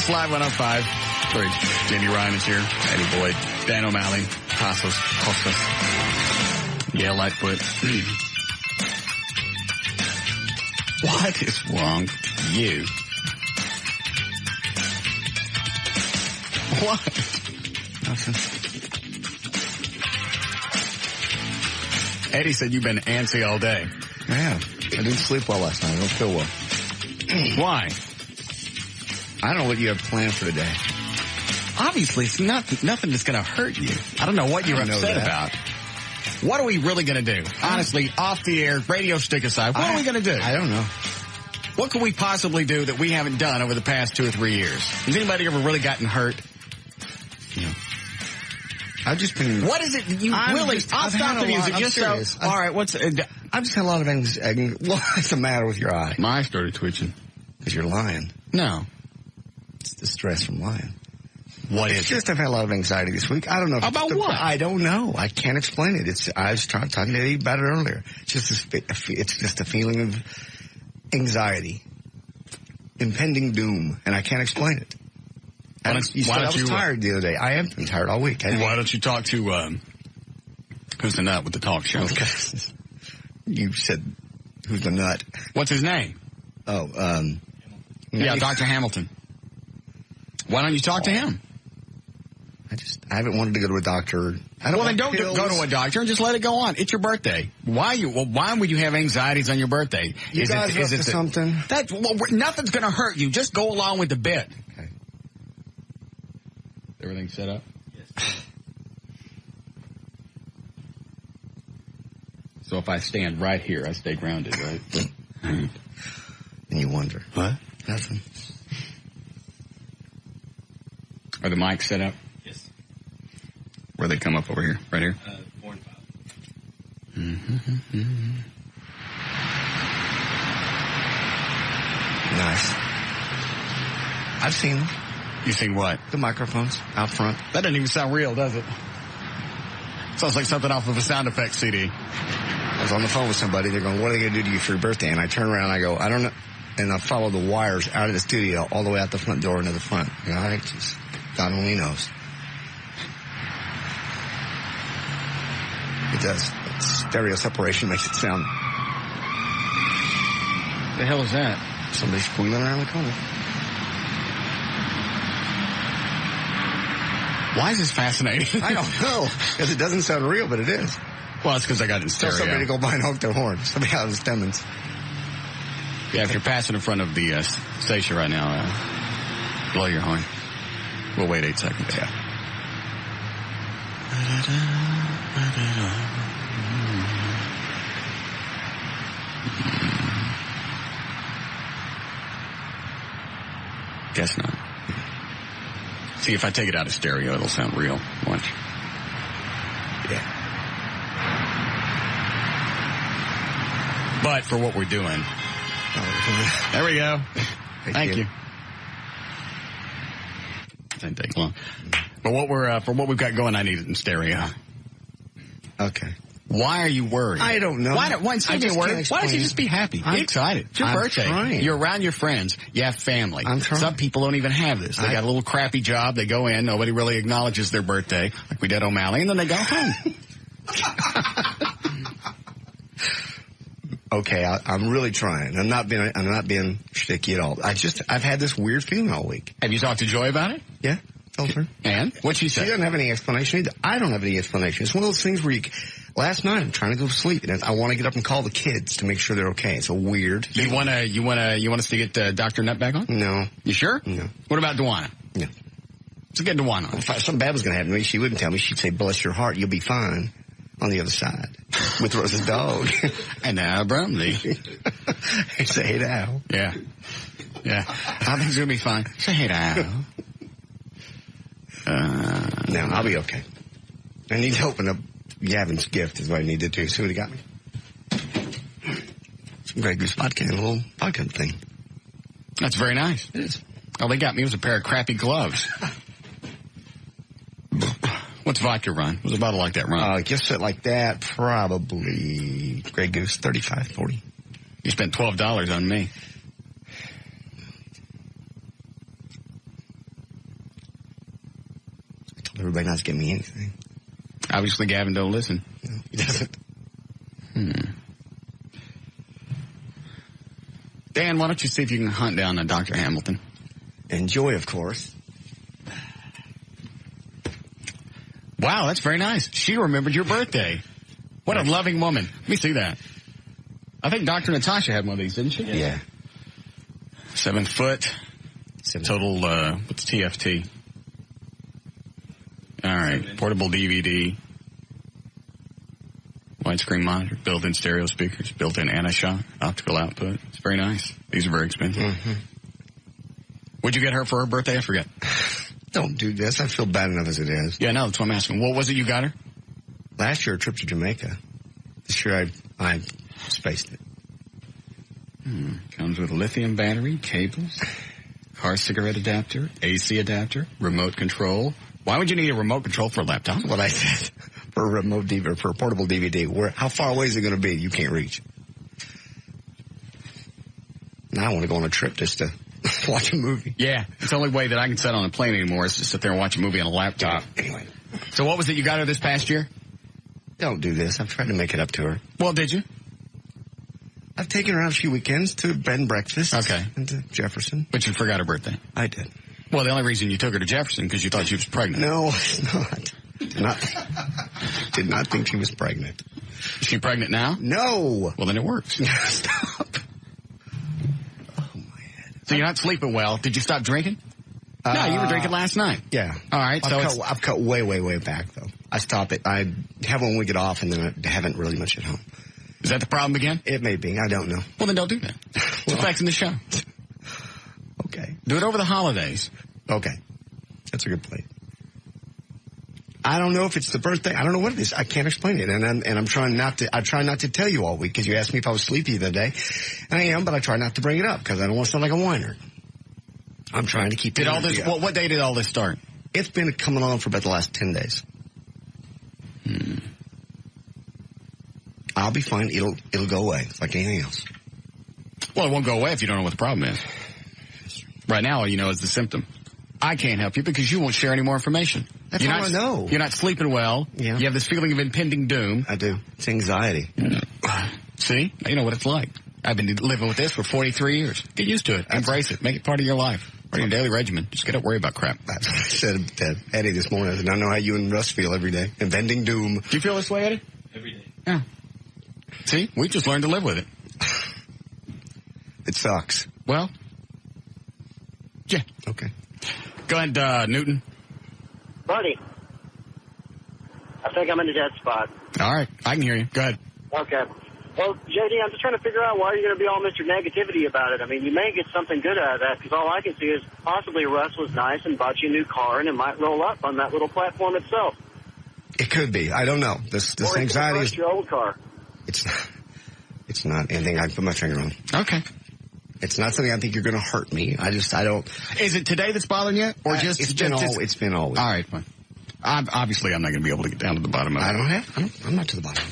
It's Live 105. Sorry, Jamie Ryan is here. Eddie Boyd, Dan O'Malley, Costas. Yeah, Lightfoot. What is wrong with you? What? Nothing. Eddie said you've been antsy all day. Yeah. I didn't sleep well last night. I don't feel well. Why? I don't know what you have planned for today. Obviously, it's nothing that's going to hurt you. I don't know what you're upset about. What are we really going to do? Honestly, off the air, radio stick aside, what are we going to do? I don't know. What could we possibly do that we haven't done over the past 2 or 3 years? Has anybody ever really gotten hurt? No. I've just been... What is it you really... I'll stop the music just so... All right, what's... I've just had a lot of anxiety. What's the matter with your eye? My eye started twitching. Because you're lying. No. It's the stress from lying. What is it? It's just I've had a lot of anxiety this week. I don't know. About what? I don't know. I can't explain it. I was talking to Eddie about it earlier. It's just a feeling of anxiety. Impending doom. And I can't explain it. I was tired the other day. I have been tired all week. Why don't you talk to, who's the nut with the talk show? Okay. You said, who's the nut? What's his name? Oh, yeah, Dr. Hamilton. Why don't you talk to him? I haven't wanted to go to a doctor. Then don't go to a doctor and just let it go on. It's your birthday. Why would you have anxieties on your birthday? You guys up to something? Nothing's going to hurt you. Just go along with the bit. Okay. Everything set up? Yes. So if I stand right here, I stay grounded, right? And you wonder. What? Nothing. Are the mics set up? Yes. Where they come up over here? Right here? 4 and 5. Mm-hmm. Nice. I've seen them. You seen what? The microphones out front. That doesn't even sound real, does it? Sounds like something off of a sound effects CD. I was on the phone with somebody. They're going, what are they going to do to you for your birthday? And I turn around and I go, I don't know. And I follow the wires out of the studio all the way out the front door into the front. You know, I just, God only knows. It does. Stereo separation makes it sound. The hell is that? Somebody's squealing around the corner. Why is this fascinating? I don't know. Because it doesn't sound real, but it is. Well, it's because I got it in stereo. Tell somebody to go by and honk their horn. Somebody out of the Stemmons. Yeah, if you're passing in front of the station right now, blow your horn. We'll wait 8 seconds. Yeah. Guess not. See, if I take it out of stereo, it'll sound real. Watch. Yeah. But for what we're doing... There we go. Thank you. Didn't take long. But what for what we've got going, I need it in stereo. Okay. Why are you worried? I don't know. Why don't you just be happy? Be excited. It's your birthday. Trying. You're around your friends. You have family. I'm trying. Some people don't even have this. They got a little crappy job. They go in. Nobody really acknowledges their birthday, like we did O'Malley, and then they go home. Okay, I'm really trying. I'm not being shticky at all. I've had this weird feeling all week. Have you talked to Joy about it? Yeah, told her. And what'd she say? She doesn't have any explanation either. I don't have any explanation. It's one of those things where last night I'm trying to go to sleep and I want to get up and call the kids to make sure they're okay. It's a weird. You want us to get Dr. Nutt back on? No. You sure? No. What about Dewana? No. Let's get Dewana on. If something bad was going to happen to me, she wouldn't tell me. She'd say, "Bless your heart, you'll be fine." On the other side, with Rose's dog. And now, Brumley. Say hey to Al. Yeah. Yeah. I think it's going to be fine. Say hey to Al. No, I'll be okay. I need to open up Gavin's gift is what I need to do. See what he got me? Some Grey Goose vodka and a little vodka thing. That's very nice. It is. All they got me was a pair of crappy gloves. What's vodka run? Was a bottle like that run? Just like that, probably Grey Goose, $35, $40. You spent $12 on me. Everybody not to get me anything. Obviously, Gavin don't listen. No, he doesn't. Dan, why don't you see if you can hunt down Dr. Hamilton? Enjoy, of course. Wow, that's very nice. She remembered your birthday. What a loving woman. Let me see that. I think Dr. Natasha had one of these, didn't she? Yeah. 7 foot. Total, what's TFT? All right. Portable DVD. Widescreen monitor. Built-in stereo speakers. Built-in anti-shock. Optical output. It's very nice. These are very expensive. Mm-hmm. What'd you get her for her birthday? I forget. Don't do this. I feel bad enough as it is. Yeah, no, that's what I'm asking. What was it you got her? Last year, a trip to Jamaica. This year, I spaced it. Comes with a lithium battery, cables, car cigarette adapter, AC adapter, remote control. Why would you need a remote control for a laptop? That's what I said. For a remote DVD, or for a portable DVD. How far away is it going to be? You can't reach. Now I want to go on a trip just to watch a movie. Yeah, it's the only way that I can sit on a plane anymore is to sit there and watch a movie on a laptop. Anyway. So what was it you got her this past year? Don't do this. I'm trying to make it up to her. Well, did you? I've taken her out a few weekends to bed and breakfast. Okay. And to Jefferson. But you forgot her birthday. I did. Well, the only reason you took her to Jefferson because you thought she was pregnant. No, it's not. Did not think she was pregnant. Is she pregnant now? No. Well, then it works. Stop. Oh, my head. So you're not sleeping well. Did you stop drinking? No, you were drinking last night. Yeah. All right. I've cut way back, though. I stop it. I have one week off, and then I haven't really much at home. Is that the problem again? It may be. I don't know. Well, then don't do that. It's affecting the show. Okay. Do it over the holidays. Okay. That's a good point. I don't know if it's the birthday. I don't know what it is. I can't explain it. And I'm trying not to, I try not to tell you all week because you asked me if I was sleepy the other day. And I am, but I try not to bring it up because I don't want to sound like a whiner. I'm trying to keep it. What day did all this start? It's been coming on for about the last 10 days. I'll be fine. It'll go away. It's like anything else. Well, it won't go away if you don't know what the problem is. Right now, all you know is the symptom. I can't help you because you won't share any more information. That's all I know. You're not sleeping well. Yeah. You have this feeling of impending doom. I do. It's anxiety. See? You know what it's like. I've been living with this for 43 years. Get used to it. Embrace it. Make it part of your life. Part of your daily regimen. Just get up, worry about crap. That's what I said to Eddie this morning. I said, I know how you and Russ feel every day. Impending doom. Do you feel this way, Eddie? Every day. Yeah. See? We just learned to live with it. It sucks. Well, yeah. Okay. Go ahead, Newton. Buddy, I think I'm in the dead spot. All right. I can hear you. Go ahead. Okay. Well, JD, I'm just trying to figure out why you're going to be all Mr. Negativity about it. I mean, you may get something good out of that because all I can see is possibly Russ was nice and bought you a new car and it might roll up on that little platform itself. It could be. I don't know. This or anxiety is your old car. It's not anything I can put my finger on. Okay. It's not something I think you're going to hurt me. I don't. Is it today that's bothering you? Or just it's been always. All right, fine. Obviously, I'm not going to be able to get down to the bottom of it. I'm not to the bottom.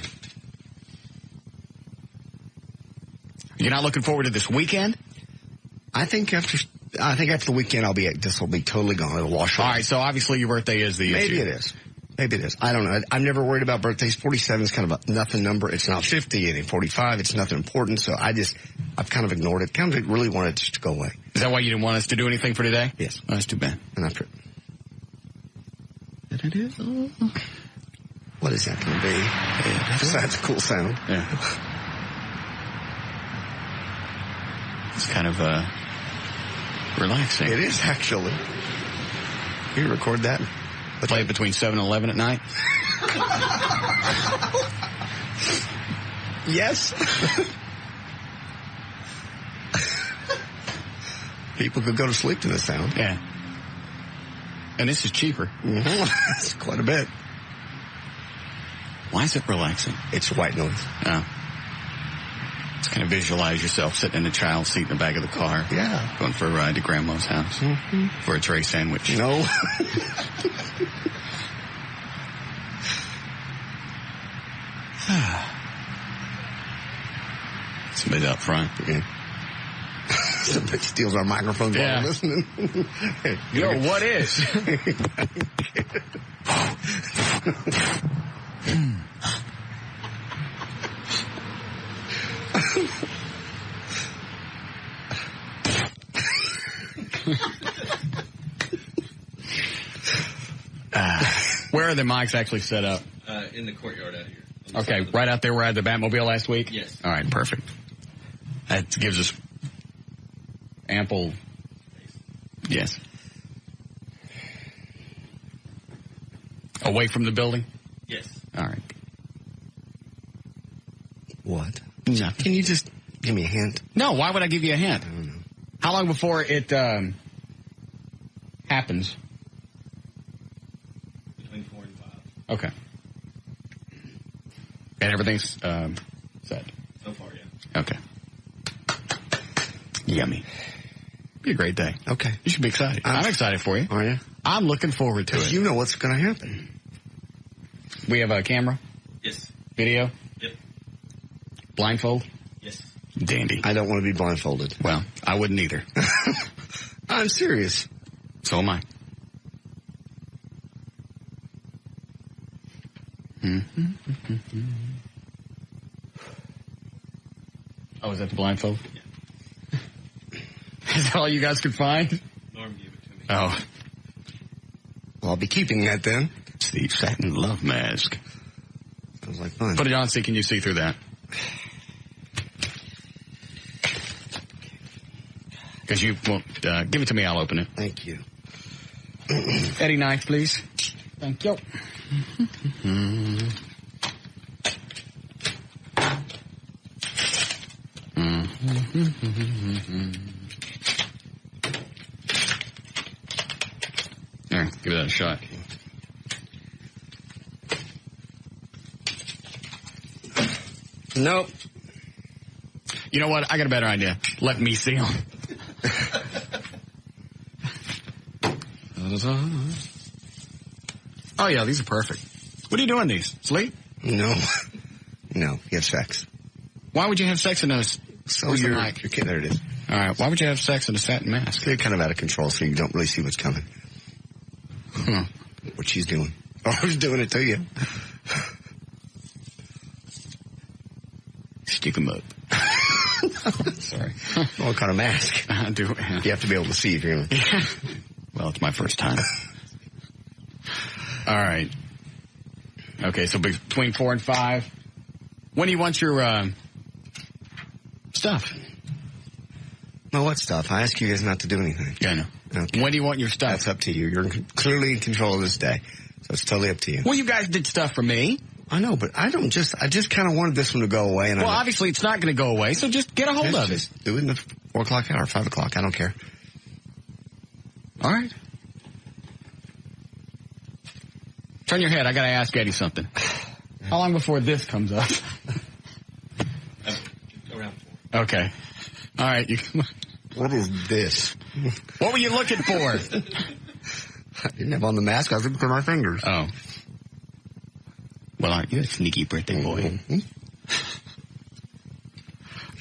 You're not looking forward to this weekend? I think after the weekend, this will be totally gone. It'll wash over. All right, so obviously your birthday is the issue. Maybe it is. I don't know. I'm never worried about birthdays. 47 is kind of a nothing number. It's not 50 and 45. It's nothing important. So I've kind of ignored it. Kind of really wanted it just to go away. Is that why you didn't want us to do anything for today? Yes. Oh, that's too bad. And after what is that going to be? That's a cool sound. Yeah. It's kind of relaxing. It is actually. You record that. Play it between 7 and 11 at night? Yes. People could go to sleep to this sound. Yeah. And this is cheaper. Mm-hmm. It's quite a bit. Why is it relaxing? It's white noise. Oh. Just kind of visualize yourself sitting in the child seat in the back of the car. Yeah. Going for a ride to Grandma's house. Mm-hmm. For a tray sandwich. No. Somebody up front. Yeah. Somebody steals our microphones while we're listening. Yo, what is? Where are the mics actually set up? In the courtyard out here. Okay, right out there where I had the Batmobile last week? Yes. All right, perfect. That gives us ample... Yes. Away from the building? Yes. All right. What? No. Can you just give me a hint? No, why would I give you a hint? I don't know. How long before it happens? Between 4 and 5. Okay. And everything's set? So far, yeah. Okay. Yummy. Be a great day. Okay. You should be excited. I'm excited for you. Are you? I'm looking forward to it. You know what's going to happen. We have a camera? Yes. Video? Yep. Blindfold? Yes. Dandy. I don't want to be blindfolded. Well, I wouldn't either. I'm serious. So am I. Oh, is that the blindfold? Yeah. Is that all you guys could find? Norm gave it to me. Oh. Well, I'll be keeping that then. It's the satin love mask. Sounds like fun. Put it on, see, can you see through that? Because you won't, give it to me, I'll open it. Thank you. Eddie knife, please. Thank you. There, give that a shot. Nope. You know what? I got a better idea. Let me see them. Oh, yeah, these are perfect. What are you doing these? Sleep? No. No, you have sex. Why would you have sex in a... So you're kidding. There it is. All right, why would you have sex in a satin mask? They're kind of out of control, so you don't really see what's coming. Huh. What she's doing. Or who's doing it to you. Stick 'em up. Sorry. What kind of mask? I do. You have to be able to see if you're... Well, it's my first time. All right. Okay, so between 4 and 5. When do you want your stuff? No, what stuff? I ask you guys not to do anything. Yeah, I know. Okay. When do you want your stuff? That's up to you. You're clearly in control of this day. So it's totally up to you. Well, you guys did stuff for me. I know, but I just kind of wanted this one to go away. And well, obviously it's not going to go away, so just get a hold of it. Do it in the 4 o'clock hour, 5 o'clock. I don't care. All right. Turn your head. I got to ask Eddie something. How long before this comes up? Around 4. Okay. All right. What is this? What were you looking for? I didn't have on the mask. I was looking for my fingers. Oh. Well, aren't you a sneaky birthday boy? Mm-hmm.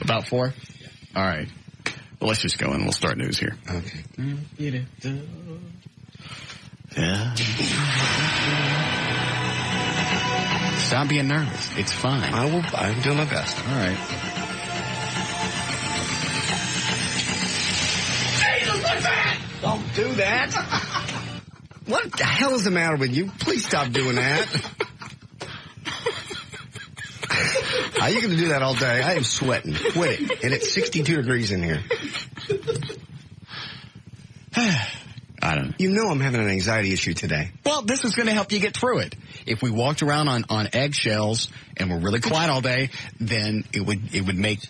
About 4? Yeah. All right. Well, let's just go and we'll start news here. Okay. Yeah. Stop being nervous. It's fine. I'm doing my best. All right. Jesus, what's that? Don't do that. What the hell is the matter with you? Please stop doing that. How are you going to do that all day? I am sweating. Quit it. And it's 62 degrees in here. I don't know. You know I'm having an anxiety issue today. Well, this is going to help you get through it. If we walked around on eggshells and were really quiet all day, then it would make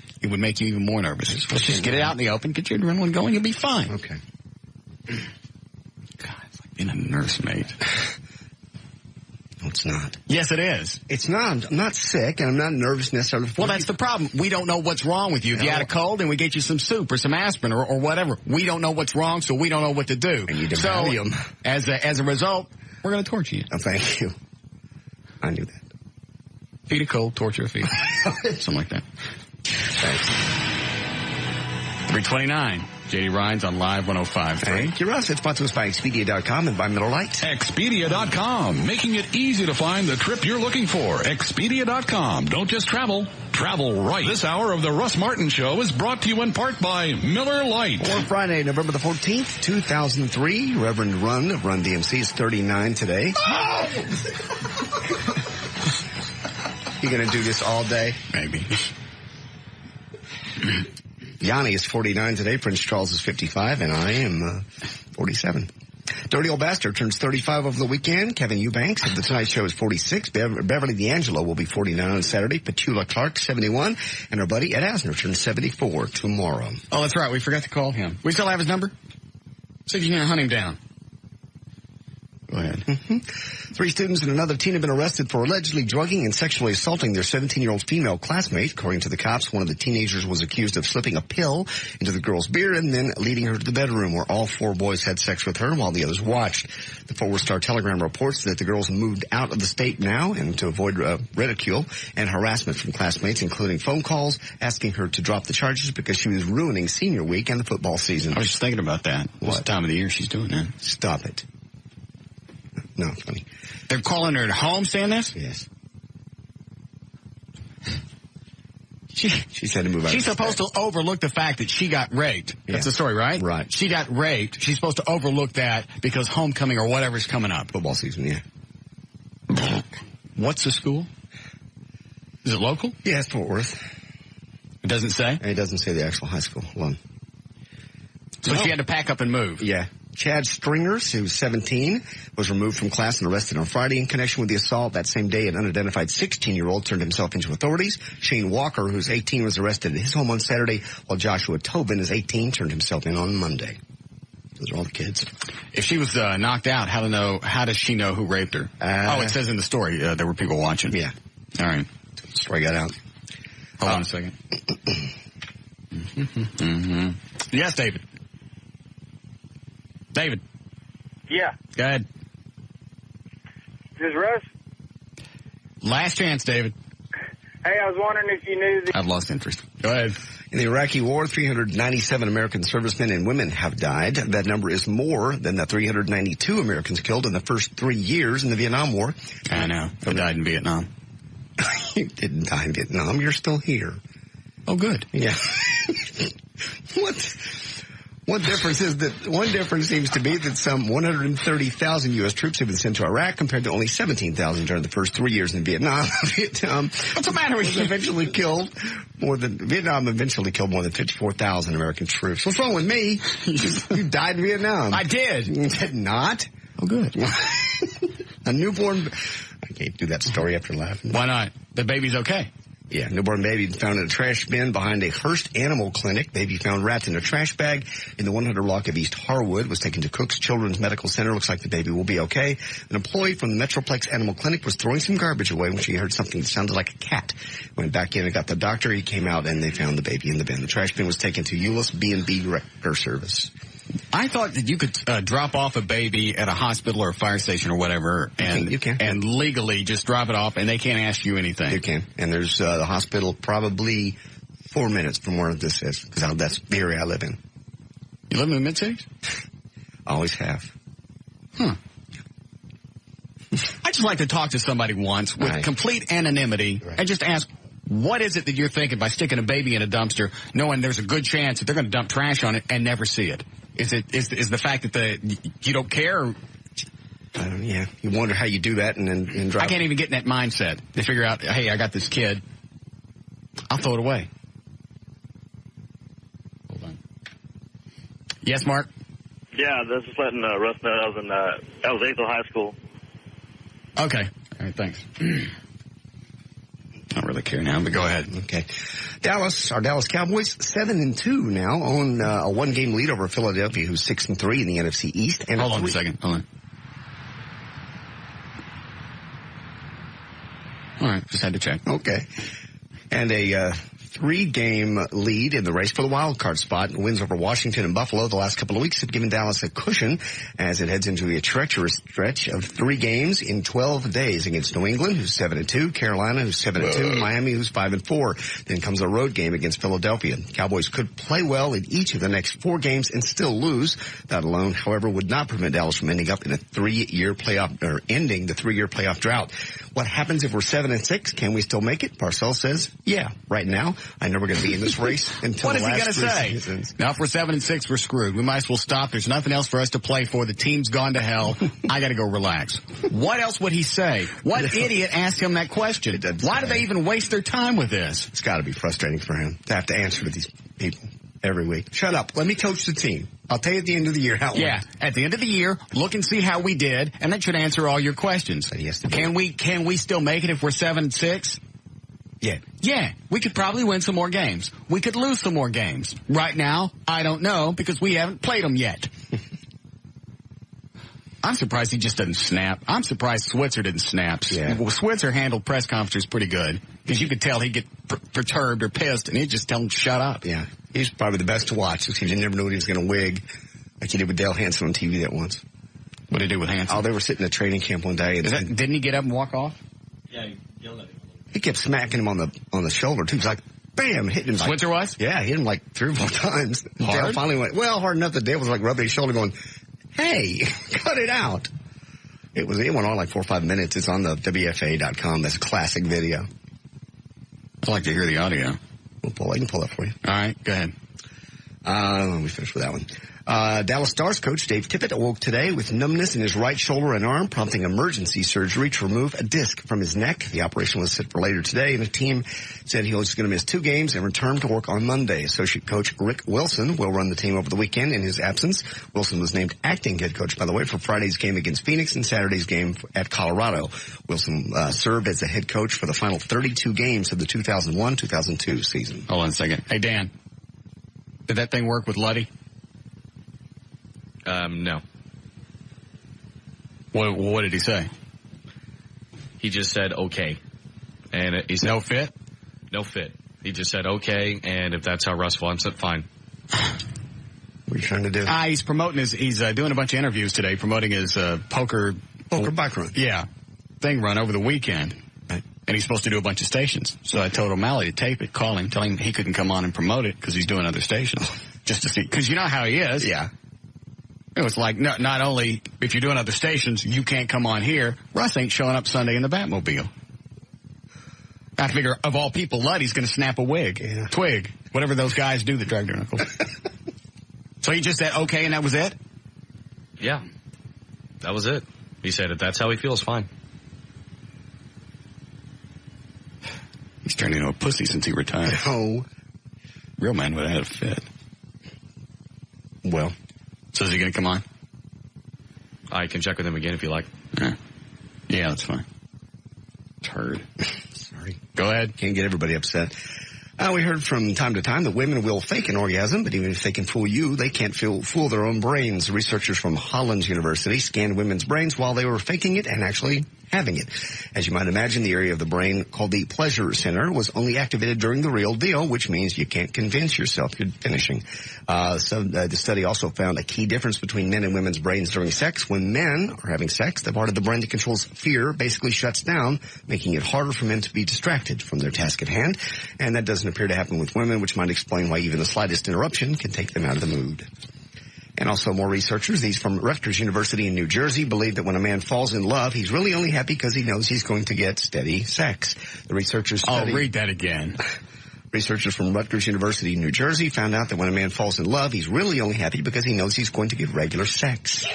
you even more nervous. Let's just get it out in the open, get your adrenaline going, you'll be fine. Okay. God, it's like being a nursemaid. No, it's not. Yes, it is. It's not. I'm not sick, and I'm not nervous necessarily. Well, that's the problem. We don't know what's wrong with you. If you had a cold and we get you some soup or some aspirin or whatever, we don't know what's wrong, so we don't know what to do. And you need so, Valium. As a result, we're going to torture you. Oh, thank you. I knew that. Feed a cold, torture a fever. Something like that. Thanks. 329. J.D. Ryan's on Live 105.3. Thank you, Russ. It's brought to us by Expedia.com and by Miller Lite. Expedia.com, making it easy to find the trip you're looking for. Expedia.com. Don't just travel. Travel right. This hour of the Russ Martin Show is brought to you in part by Miller Lite. For Friday, November the 14th, 2003, Reverend Run of Run DMC is 39 today. Oh! You going to do this all day? Maybe. Yanni is 49 today. Prince Charles is 55, and I am 47. Dirty Old Bastard turns 35 over the weekend. Kevin Eubanks of The Tonight Show is 46. Beverly D'Angelo will be 49 on Saturday. Petula Clark, 71. And our buddy Ed Asner turns 74 tomorrow. Oh, that's right. We forgot to call him. We still have his number? See if you can hunt him down. Go ahead. 3 students and another teen have been arrested for allegedly drugging and sexually assaulting their 17-year-old female classmate. According to the cops, one of the teenagers was accused of slipping a pill into the girl's beer and then leading her to the bedroom where all 4 boys had sex with her while the others watched. The Forward Star Telegram reports that the girls moved out of the state now and to avoid ridicule and harassment from classmates, including phone calls asking her to drop the charges because she was ruining senior week and the football season. I was just thinking about that. What time of the year she's doing that? Stop it. No, funny. They're calling her at home saying this? Yes. She said to move out. She's supposed to overlook the fact that she got raped. That's the story, right? Right. She got raped. She's supposed to overlook that because homecoming or whatever's coming up. Football season, yeah. What's the school? Is it local? Yeah, it's Fort Worth. It doesn't say? It doesn't say the actual high school one. So she had to pack up and move. Yeah. Chad Stringers, who's 17, was removed from class and arrested on Friday in connection with the assault. That same day, an unidentified 16-year-old turned himself into authorities. Shane Walker, who's 18, was arrested at his home on Saturday, while Joshua Tobin, is 18, turned himself in on Monday. Those are all the kids. If she was knocked out, how does she know who raped her? It says in the story there were people watching. Yeah. All right. The story got out. Hold on a second. Yes, David. David. Yeah. Go ahead. This is Russ. Last chance, David. Hey, I was wondering if you knew I've lost interest. Go ahead. In the Iraqi war, 397 American servicemen and women have died. That number is more than the 392 Americans killed in the first 3 years in the Vietnam War. I know. I died in Vietnam. You didn't die in Vietnam. You're still here. Oh, good. Yeah. One difference seems to be that some 130,000 U.S. troops have been sent to Iraq compared to only 17,000 during the first 3 years in Vietnam. What's the matter with you? Vietnam eventually killed more than 54,000 American troops. What's wrong with me? You died in Vietnam. I did. You did not? Oh, good. A newborn. I can't do that story after laughing. Why not? The baby's okay. Yeah, newborn baby found in a trash bin behind a Hearst Animal Clinic. Baby found wrapped in a trash bag in the 100 block of East Harwood. Was taken to Cook's Children's Medical Center. Looks like the baby will be okay. An employee from the Metroplex Animal Clinic was throwing some garbage away when she heard something that sounded like a cat. Went back in and got the doctor. He came out and they found the baby in the bin. The trash bin was taken to Euless B&B Repair Service. I thought that you could drop off a baby at a hospital or a fire station or whatever and you can. And legally just drop it off and they can't ask you anything. You can. And there's the hospital probably 4 minutes from where this is because that's the area I live in. You live in the mid-cities? Always have. Huh. I just like to talk to somebody once with complete anonymity and just ask, what is it that you're thinking by sticking a baby in a dumpster knowing there's a good chance that they're going to dump trash on it and never see it? Is the fact that you don't care? Yeah. You wonder how you do that and drop. I can't even get in that mindset to figure out, hey, I got this kid. I'll throw it away. Hold on. Yes, Mark? Yeah, this is letting Russ know I was Azle High School. Okay. All right, thanks. I don't really care now, but go ahead. Okay. Our Dallas Cowboys, 7-2 now, own a one-game lead over Philadelphia, who's 6-3 in the NFC East. And Hold on a second. Hold on. All right, just had to check. Okay. And a 3-game lead in the race for the wild card spot. Wins over Washington and Buffalo the last couple of weeks have given Dallas a cushion as it heads into a treacherous stretch of 3 games in 12 days against New England, who's 7-2, Carolina, who's 7-2, Miami, who's 5-4. Then comes a road game against Philadelphia. Cowboys could play well in each of the next 4 games and still lose. That alone, however, would not prevent Dallas from ending up in a 3-year playoff, or ending the 3-year playoff drought. What happens if we're 7-6? Can we still make it? Parcells says, yeah, right now, I'm never going to be in this race until what the last 3 is he going to say? seasons. Now, if we're 7-6, we're screwed. We might as well stop. There's nothing else for us to play for. The team's gone to hell. I got to go relax. What else would he say? What idiot asked him that question? Why do they even waste their time with this? It's got to be frustrating for him to have to answer to these people every week. Shut up. Let me coach the team. I'll tell you at the end of the year how. Yeah, at the end of the year, look and see how we did, and that should answer all your questions. Can we still make it if we're 7-6? Yeah. Yeah, we could probably win some more games. We could lose some more games. Right now, I don't know because we haven't played them yet. I'm surprised he just doesn't snap. I'm surprised Switzer didn't snap. Yeah. Well, Switzer handled press conferences pretty good because you could tell he'd get perturbed or pissed, and he'd just tell him to shut up. Yeah. He's probably the best to watch because you never knew what he was going to wig like he did with Dale Hansen on TV that once. What did he do with Hansen? Oh, they were sitting at training camp one day. And didn't he get up and walk off? Yeah, he yelled at him. He kept smacking him on the shoulder, too. He was like, bam, hitting him. Switzer was? Yeah, hit him like 3 or 4 times. Hard? Dale finally went, well, hard enough that Dale was like rubbing his shoulder going, hey, cut it out. It went on like 4 or 5 minutes. It's on the WFA.com. That's a classic video. I'd like to hear the audio. I can pull that for you. All right, go ahead. Let me finish with that one. Dallas Stars coach Dave Tippett awoke today with numbness in his right shoulder and arm, prompting emergency surgery to remove a disc from his neck. The operation was set for later today, and the team said he was going to miss 2 games and return to work on Monday. Associate coach Rick Wilson will run the team over the weekend in his absence. Wilson was named acting head coach, by the way, for Friday's game against Phoenix and Saturday's game at Colorado. Wilson served as the head coach for the final 32 games of the 2001-2002 season. Hold on a second. Hey, Dan, did that thing work with Luddy? No. What did he say? He just said okay. And he said no fit? No fit. He just said okay, and if that's how Russ wants it, fine. What are you trying to do? He's promoting he's doing a bunch of interviews today, promoting his poker bike run. Yeah. Thing run over the weekend. Right. And he's supposed to do a bunch of stations. So I told O'Malley to tape it, call him, tell him he couldn't come on and promote it because he's doing other stations. Just to see, because you know how he is. Yeah. It was like, not only if you're doing other stations, you can't come on here. Russ ain't showing up Sunday in the Batmobile. I figure, of all people, Luddy's going to snap a wig. Yeah. Twig. Whatever those guys do that drag their knuckles. So he just said, okay, and that was it? Yeah. That was it. He said if that's how he feels, fine. He's turned into a pussy since he retired. No. Real man would have had a fit. Well. So is he going to come on? I can check with him again if you like. Yeah, that's fine. Turd. Sorry. Go ahead. Can't get everybody upset. We heard from time to time that women will fake an orgasm, but even if they can fool you, they can't fool their own brains. Researchers from Holland University scanned women's brains while they were faking it and actually having it. As you might imagine, the area of the brain called the pleasure center was only activated during the real deal, which means you can't convince yourself you're finishing. The study also found a key difference between men and women's brains during sex. When men are having sex, the part of the brain that controls fear basically shuts down, making it harder for men to be distracted from their task at hand. And that doesn't appear to happen with women, which might explain why even the slightest interruption can take them out of the mood. And also more researchers, these from Rutgers University in New Jersey, believe that when a man falls in love, he's really only happy because he knows he's going to get steady sex. The researchers studied... I'll read that again. Researchers from Rutgers University in New Jersey found out that when a man falls in love, he's really only happy because he knows he's going to get regular sex.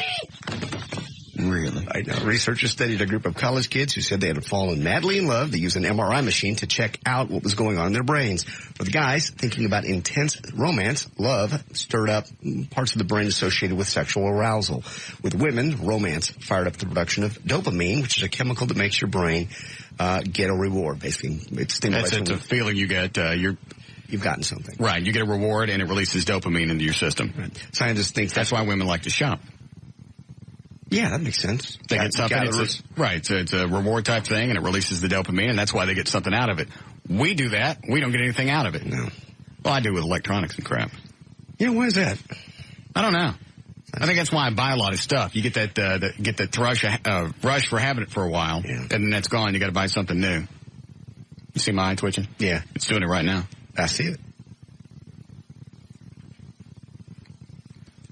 Really? I know. Researchers studied a group of college kids who said they had fallen madly in love. They used an MRI machine to check out what was going on in their brains. For the guys, thinking about intense romance, love stirred up parts of the brain associated with sexual arousal. With women, romance fired up the production of dopamine, which is a chemical that makes your brain get a reward. Basically, it stimulates. It's a feeling you get. You've gotten something. Right. You get a reward, and it releases dopamine into your system. Right. Scientists think that's why women like to shop. Yeah, that makes sense. They get something. It's a reward type thing, and it releases the dopamine, and that's why they get something out of it. We do that. We don't get anything out of it. No. Well, I do with electronics and crap. Yeah, why is that? I don't know. I think that's why I buy a lot of stuff. You get that rush for having it for a while, and then that's gone. You got to buy something new. You see my eye twitching? Yeah. It's doing it right now. I see it.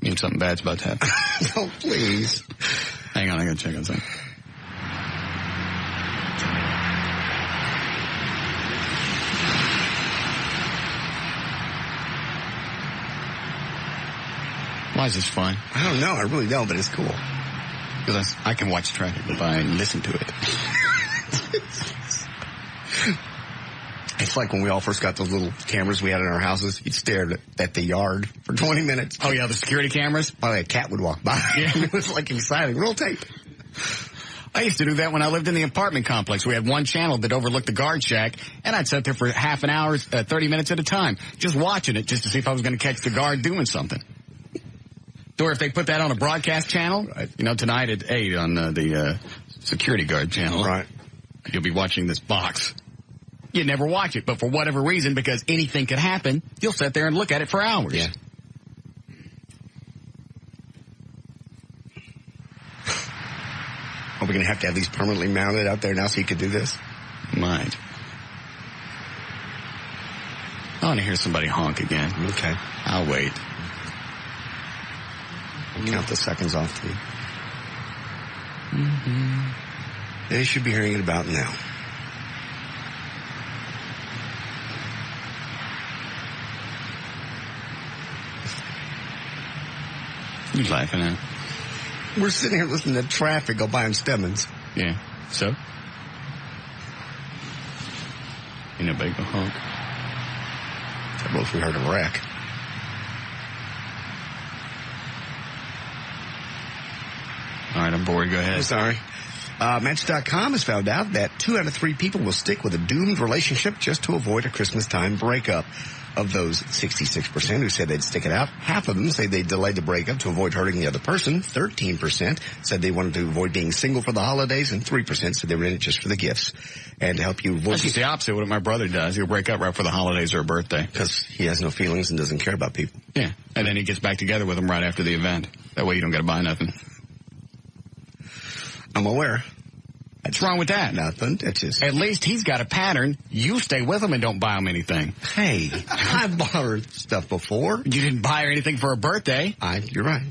Means something bad's about to happen. No, please. Hang on, I got to check on something. Why is this fun? I don't know. I really don't, but it's cool. Because I can watch traffic if I listen to it. It's like when we all first got those little cameras we had in our houses. You'd stare at the yard for 20 minutes. Oh, yeah, the security cameras? Finally, a cat would walk by. Yeah. It was like exciting. Roll tape. I used to do that when I lived in the apartment complex. We had one channel that overlooked the guard shack, and I'd sit there for half an hour, 30 minutes at a time, just watching it, just to see if I was going to catch the guard doing something. Or if they put that on a broadcast channel, you know, tonight at 8 on the security guard channel, right? You'll be watching this box. You never watch it, but for whatever reason, because anything could happen, you'll sit there and look at it for hours. Yeah. Are we going to have these permanently mounted out there now so you could do this? Might. I want to hear somebody honk again. Okay. I'll wait. Count the seconds off to you. Mm-hmm. They should be hearing it about now. You laughing at? We're sitting here listening to traffic go by on Stemmons. Yeah. So? Ain't no big honk. Well, if we heard a wreck. All right, I'm bored. Go ahead. I'm sorry. Match.com has found out that 2 out of 3 people will stick with a doomed relationship just to avoid a Christmas time breakup. Of those 66% who said they'd stick it out, half of them say they delayed the breakup to avoid hurting the other person. 13% said they wanted to avoid being single for the holidays, and 3% said they were in it just for the gifts. And to help you avoid... That's just the opposite of what my brother does. He'll break up right for the holidays or a birthday. Because he has no feelings and doesn't care about people. Yeah, and then he gets back together with them right after the event. That way you don't got to buy nothing. I'm aware. What's wrong with that? Nothing. It's just... At least he's got a pattern. You stay with him and don't buy him anything. Hey, I've bought her stuff before. You didn't buy her anything for her birthday. You're right.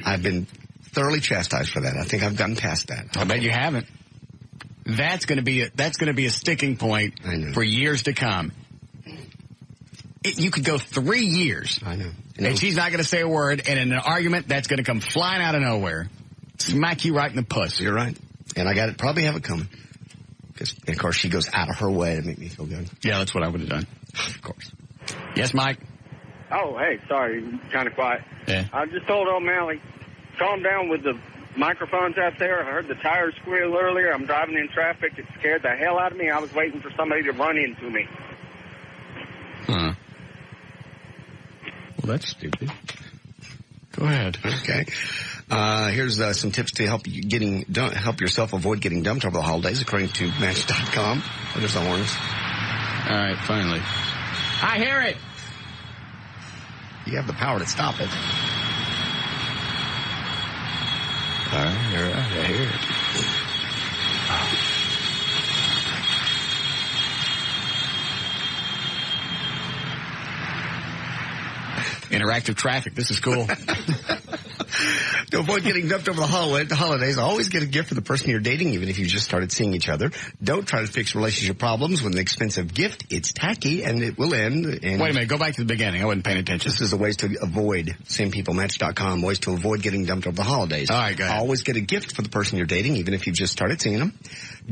I've been thoroughly chastised for that. I think I've gotten past that. I bet you haven't. That's going to be a sticking point for years to come. You could go 3 years. I know. And she's not going to say a word, and in an argument, that's going to come flying out of nowhere. Smack you right in the puss. You're right. And I probably have it coming. Because, of course, she goes out of her way to make me feel good. Yeah, that's what I would have done. Of course. Yes, Mike? Oh, hey, sorry, kind of quiet. Yeah. I just told O'Malley, calm down with the microphones out there. I heard the tires squeal earlier. I'm driving in traffic. It scared the hell out of me. I was waiting for somebody to run into me. Huh. Well, that's stupid. Go ahead. Okay. Here's some tips to help yourself avoid getting dumped over the holidays, according to Match.com. Oh, there's the horns. All right, finally. I hear it. You have the power to stop it. All right, you're right. I hear it. Interactive traffic. This is cool. To avoid getting dumped over the holidays, always get a gift for the person you're dating, even if you just started seeing each other. Don't try to fix relationship problems with an expensive gift. It's tacky, and it will end. And wait a minute. Go back to the beginning. I wasn't paying attention. This is the ways to avoid, same people, Match.com, ways to avoid getting dumped over the holidays. All right, go ahead. Always get a gift for the person you're dating, even if you've just started seeing them.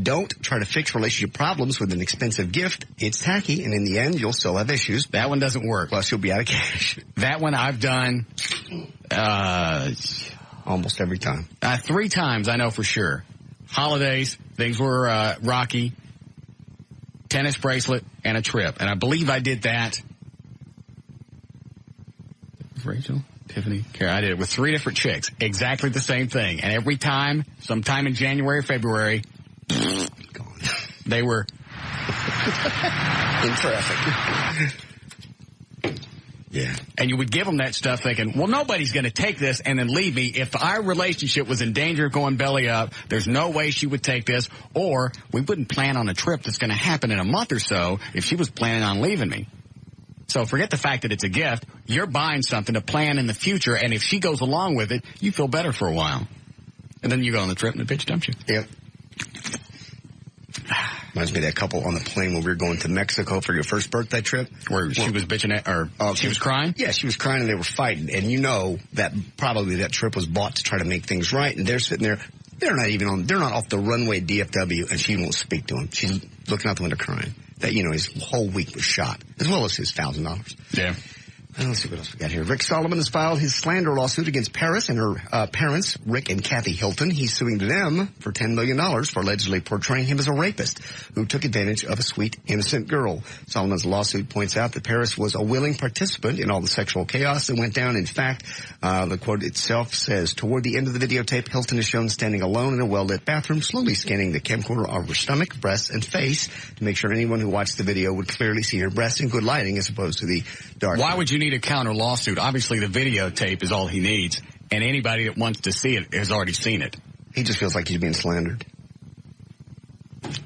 Don't try to fix relationship problems with an expensive gift. It's tacky, and in the end, you'll still have issues. That one doesn't work. Plus, you'll be out of cash. That one I've done almost every time. 3 times, I know for sure. Holidays, things were rocky, tennis bracelet, and a trip. And I believe I did that. Rachel, Tiffany, Kara, I did it with 3 different chicks. Exactly the same thing. And every time, sometime in January or February, gone. They were In traffic. Yeah. And you would give them that stuff thinking, well, nobody's going to take this and then leave me. If our relationship was in danger of going belly up, there's no way she would take this. Or we wouldn't plan on a trip that's going to happen in a month or so if she was planning on leaving me. So forget the fact that it's a gift. You're buying something to plan in the future, and if she goes along with it, you feel better for a while. And then you go on the trip and the bitch dumps you. Yep. Reminds me of that couple on the plane when we were going to Mexico for your first birthday trip. Where she was bitching at, or she was crying? Yeah, she was crying and they were fighting. And you know that probably that trip was bought to try to make things right. And they're sitting there. They're not off the runway DFW, and she won't speak to him. She's looking out the window crying. That, his whole week was shot, as well as his $1,000. Yeah. Let's see what else we got here. Rick Solomon has filed his slander lawsuit against Paris and her parents, Rick and Kathy Hilton. He's suing them for $10 million for allegedly portraying him as a rapist who took advantage of a sweet, innocent girl. Solomon's lawsuit points out that Paris was a willing participant in all the sexual chaos that went down. In fact, the quote itself says, toward the end of the videotape, Hilton is shown standing alone in a well-lit bathroom, slowly scanning the camcorder of her stomach, breasts, and face to make sure anyone who watched the video would clearly see her breasts in good lighting as opposed to the dark. Why would you need a counter lawsuit? Obviously, the videotape is all he needs, and anybody that wants to see it has already seen it. He just feels like he's being slandered.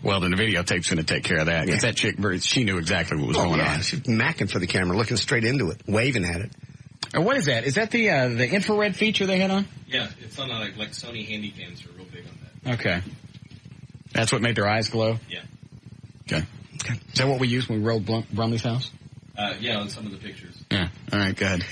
Well, then the videotape's going to take care of that. Because that chick, she knew exactly what was going on. She's macking for the camera, looking straight into it, waving at it. And what is that? Is that the infrared feature they had on? Yeah, it's on like Sony Handycams are real big on that. Okay. That's what made their eyes glow? Yeah. Okay. Is that what we used when we rode Brumley's house? Yeah, on some of the pictures. Yeah. All right, go ahead.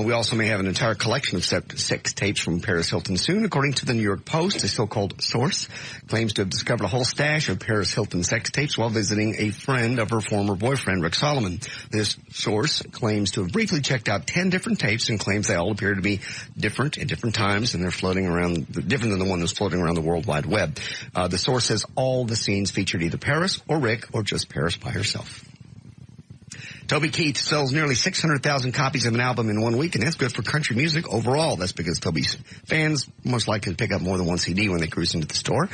We also may have an entire collection of sex tapes from Paris Hilton soon. According to the New York Post, a so-called source claims to have discovered a whole stash of Paris Hilton sex tapes while visiting a friend of her former boyfriend, Rick Solomon. This source claims to have briefly checked out 10 different tapes and claims they all appear to be different at different times, and they're floating around, different than the one that's floating around the World Wide Web. The source says all the scenes featured either Paris or Rick or just Paris by herself. Toby Keith sells nearly 600,000 copies of an album in 1 week, and that's good for country music overall. That's because Toby's fans most likely to pick up more than one CD when they cruise into the store.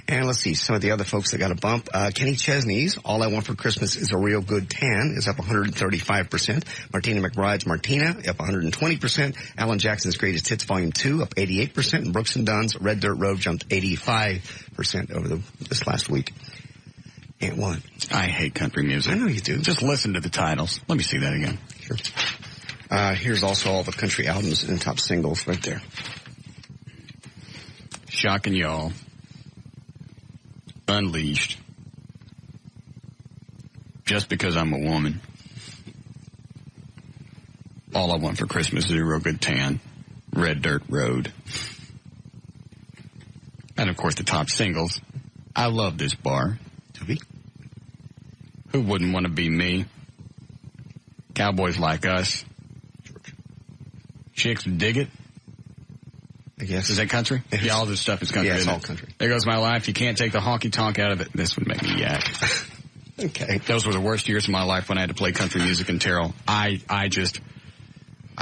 And let's see, some of the other folks that got a bump. Kenny Chesney's All I Want for Christmas is a Real Good Tan is up 135%. Martina McBride's Martina up 120%. Alan Jackson's Greatest Hits Volume 2 up 88%. And Brooks and Dunn's Red Dirt Road jumped 85% over this last week. And what? I hate country music. I know you do. Just listen to the titles. Let me see that again. Sure. Here's also all the country albums and top singles right there. Shocking Y'all. Unleashed. Just Because I'm a Woman. All I Want for Christmas is a Real Good Tan. Red Dirt Road. And, of course, the top singles. I Love This Bar. Toby. Who Wouldn't Want to Be Me? Cowboys Like Us. George. Chicks Dig It. I guess. Is that country? Yeah, all this stuff is country. Yeah, it's all country. There Goes My Life. You can't take the honky tonk out of it. This would make me yak. Okay. Those were the worst years of my life when I had to play country music in Terrell. I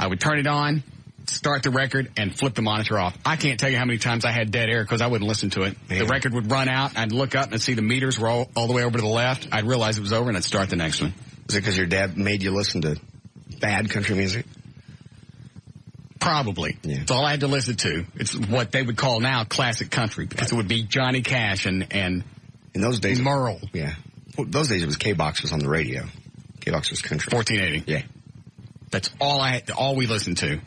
would turn it on, start the record, and flip the monitor off. I can't tell you how many times I had dead air because I wouldn't listen to it. Man. The record would run out. I'd look up and see the meters were all the way over to the left. I'd realize it was over, and I'd start the next one. Was it because your dad made you listen to bad country music? Probably. Yeah. It's all I had to listen to. It's what they would call now classic country because it would be Johnny Cash and in those days, Merle. Yeah. Well, those days it was K-Box was on the radio. K-Box was country. 1480. Yeah. That's all we listened to.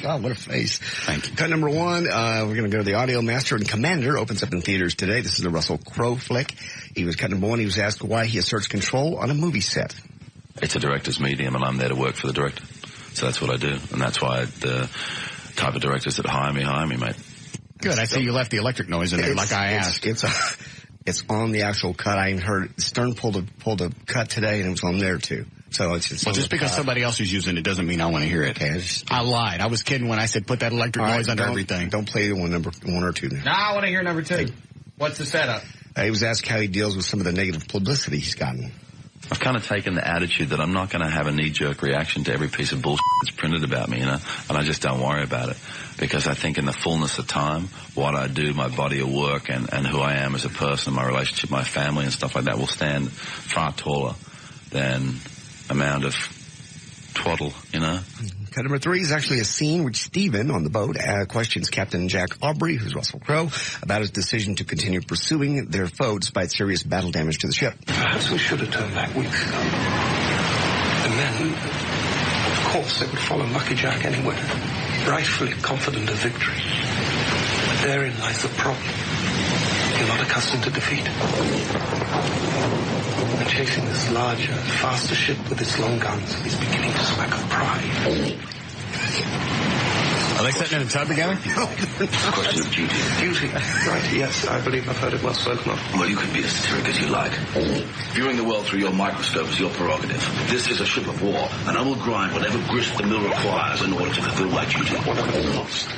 God, what a face. Thank you. Cut number one, we're going to go to the Audio Master, and Commander opens up in theaters today. This is the Russell Crowe flick. He was cut number one. He was asked why he asserts control on a movie set. It's a director's medium, and I'm there to work for the director. So that's what I do, and that's why the type of directors that hire me, mate. Good. I see you left the electric noise in there like I asked. It's on the actual cut. I even heard Stern pulled a cut today, and it was on there, too. So it's just because somebody else is using it doesn't mean I want to hear it. Okay, I lied. I was kidding when I said put that electric noise under everything. Don't play number one or two now. No, I want to hear number two. What's the setup? He was asked how he deals with some of the negative publicity he's gotten I've kind of taken the attitude that I'm not going to have a knee-jerk reaction to every piece of bullshit that's printed about me, and I just don't worry about it, because I think in the fullness of time, what I do, my body of work, and who I am as a person, my relationship, my family and stuff like that will stand far taller than amount of twaddle, Cut number 3 is actually a scene which Stephen on the boat questions Captain Jack Aubrey, who's Russell Crowe, about his decision to continue pursuing their foe despite serious battle damage to the ship. Perhaps we should have turned back weeks ago. And then, of course, they would follow Lucky Jack anywhere, rightfully confident of victory. But therein lies the problem. You're not accustomed to defeat. And chasing this larger, faster ship with its long guns is beginning to smack of pride. Are they sitting in a tub together? No, it's a question of duty. Duty, right, yes, I believe I've heard it well spoken of. Well, you can be as satiric as you like. Viewing the world through your microscope is your prerogative. This is a ship of war, and I will grind whatever grist the mill requires in order to fulfill my duty. Whatever the cost.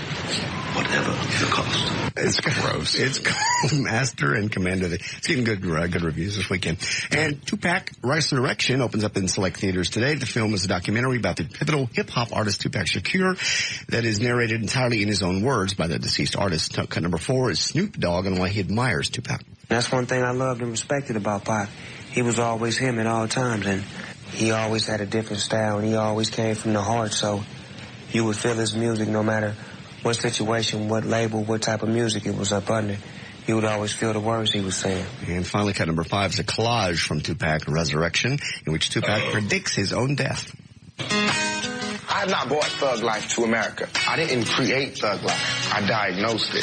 Whatever the cost. It's gross. It's called Master and Commander. It's getting good reviews this weekend. And Tupac Resurrection opens up in select theaters today. The film is a documentary about the pivotal hip-hop artist Tupac Shakur that is narrated entirely in his own words by the deceased artist. Cut number 4 is Snoop Dogg and why he admires Tupac. That's one thing I loved and respected about Pac. He was always him at all times, and he always had a different style, and he always came from the heart, so you would feel his music no matter what situation, what label, what type of music it was up under. You would always feel the words he was saying. And finally, cut number 5 is a collage from Tupac Resurrection, in which Tupac predicts his own death. I have not brought thug life to America. I didn't create thug life. I diagnosed it.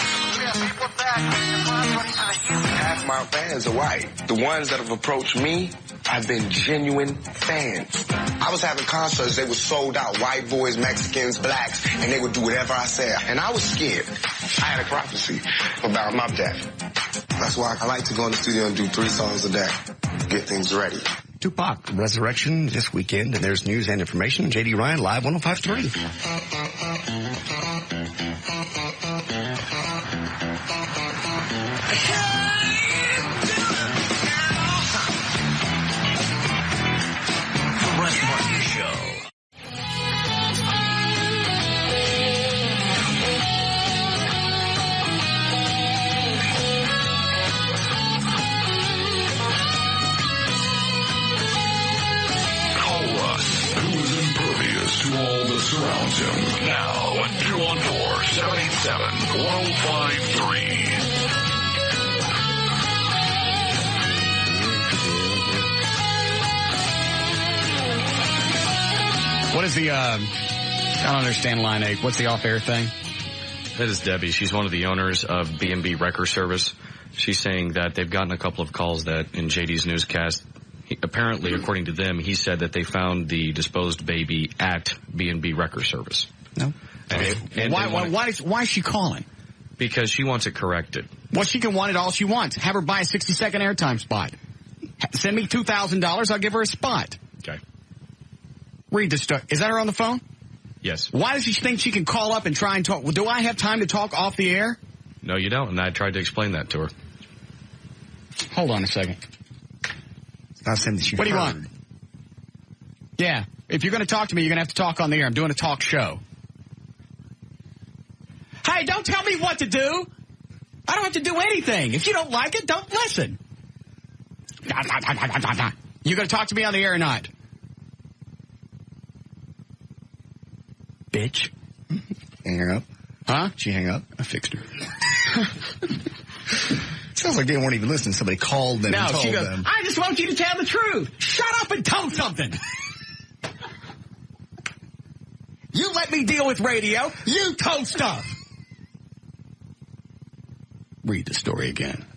Half my fans are white. The ones that have approached me have been genuine fans. I was having concerts, they were sold out. White boys, Mexicans, blacks, and they would do whatever I said. And I was scared. I had a prophecy about my death. That's why I like to go in the studio and do 3 songs a day. Get things ready. Tupac Resurrection this weekend, and there's news and information. J.D. Ryan, Live 105.3. Russ Martin Show. Call Russ, who is impervious to all that surrounds him. Now at 214-787-1053. What is the, I don't understand line 8. What's the off-air thing? That is Debbie. She's one of the owners of B&B Wrecker Service. She's saying that they've gotten a couple of calls that in JD's newscast, apparently, according to them, he said that they found the disposed baby at B&B Wrecker Service. No. And why is she calling? Because she wants it corrected. Well, she can want it all she wants. Have her buy a 60-second airtime spot. Send me $2,000, I'll give her a spot. Okay. Read the story. Is that her on the phone? Yes. Why does she think she can call up and try and talk? Well, do I have time to talk off the air? No, you don't, and I tried to explain that to her. Hold on a second. What do you want? Yeah. If you're going to talk to me, you're going to have to talk on the air. I'm doing a talk show. Hey, don't tell me what to do. I don't have to do anything. If you don't like it, don't listen. You going to talk to me on the air or not? Bitch. Hang her up. Huh? She hang up? I fixed her. Sounds like they weren't even listening. Somebody called them and told them. I just want you to tell the truth. Shut up and tell something. You let me deal with radio. You told stuff. Read the story again.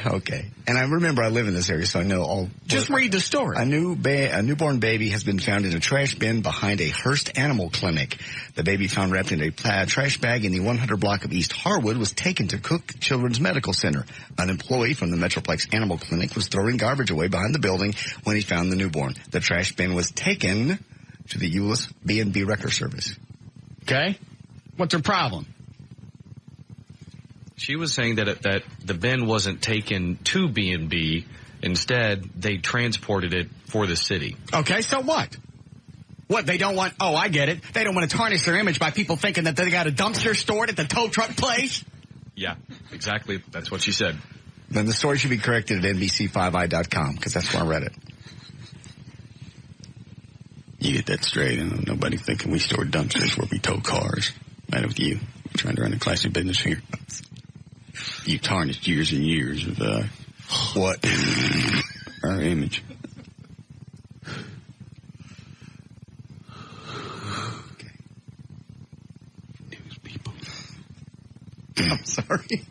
Okay. And I remember I live in this area, so I know all. Just read the story. A newborn baby has been found in a trash bin behind a Hearst Animal Clinic. The baby found wrapped in a trash bag in the 100 block of East Harwood was taken to Cook Children's Medical Center. An employee from the Metroplex Animal Clinic was throwing garbage away behind the building when he found the newborn. The trash bin was taken to the Euless B&B Wrecker Service. Okay. What's her problem? She was saying that the bin wasn't taken to B&B. Instead, they transported it for the city. Okay, so what? What, they don't want... Oh, I get it. They don't want to tarnish their image by people thinking that they got a dumpster stored at the tow truck place? Yeah, exactly. That's what she said. Then the story should be corrected at NBC5i.com, because that's where I read it. You get that straight, and nobody thinking we store dumpsters where we tow cars. Matter with you. I'm trying to run a classy business here. You tarnished years and years of, what? Our image. Okay. News people. I'm sorry.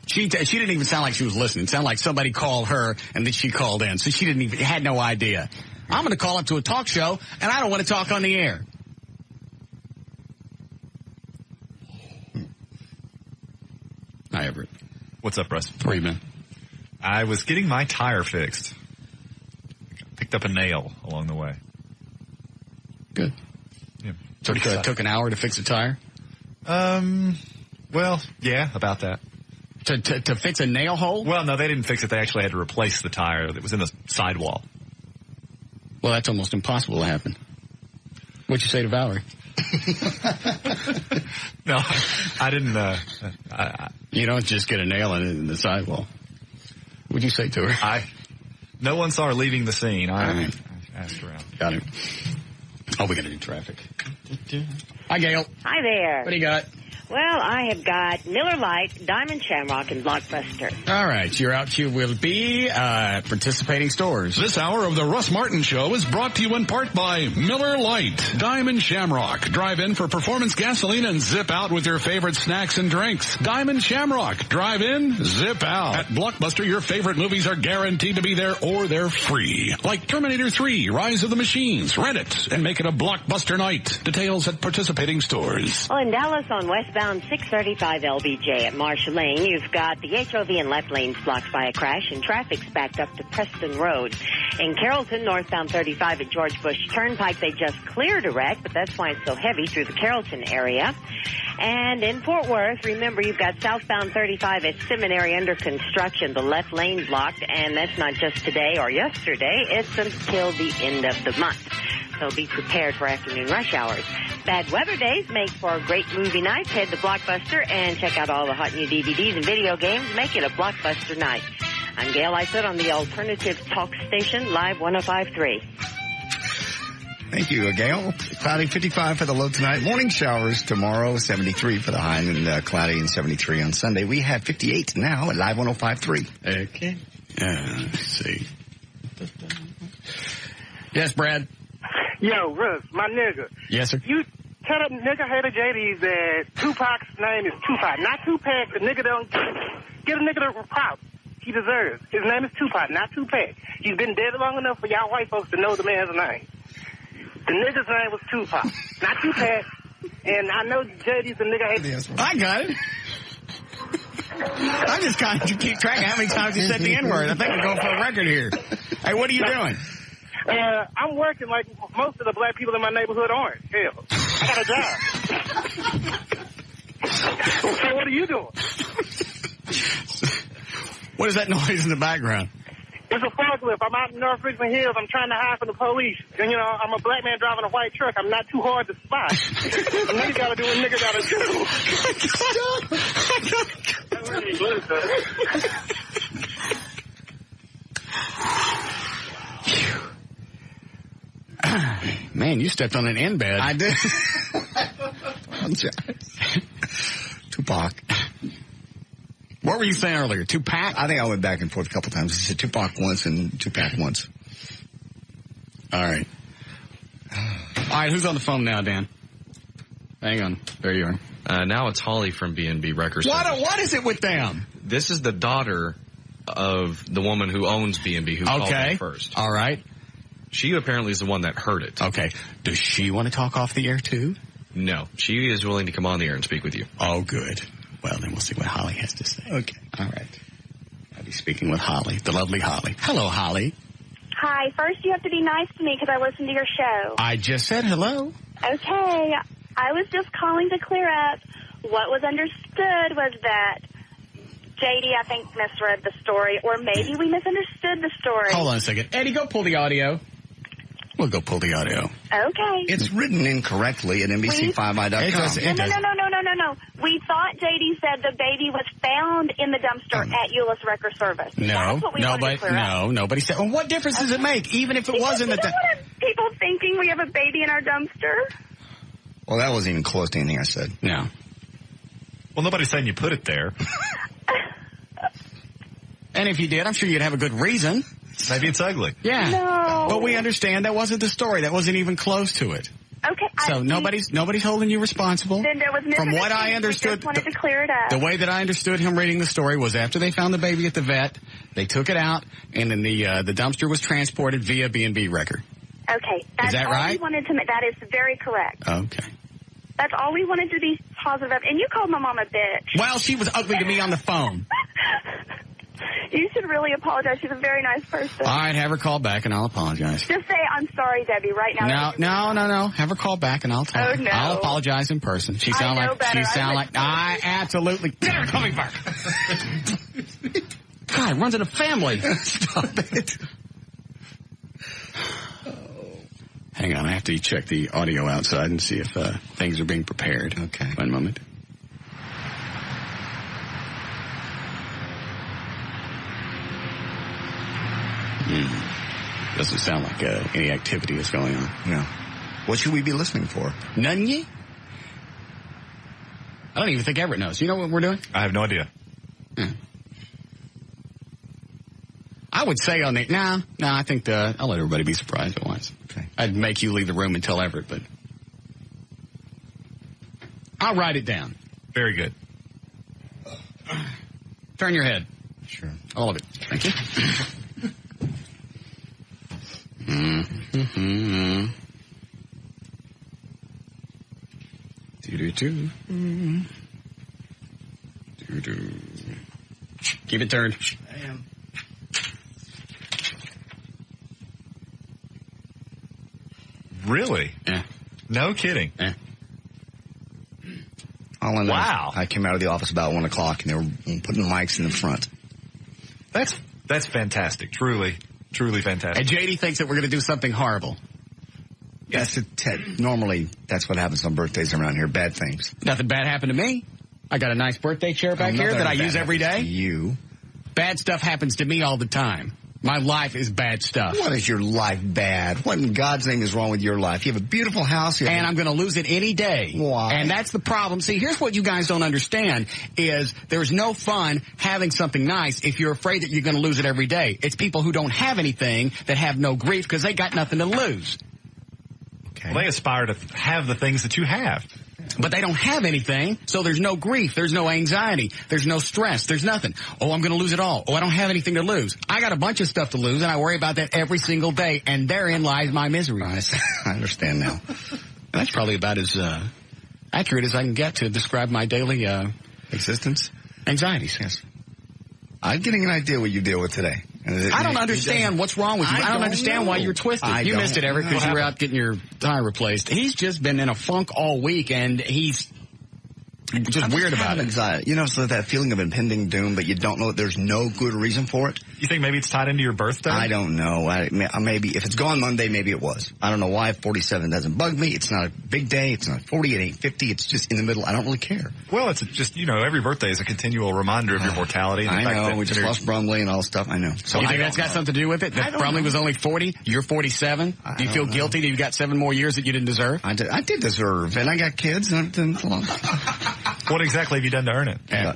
She didn't even sound like she was listening. It sounded like somebody called her, and then she called in. So she had no idea. I'm going to call up to a talk show, and I don't want to talk on the air. Hi, Everett. What's up, Russ? Where you been? I was getting my tire fixed. Picked up a nail along the way. Good. Yeah. Took an hour to fix a tire? Well, yeah, about that. To fix a nail hole? Well, no, they didn't fix it. They actually had to replace the tire that was in the sidewall. Well, that's almost impossible to happen. What'd you say to Valerie? No, I didn't. You don't just get a nail in the sidewall. What'd you say to her? No one saw her leaving the scene. I asked around. Got it. Oh, we got to do traffic. Hi, Gail. Hi there. What do you got? Well, I have got Miller Lite, Diamond Shamrock, and Blockbuster. All right, you're out to will be participating stores. This hour of the Russ Martin Show is brought to you in part by Miller Lite, Diamond Shamrock. Drive in for performance gasoline and zip out with your favorite snacks and drinks. Diamond Shamrock. Drive in, zip out. At Blockbuster, your favorite movies are guaranteed to be there or they're free. Like Terminator 3, Rise of the Machines. Rent it and make it a Blockbuster night. Details at participating stores. Well, in Dallas on westbound 635 LBJ at Marsh Lane, you've got the HOV and left lanes blocked by a crash and traffic's backed up to Preston Road. In Carrollton, northbound 35 at George Bush Turnpike, they just cleared a wreck, but that's why it's so heavy through the Carrollton area. And in Fort Worth, remember, you've got southbound 35 at Seminary under construction, the left lane blocked, and that's not just today or yesterday, it's until the end of the month. So be prepared for afternoon rush hours. Bad weather days make for great movie nights. Head to Blockbuster and check out all the hot new DVDs and video games. Make it a Blockbuster night. I'm Gail Lyset on the Alternative Talk Station, Live 105.3. Thank you, Gail. Cloudy 55 for the low tonight. Morning showers tomorrow, 73 for the high, and cloudy and 73 on Sunday. We have 58 now at Live 105.3. Okay. Let's see. Yes, Brad. Yo, Russ, my nigga. Yes, sir. You tell that nigga hater JD that Tupac's name is Tupac, not Tupac. The nigga don't get a nigga the props he deserves. His name is Tupac, not Tupac. He's been dead long enough for y'all white folks to know the man's name. The nigga's name was Tupac, not Tupac. And I know JD's the nigga hater. I got it. I'm just trying to keep track of how many times you said the N-word. I think we're going for a record here. Hey, what are you doing? I'm working like most of the black people in my neighborhood aren't. Hell, I got a job. So what are you doing? What is that noise in the background? It's a forklift. I'm out in North Richmond Hills. I'm trying to hide from the police. And, you know, I'm a black man driving a white truck. I'm not too hard to spot. A nigga got to do what nigga got to do. Man, you stepped on an end bed. I did. Tupac. What were you saying earlier? Tupac? I think I went back and forth a couple times. He said Tupac once and Tupac once. All right. All right, who's on the phone now, Dan? Hang on. There you are. Now it's Holly from B&B Records. What is it with them? This is the daughter of the woman who owns B&B who called me first. All right. She apparently is the one that heard it. Okay. Does she want to talk off the air, too? No. She is willing to come on the air and speak with you. Oh, good. Well, then we'll see what Holly has to say. Okay. All right. I'll be speaking with Holly, the lovely Holly. Hello, Holly. Hi. First, you have to be nice to me because I listen to your show. I just said hello. Okay. I was just calling to clear up. What was understood was that JD, I think, misread the story, or maybe we misunderstood the story. Hold on a second. Eddie, go pull the audio. We'll go pull the audio. Okay. It's written incorrectly at NBC5i.com. No. We thought JD said the baby was found in the dumpster at Euless Wrecker Service. No, nobody said. Well, what difference does it make, even if it was in the dumpster? People thinking we have a baby in our dumpster? Well, that wasn't even close to anything I said. No. Well, nobody's saying you put it there. And if you did, I'm sure you'd have a good reason. Maybe it's ugly. Yeah. No. But we understand that wasn't the story. That wasn't even close to it. Okay. So nobody's holding you responsible. Then there was From what I understood, we just wanted to clear it up. The way that I understood him reading the story was after they found the baby at the vet, they took it out, and then the dumpster was transported via B&B Wrecker. Okay. That's Is that all right? we wanted to. That is very correct. Okay. That's all we wanted to be positive of. And you called my mom a bitch. Well, she was ugly to me on the phone. You should really apologize. She's a very nice person. All right, have her call back, and I'll apologize. Just say, I'm sorry, Debbie, right now. No. Have her call back, and I'll tell her. Oh, no. I'll apologize in person. She sound like I absolutely get her coming back. God, it runs in a family. Stop it. Hang on, I have to check the audio outside and see if things are being prepared. Okay. One moment. Doesn't sound like any activity is going on. No. What should we be listening for? None ye? I don't even think Everett knows. You know what we're doing? I have no idea. I would say on the... No, I think I'll let everybody be surprised at once. Okay. I'd make you leave the room and tell Everett, but... I'll write it down. Very good. Turn your head. Sure. All of it. Thank you. Keep it turned. I am. Really? Yeah. No kidding. Yeah. Wow. I came out of the office about 1 o'clock, and they were putting mics in the front. That's fantastic. Truly fantastic. And JD thinks that we're going to do something horrible. Yes. Normally, that's what happens on birthdays around here. Bad things. Nothing bad happened to me. I got a nice birthday chair back here that I use every day. You. Bad stuff happens to me all the time. My life is bad stuff. What is your life bad? What in God's name is wrong with your life? You have a beautiful house. And I'm going to lose it any day. Why? And that's the problem. See, here's what you guys don't understand is there's no fun having something nice if you're afraid that you're going to lose it every day. It's people who don't have anything that have no grief because they got nothing to lose. Okay. Well, they aspire to have the things that you have. But they don't have anything, so there's no grief, there's no anxiety, there's no stress, there's nothing. Oh, I'm going to lose it all. Oh, I don't have anything to lose. I got a bunch of stuff to lose, and I worry about that every single day, and therein lies my misery. I understand now. And that's probably about as accurate as I can get to describe my daily existence. Anxieties, yes. I'm getting an idea what you deal with today. I don't understand what's wrong with you. I don't understand why you're twisted. You missed it, Everett, because you were out getting your tire replaced. He's just been in a funk all week, and he's just weird about it. Anxiety. You know, so that feeling of impending doom, but you don't know that there's no good reason for it. You think maybe it's tied into your birthday? I don't know. Maybe if it's gone Monday, maybe it was. I don't know why. 47 doesn't bug me. It's not a big day. It's not 40. It ain't 50. It's just in the middle. I don't really care. Well, it's just, every birthday is a continual reminder of your mortality. And I know. We just lost Brumley and all this stuff. I know. So you think that's got something to do with it? That Brumley was only 40? You're 47? Do you feel guilty that you got 7 more years that you didn't deserve? I did deserve. And I got kids. And what exactly have you done to earn it? Yeah.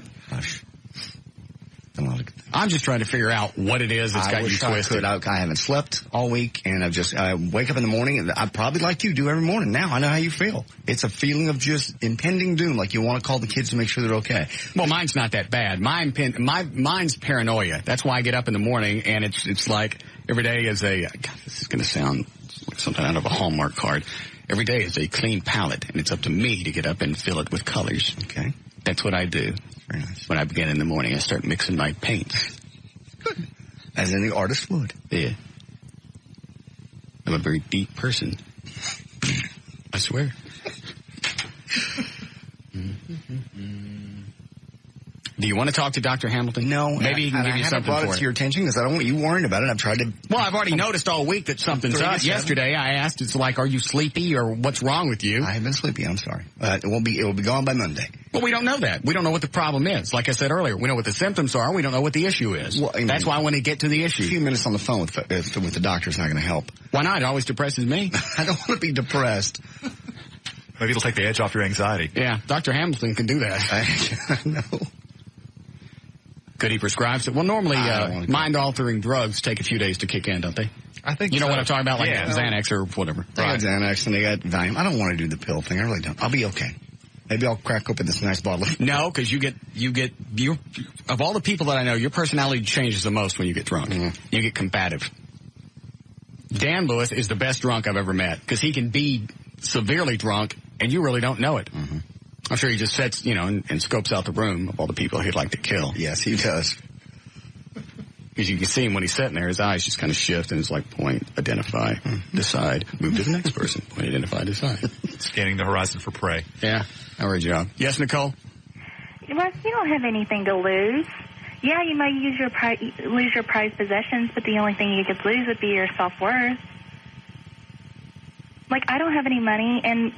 I'm just trying to figure out what it is that's got you twisted. I haven't slept all week, and I wake up in the morning, and I probably like you do every morning. Now I know how you feel. It's a feeling of just impending doom, like you want to call the kids to make sure they're okay. Well, mine's not that bad. Mine's paranoia. That's why I get up in the morning, and it's like every day is God, this is going to sound like something out of a Hallmark card. Every day is a clean palette, and it's up to me to get up and fill it with colors. Okay. That's what I do. Very nice. When I begin in the morning, I start mixing my paints. Good. As any artist would. Yeah. I'm a very deep person. I swear. Do you want to talk to Dr. Hamilton? No. Maybe he can give you something brought for it to your attention because I don't want you worrying about it. I've tried to. Well, I've already noticed all week that something's up. Yesterday, I asked, it's like, are you sleepy or what's wrong with you? I have been sleepy. I'm sorry. It will be gone by Monday. Well, we don't know that. We don't know what the problem is. Like I said earlier, we know what the symptoms are. We don't know what the issue is. Well, that's why I want to get to the issue. A few minutes on the phone with the doctor is not going to help. Why not? It always depresses me. I don't want to be depressed. Maybe it'll take the edge off your anxiety. Yeah, Dr. Hamilton can do that. I know. Could he prescribe it? Well, normally, mind-altering drugs take a few days to kick in, don't they? I think you know so. what I'm talking about, like Xanax or whatever. They got Xanax and they got Valium. I don't want to do the pill thing. I really don't. I'll be okay. Maybe I'll crack open this nice bottle. No, because you of all the people that I know, your personality changes the most when you get drunk. Mm-hmm. You get combative. Dan Lewis is the best drunk I've ever met because he can be severely drunk and you really don't know it. Mm-hmm. I'm sure he just sits, and scopes out the room of all the people he'd like to kill. Yes, he does. Because you can see him when he's sitting there, his eyes just kind of shift and it's like point, identify, decide, move to the next person, point, identify, decide. Scanning the horizon for prey. Yeah, our job. Yes, Nicole? Russ, you don't have anything to lose. Yeah, you might lose your prized possessions, but the only thing you could lose would be your self-worth. Like, I don't have any money, and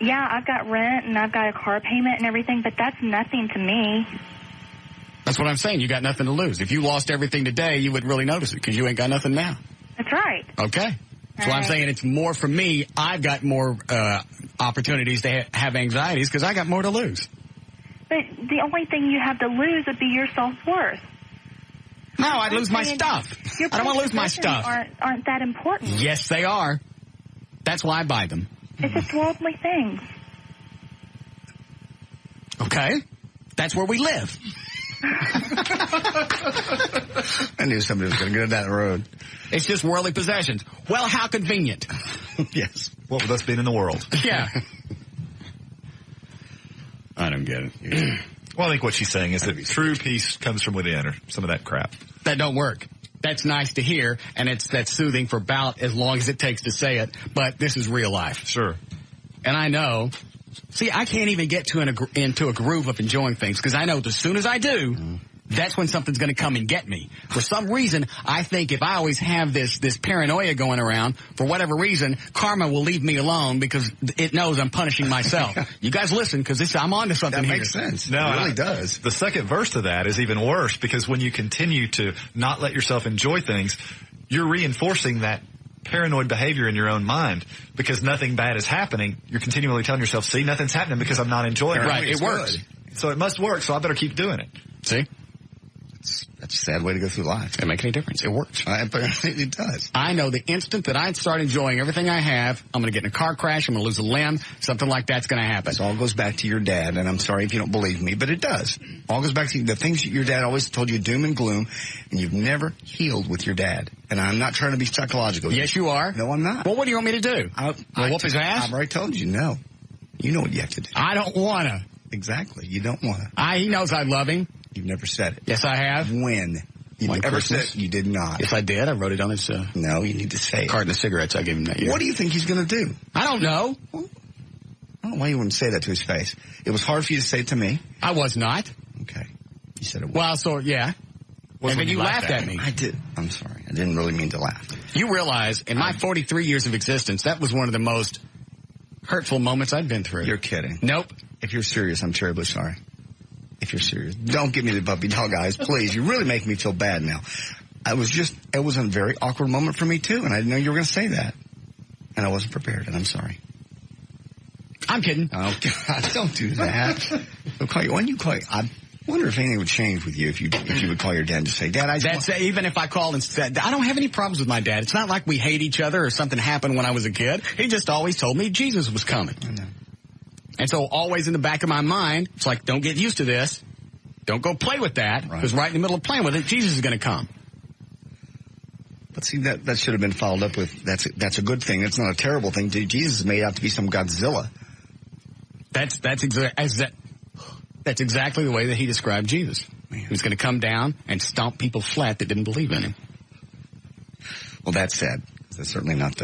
yeah, I've got rent and I've got a car payment and everything, but that's nothing to me. That's what I'm saying. You got nothing to lose. If you lost everything today, you would really notice it because you ain't got nothing now. That's right. Okay. That's why I'm saying it's more for me. I've got more opportunities to have anxieties because I got more to lose. But the only thing you have to lose would be your self-worth. No, I'd lose my stuff. I don't want to lose my stuff. Aren't that important? Yes, they are. That's why I buy them. It's just worldly things. Okay. That's where we live. I knew somebody was going to go down that road. It's just worldly possessions. Well, how convenient. Yes. What with us being in the world? Yeah. I don't get it. Well, I think what she's saying is that true peace comes from within, or some of that crap. That don't work. That's nice to hear, and that's soothing for about as long as it takes to say it, but this is real life. Sure. And I know, see, I can't even get into a groove of enjoying things, because I know as soon as I do, that's when something's going to come and get me. For some reason, I think if I always have this paranoia going around, for whatever reason, karma will leave me alone because it knows I'm punishing myself. You guys listen, because I'm on to something that here. That makes sense. No, it really does. The second verse to that is even worse, because when you continue to not let yourself enjoy things, you're reinforcing that paranoid behavior in your own mind because nothing bad is happening. You're continually telling yourself, see, nothing's happening because I'm not enjoying it. Right, it works. So it must work, so I better keep doing it. See? That's a sad way to go through life. Doesn't make any difference. It works. It does. I know the instant that I start enjoying everything I have, I'm going to get in a car crash, I'm going to lose a limb, something like that's going to happen. This all goes back to your dad, and I'm sorry if you don't believe me, but it does. All goes back to the things your dad always told you, doom and gloom, and you've never healed with your dad. And I'm not trying to be psychological. Yes, you are. No, I'm not. Well, what do you want me to do? I'll whoop his ass? I've already told you, no. You know what you have to do. I don't want to. Exactly. You don't want to. He knows I love him. You've never said it. Yes, I have. When? You never said you did not. Yes, I did. I wrote it on his no, you need to say it. Carton of cigarettes I gave him that year. What do you think he's going to do? I don't know. I don't know why you wouldn't say that to his face. It was hard for you to say it to me. I was not. Okay. You said it was. Well, so, yeah. And then you laughed at me. I did. I'm sorry. I didn't really mean to laugh. You realize, in my 43 years of existence, that was one of the most hurtful moments I've been through. You're kidding. Nope. If you're serious, I'm terribly sorry. If you're serious. Don't give me the puppy dog eyes, please. You really make me feel bad now. It was a very awkward moment for me, too, and I didn't know you were going to say that. And I wasn't prepared, and I'm sorry. I'm kidding. Oh, God, don't do that. I wonder if anything would change with you if you would call your dad and just say, Dad, even if I called and said, I don't have any problems with my dad. It's not like we hate each other or something happened when I was a kid. He just always told me Jesus was coming. I know. And so always in the back of my mind, it's like, don't get used to this. Don't go play with that, because right in the middle of playing with it, Jesus is going to come. But see, that should have been followed up with, that's a good thing. That's not a terrible thing. Jesus is made out to be some Godzilla. That's exactly the way that he described Jesus. He was going to come down and stomp people flat that didn't believe in him. Well, that's sad. That's certainly not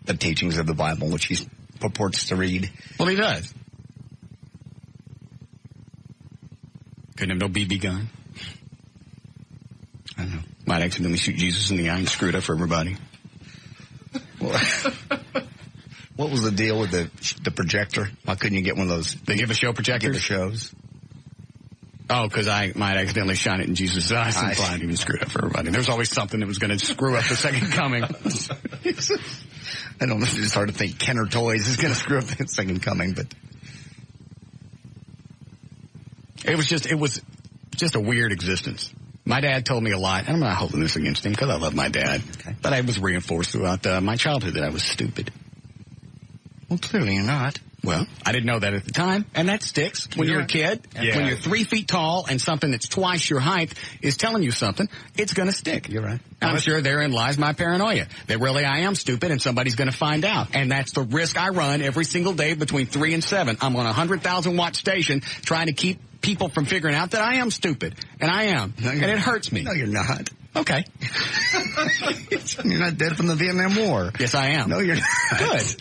the teachings of the Bible, which he purports to read. Well, he does. Couldn't have no BB gun. I don't know. Might accidentally shoot Jesus in the eye and screw it up for everybody. What was the deal with the projector? Why couldn't you get one of those? They give a show projectors? Give a shows. Oh, because I might accidentally shine it in Jesus' eyes and blind him and screw it up for everybody. There's always something that was going to screw up the second coming. I don't know. It's hard to think Kenner Toys is going to screw up the second coming, but it was just a weird existence. My dad told me a lot, and I'm not holding this against him because I love my dad. Okay. But I was reinforced throughout my childhood that I was stupid. Well, clearly you're not. Well, I didn't know that at the time, and that sticks when you're a kid. Yeah. When you're 3 feet tall and something that's twice your height is telling you something, it's going to stick. You're right. And I'm sure therein lies my paranoia, that really I am stupid and somebody's going to find out. And that's the risk I run every single day between 3 and 7. I'm on a 100,000-watt station trying to keep people from figuring out that I am stupid. And I am. No, and it hurts me. No, you're not. Okay. You're not dead from the Vietnam War. Yes, I am. No, you're not. Good.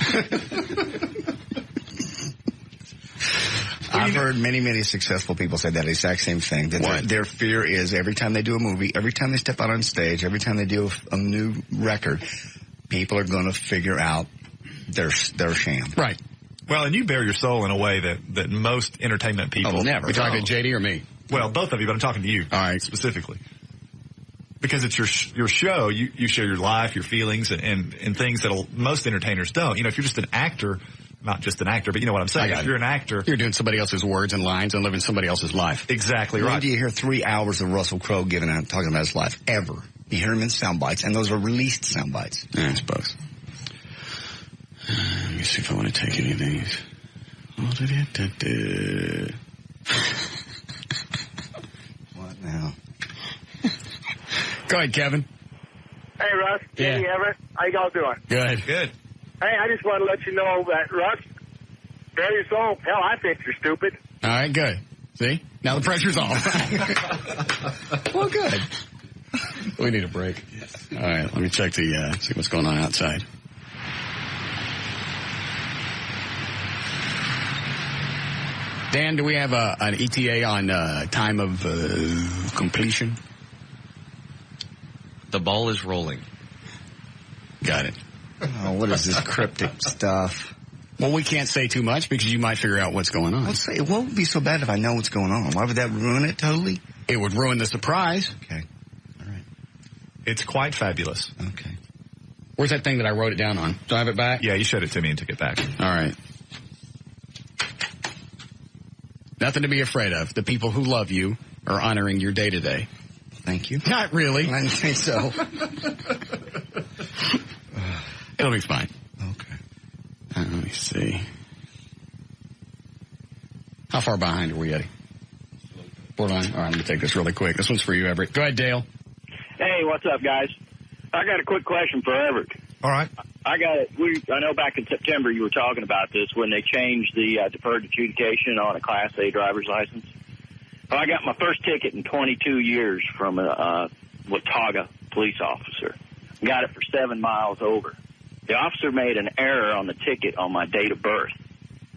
I've heard many successful people say that exact same thing. That their fear is every time they do a movie, every time they step out on stage, every time they do a new record, people are going to figure out their sham. Right. Well, and you bare your soul in a way that most entertainment people never. You talking to JD or me? Well, both of you, but I'm talking to you. All right. Specifically. Because it's your show, you share your life, your feelings, and things that most entertainers don't. You know, if you're just an actor, not just an actor, but you know what I'm saying. If you're an actor, you're doing somebody else's words and lines and living somebody else's life. Exactly When right. do you hear 3 hours of Russell Crowe talking about his life? Ever. You hear him in sound bites, and those are released sound bites. Yeah, I suppose. Let me see if I want to take any of these. What now? Go ahead, Kevin. Hey, Russ. Yeah. Jamie Everett. How y'all doing? Good. Good. Hey, I just want to let you know that, Russ, bare your soul. Hell, I think you're stupid. All right, good. See? Now the pressure's off. Well, good. We need a break. All right, let me check see what's going on outside. Dan, do we have an ETA on time of completion? The ball is rolling. Got it. Oh, what is this cryptic stuff? Well, we can't say too much because you might figure out what's going on. It won't be so bad if I know what's going on. Why would that ruin it totally? It would ruin the surprise. Okay. All right. It's quite fabulous. Okay. Where's that thing that I wrote it down on? Do I have it back? Yeah, you showed it to me and took it back. All right. Nothing to be afraid of. The people who love you are honoring your day-to-day. Thank you. Not really. I didn't think so. It'll be fine. Okay. Let me see. How far behind are we, Eddie? Borderline? All right, I'm going to take this really quick. This one's for you, Everett. Go ahead, Dale. Hey, what's up, guys? I got a quick question for Everett. All right. I know back in September you were talking about this when they changed the deferred adjudication on a Class A driver's license. Well, I got my first ticket in 22 years from a Watauga police officer. Got it for 7 miles over. The officer made an error on the ticket on my date of birth.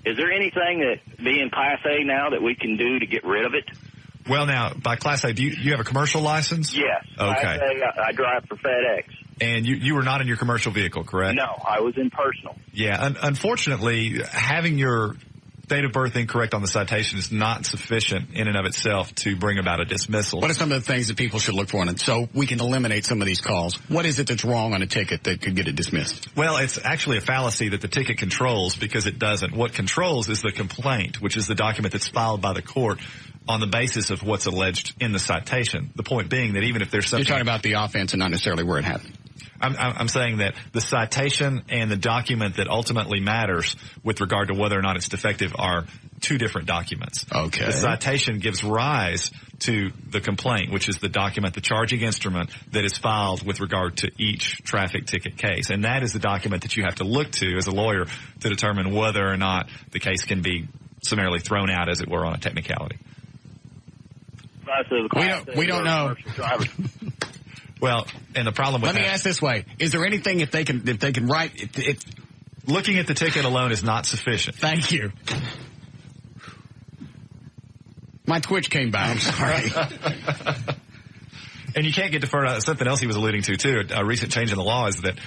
Is there anything that, being Class A now, that we can do to get rid of it? Well, now, by Class A, do you have a commercial license? Yes. Okay. Class A, I drive for FedEx. And you were not in your commercial vehicle, correct? No, I was in personal. Yeah, unfortunately, having your date of birth incorrect on the citation is not sufficient in and of itself to bring about a dismissal. What are some of the things that people should look for in it so we can eliminate some of these calls? What is it that's wrong on a ticket that could get it dismissed? Well, it's actually a fallacy that the ticket controls because it doesn't. What controls is the complaint, which is the document that's filed by the court on the basis of what's alleged in the citation. The point being that even if there's something... You're talking about the offense and not necessarily where it happened. I'm saying that the citation and the document that ultimately matters with regard to whether or not it's defective are two different documents. Okay. The citation gives rise to the complaint, which is the document, the charging instrument that is filed with regard to each traffic ticket case. And that is the document that you have to look to as a lawyer to determine whether or not the case can be summarily thrown out, as it were, on a technicality. We don't know. Well, and the problem with Let me ask this way. Is there anything if they can write it looking at the ticket alone is not sufficient. Thank you. My Twitch came back. I'm sorry. And you can't get deferred. Something else he was alluding to, too, a recent change in the law is that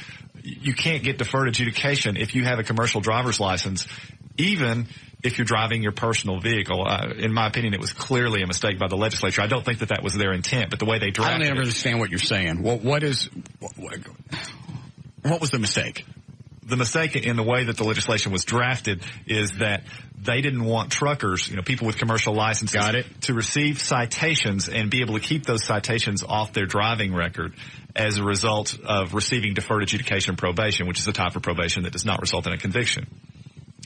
you can't get deferred adjudication if you have a commercial driver's license, even if you're driving your personal vehicle. In my opinion, it was clearly a mistake by the legislature. I don't think that was their intent, but the way they drafted it. I don't ever understand what you're saying. What was the mistake? The mistake in the way that the legislation was drafted is that they didn't want truckers, people with commercial licenses, to receive citations and be able to keep those citations off their driving record as a result of receiving deferred adjudication probation, which is a type of probation that does not result in a conviction.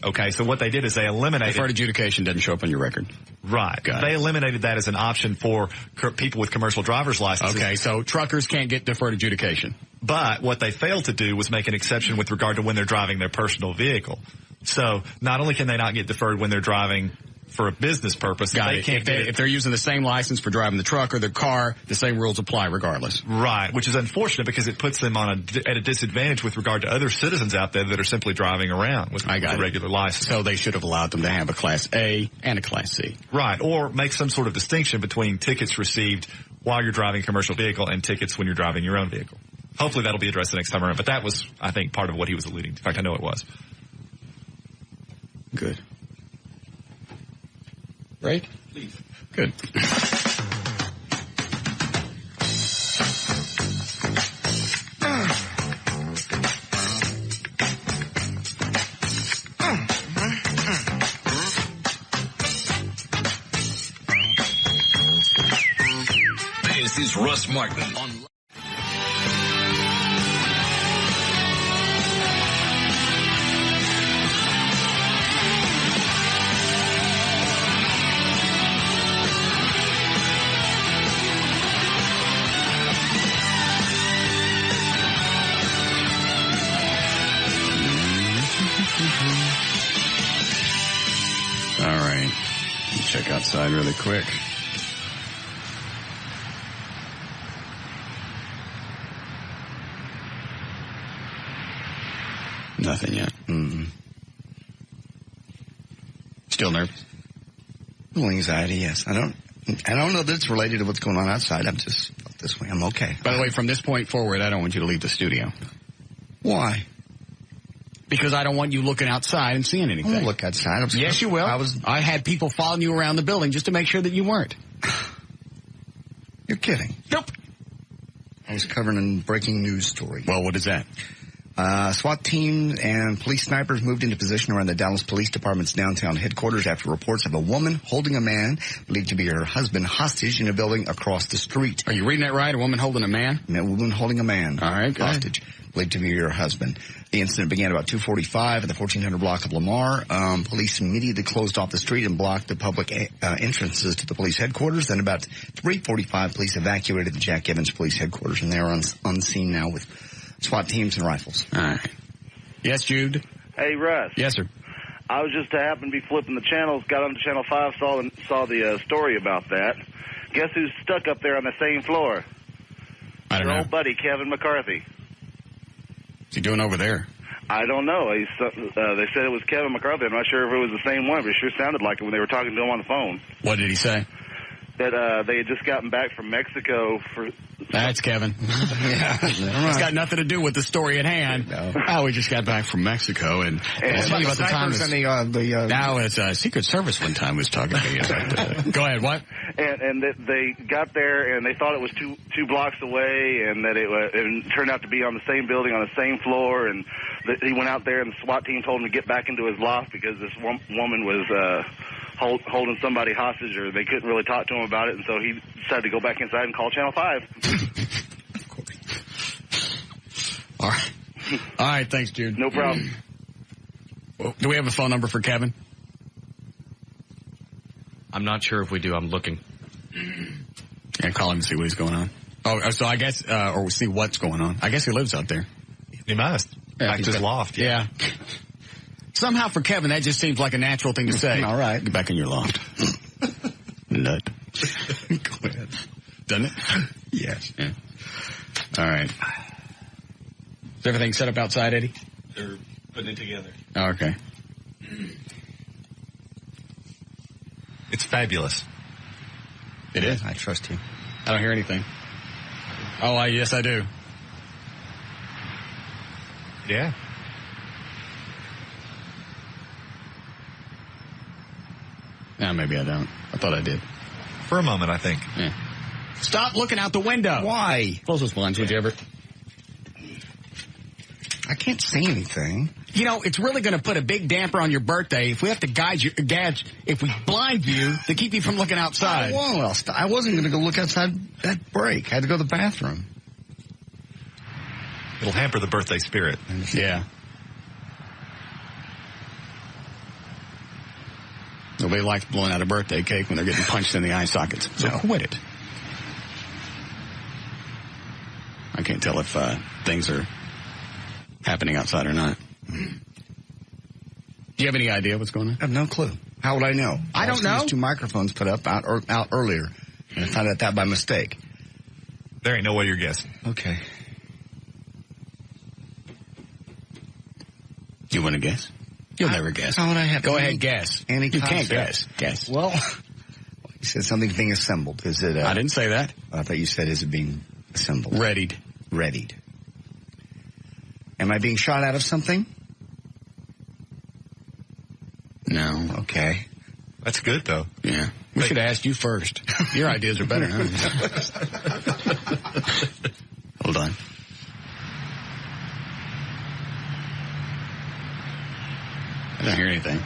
Okay, so what they did is they eliminated... Deferred adjudication doesn't show up on your record. Right. They eliminated that as an option for people with commercial driver's licenses. Okay, so truckers can't get deferred adjudication. But what they failed to do was make an exception with regard to when they're driving their personal vehicle. So not only can they not get deferred when they're driving for a business purpose, if they're using the same license for driving the truck or the car, the same rules apply regardless. Right, which is unfortunate because it puts them at a disadvantage with regard to other citizens out there that are simply driving around with a regular license. So they should have allowed them to have a Class A and a Class C. Right, or make some sort of distinction between tickets received while you're driving a commercial vehicle and tickets when you're driving your own vehicle. Hopefully that'll be addressed the next time around, but that was, I think, part of what he was alluding to. In fact, I know it was. Good. Right? Please. Good. This is Russ Martin on... All right. Check outside really quick. Nothing yet. Mm-mm. Still nervous? A little anxiety, yes. I don't know that it's related to what's going on outside. I'm just felt this way. I'm okay. By the way, from this point forward, I don't want you to leave the studio. Why? Because I don't want you looking outside and seeing anything. I won't look outside. Yes, you will. I had people following you around the building just to make sure that you weren't. You're kidding. Nope. I was covering a breaking news story. Well, what is that? SWAT team and police snipers moved into position around the Dallas Police Department's downtown headquarters after reports of a woman holding a man believed to be her husband hostage in a building across the street. Are you reading that right? A woman holding a man? A woman holding a man. All right, hostage. Believed to be her husband. The incident began about 2:45 in the 1400 block of Lamar. Police immediately closed off the street and blocked the public entrances to the police headquarters. Then about 3:45, police evacuated the Jack Evans Police Headquarters, and they are on scene now with SWAT teams and rifles. All right. Yes, Jude? Hey, Russ. Yes, sir. I was just happened to be flipping the channels, got onto Channel 5, saw the story about that. Guess who's stuck up there on the same floor? I don't know. Your old buddy, Kevin McCarthy. What's he doing over there? I don't know. They said it was Kevin McCarthy. I'm not sure if it was the same one, but it sure sounded like it when they were talking to him on the phone. What did he say? That they had just gotten back from Mexico for... That's Kevin. Yeah. It's got nothing to do with the story at hand. No. Oh, we just got back from Mexico, and it's funny about the time. Now it's Secret Service one time was talking to you. Go ahead. What? And they got there, and they thought it was two blocks away, and that it turned out to be on the same building, on the same floor, and he went out there, and the SWAT team told him to get back into his loft because this woman was holding somebody hostage, or they couldn't really talk to him about it, and so he decided to go back inside and call Channel 5. Of course. All right, thanks, Jude. No problem. Well, do we have a phone number for Kevin? I'm not sure if we do. I'm looking. Yeah, call him and see what he's going on. Oh, so I guess, or see what's going on. I guess he lives out there. He must. Back to his loft. Yeah. Somehow for Kevin, that just seems like a natural thing to say. All right. Get back in your loft. Nut. Go ahead. Doesn't it? Yes. Yeah. All right. Is everything set up outside, Eddie? They're putting it together. Oh, okay. It's fabulous. It is? I trust you. I don't hear anything. Oh, yes, I do. Yeah. No, maybe I don't. I thought I did. For a moment, I think. Yeah. Stop looking out the window. Why? Close those blinds, would you ever? I can't say anything. You know, it's really going to put a big damper on your birthday if we have to if we blind you to keep you from looking outside. I wasn't going to go look outside that break. I had to go to the bathroom. It'll hamper the birthday spirit. Yeah. Nobody likes blowing out a birthday cake when they're getting punched in the eye sockets. So quit it. I can't tell if things are happening outside or not. Do you have any idea what's going on? I have no clue. How would I know? I don't know. These 2 microphones put up out earlier. And I found out that by mistake. There ain't no way you're guessing. Okay. You want to guess? You'll never guess. How would I have? Go ahead, guess. Any you concept? Can't guess. Guess. Well, you said something being assembled. Is it? I didn't say that. I thought you said, is it being assembled? Readied. Readied. Am I being shot out of something? No. Okay. That's good, though. Yeah. We should have asked you first. Your ideas are better than ours. Hold on. I don't hear anything.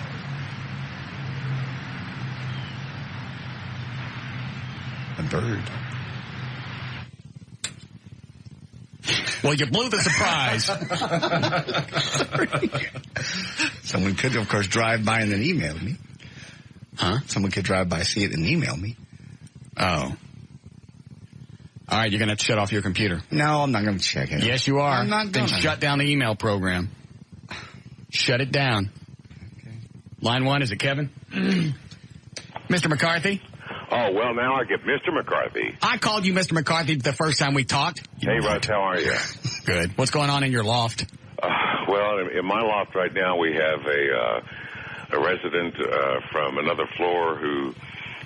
A bird. Well, you blew the surprise. Someone could, of course, drive by and then email me. Huh? Someone could drive by, see it, and email me. Oh. All right, you're going to have to shut off your computer. No, I'm not going to check it. Yes, you are. I'm not Then going to. shut down the email program. Shut it down. Okay. Line 1, is it Kevin? Mr. McCarthy? Oh, well, now I get Mr. McCarthy. I called you Mr. McCarthy the first time we talked. Hey, Russ, how are you? Good. What's going on in your loft? Well, in my loft right now, we have a resident from another floor who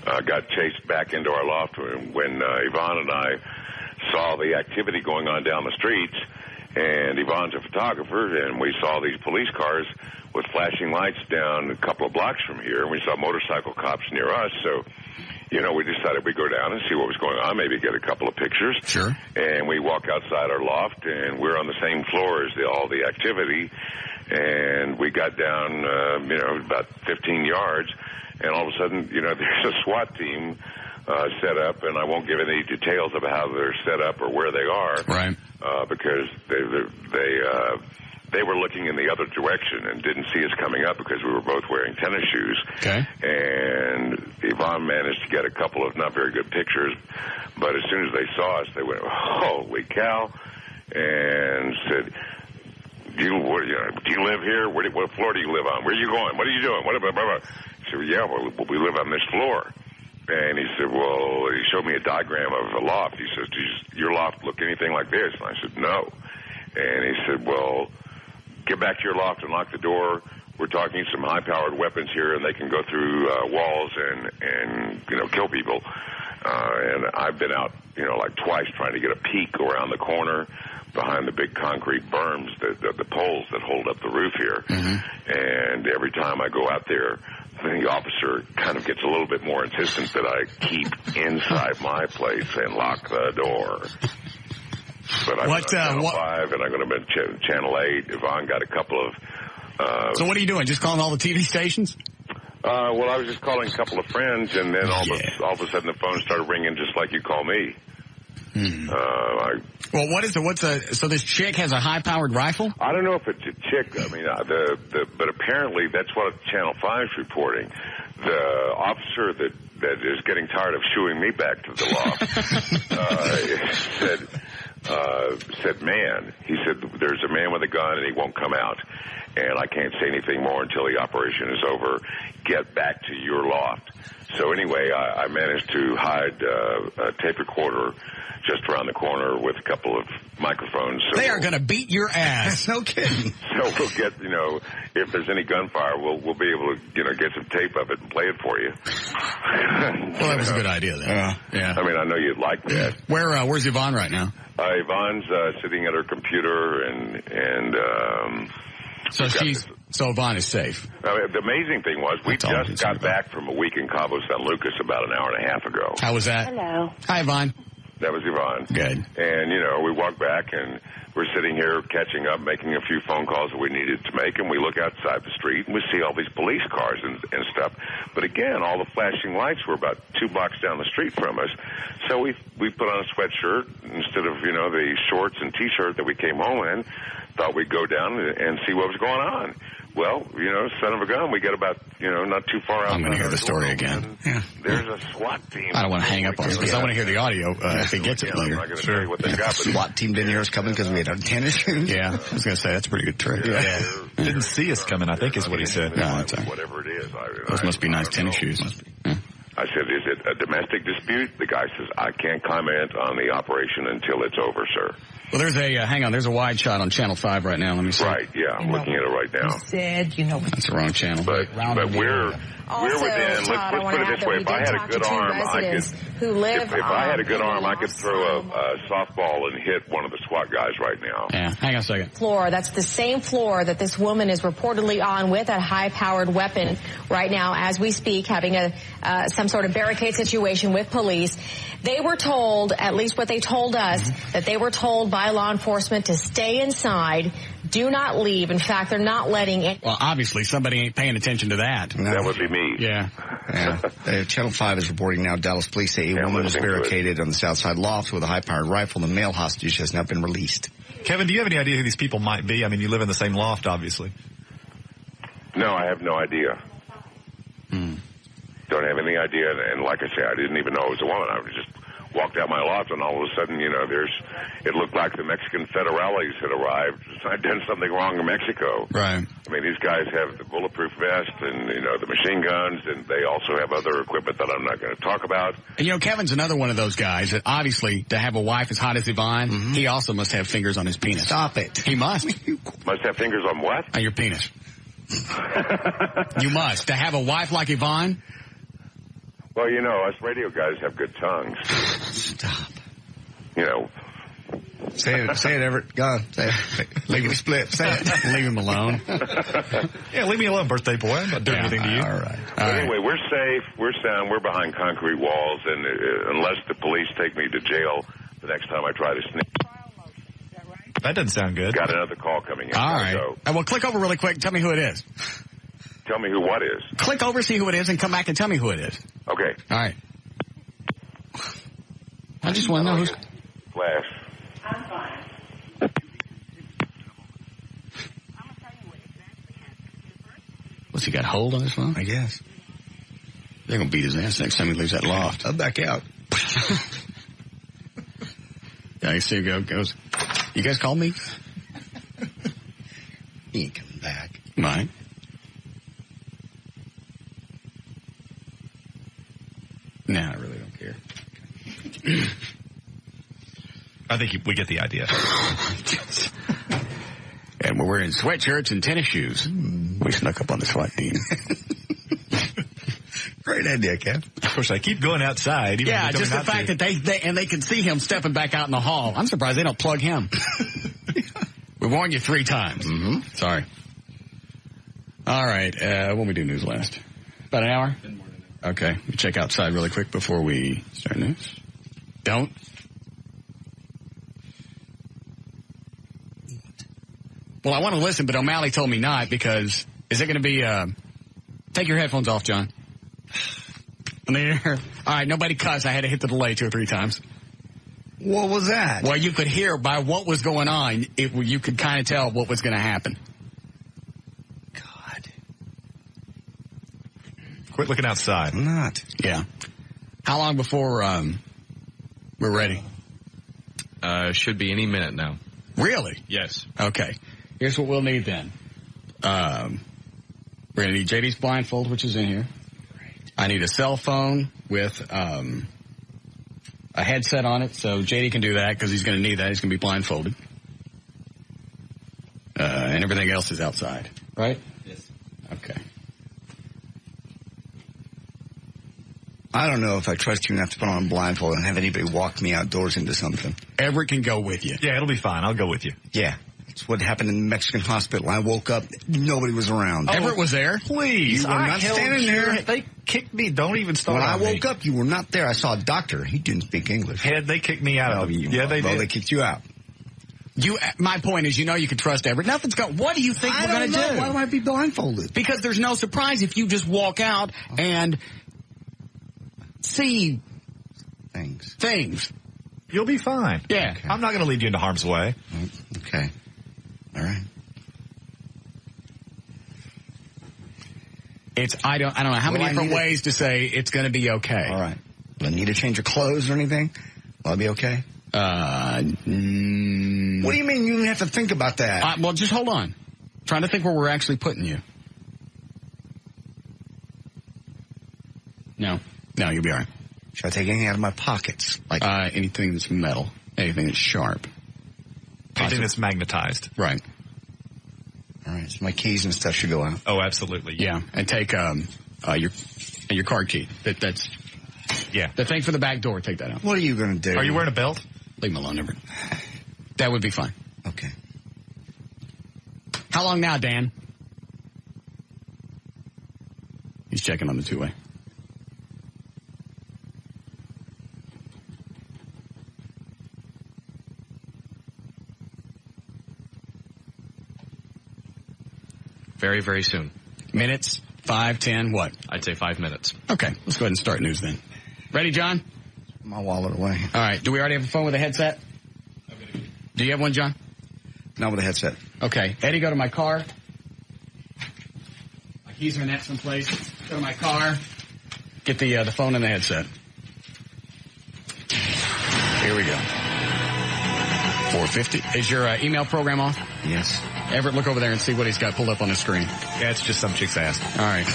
got chased back into our loft when Yvonne and I saw the activity going on down the streets. And Yvonne's a photographer, and we saw these police cars with flashing lights down a couple of blocks from here, and we saw motorcycle cops near us. So, you know, we decided we'd go down and see what was going on, maybe get a couple of pictures. Sure. And we walk outside our loft, and we're on the same floor as all the activity. And we got down, about 15 yards, and all of a sudden, there's a SWAT team set up, and I won't give any details of how they're set up or where they are. Right. Because they were looking in the other direction and didn't see us coming up because we were both wearing tennis shoes. Okay. And Yvonne managed to get a couple of not very good pictures, but as soon as they saw us, they went, "Holy cow!" and said, "Do you live here? What floor do you live on? Where are you going? What are you doing?" I said, "Yeah, well, we live on this floor." And he said, well, he showed me a diagram of a loft. He says, does your loft look anything like this? And I said, no. And he said, well, get back to your loft and lock the door. We're talking some high-powered weapons here, and they can go through walls and kill people. And I've been out, like twice trying to get a peek around the corner behind the big concrete berms, the poles that hold up the roof here. Mm-hmm. And every time I go out there, the officer kind of gets a little bit more insistent that I keep inside my place and lock the door. But I'm on Channel 5, and I'm going to be Channel 8. Yvonne got a couple of... So what are you doing, just calling all the TV stations? Well, I was just calling a couple of friends, and then all of a sudden the phone started ringing just like you call me. Well, what is it? So this chick has a high-powered rifle? I don't know if it's a chick. I mean, but apparently that's what Channel 5 is reporting. The officer that is getting tired of shooing me back to the loft said, man. He said, there's a man with a gun and he won't come out. and I can't say anything more until the operation is over. Get back to your loft. So anyway, I managed to hide a tape recorder just around the corner with a couple of microphones. So they are going to beat your ass. No kidding. So we'll get, if there's any gunfire, we'll be able to, get some tape of it and play it for you. Well, that was a good idea then. Yeah. I mean, I know you'd like that. Where's Yvonne right now? Yvonne's sitting at her computer and So Yvonne is safe. The amazing thing was we just got back from a week in Cabo San Lucas about an hour and a half ago. How was that? Hello. Hi, Yvonne. That was Yvonne. Good. And, we walked back and we're sitting here catching up, making a few phone calls that we needed to make, and we look outside the street and we see all these police cars and stuff. But again, all the flashing lights were about 2 blocks down the street from us. So we put on a sweatshirt instead of, the shorts and T-shirt that we came home in. Thought we'd go down and see what was going on. Well, son of a gun, we get about, not too far out. I'm going to hear the story again. Yeah. There's a SWAT team. I don't want to hang up on it because I want to hear the audio if he gets it later. I'm not going to tell you what they got. But SWAT team didn't hear us coming because we had our tennis shoes. Yeah, I was going to say, that's a pretty good trick. Yeah. Didn't see us coming, I think is what he said. No, that's whatever it is. Those must be nice tennis shoes. I said, is it a domestic dispute? The guy says, I can't comment on the operation until it's over, sir. Well, there's a wide shot on Channel 5 right now. Let me see. Right, yeah, I'm looking at it right now. Said, That's the wrong channel. But we're within, Todd, let's put it this way, if I had a good arm, if I had a good arm, I could throw a softball and hit one of the SWAT guys right now. Yeah, hang on a second. Floor. That's the same floor that this woman is reportedly on with a high-powered weapon right now as we speak, having some sort of barricade situation with police. They were told, at least what they told us, that they were told by law enforcement to stay inside, do not leave. In fact, they're not letting it. Well, obviously, somebody ain't paying attention to that. No. That would be me. Yeah. Channel 5 is reporting now Dallas police say a woman was barricaded on the south side loft with a high-powered rifle. The male hostage has not been released. Kevin, do you have any idea who these people might be? I mean, you live in the same loft, obviously. No, I have no idea. Don't have any idea. And like I say, I didn't even know it was a woman. I just walked out my loft, and all of a sudden, it looked like the Mexican federales had arrived. I'd done something wrong in Mexico. Right. I mean, these guys have the bulletproof vest and, the machine guns, and they also have other equipment that I'm not going to talk about. And, Kevin's another one of those guys that obviously, to have a wife as hot as Yvonne, he also must have fingers on his penis. Stop it. He must. Must have fingers on what? On your penis. You must. To have a wife like Yvonne. Well, us radio guys have good tongues. Stop. Say it, Everett. Go on. Say it. Leave him split. Say it. Leave him alone. Yeah, leave me alone, birthday boy. I'm not doing anything to you. All right. Anyway, we're safe. We're sound. We're behind concrete walls, and unless the police take me to jail the next time I try to sneak. That doesn't sound good. Got another call coming in. All right. Well, click over really quick. Tell me who it is. Tell me who what is. Click over, see who it is, and come back and tell me who it is. Okay. All right. I just want to know who's... Flash. I'm fine. What's he got, hold on his phone? I guess. They're going to beat his ass next time he leaves that loft. I'll back out. Yeah, you see him goes, you guys call me? He ain't coming back. Right. Nah, I really don't care. I think we get the idea. And we're wearing sweatshirts and tennis shoes. We snuck up on the SWAT team. Great idea, Kev. Of course, I keep going outside. Even yeah, just the fact that they can see him stepping back out in the hall. I'm surprised they don't plug him. We warned you 3 times. Sorry. All right. When we do news last? About an hour? Okay. Let me check outside really quick before we start news. Don't. Well, I want to listen, but O'Malley told me not because is it going to be, take your headphones off, John. All right, nobody cuss. I had to hit the delay 2 or 3 times. What was that? Well, you could hear by what was going on. You could kind of tell what was going to happen. God. Quit looking outside. I'm not. Yeah. How long before we're ready? Should be any minute now. Really? Yes. Okay. Here's what we'll need then. We're going to need JD's blindfold, which is in here. I need a cell phone with a headset on it, so JD can do that because he's going to need that. He's going to be blindfolded. And everything else is outside, right? Yes. Okay. I don't know if I trust you enough to put on a blindfold and have anybody walk me outdoors into something. Everett can go with you. Yeah, it'll be fine. I'll go with you. Yeah. It's what happened in the Mexican hospital. I woke up, nobody was around. Everett was there. Please. You were not standing there. They kicked me. Don't even start When I on me. woke up, you were not there. I saw a doctor. He didn't speak English. Head, they kicked me out of the... Yeah, they did. They kicked you out. My point is, you can trust Everett. Nothing's going. What do you think we're going to do? Why do I be blindfolded? Because there's no surprise if you just walk out and see things. You'll be fine. Yeah. Okay. I'm not going to lead you into harm's way. Okay. All right. I don't know how many different ways to say it's going to be okay. All right. Do I need to change your clothes or anything? Will I be okay? What do you mean you have to think about that? Well, just hold on. Trying to think where we're actually putting you. No, you'll be all right. Should I take anything out of my pockets? Like anything that's metal, anything that's sharp, anything that's magnetized. Right. All right. So my keys and stuff should go out. Oh, absolutely. Yeah, and take your card key. That's the thing for the back door. Take that out. What are you going to do? Are you wearing a belt? Leave him alone, Everett. That would be fine. Okay. How long now, Dan? He's checking on the two-way. Very, very soon. Minutes? 5, 10, what? I'd say 5 minutes. Okay, let's go ahead and start news then. Ready, John? My wallet away. All right. Do we already have a phone with a headset? Do you have one, John? Not with a headset. Okay. Eddie, go to my car. My keys are in that someplace. Go to my car. Get the phone and the headset. Here we go. 450. Is your email program off? Yes. Everett, look over there and see what he's got pulled up on his screen. Yeah, it's just some chick's ass. All right.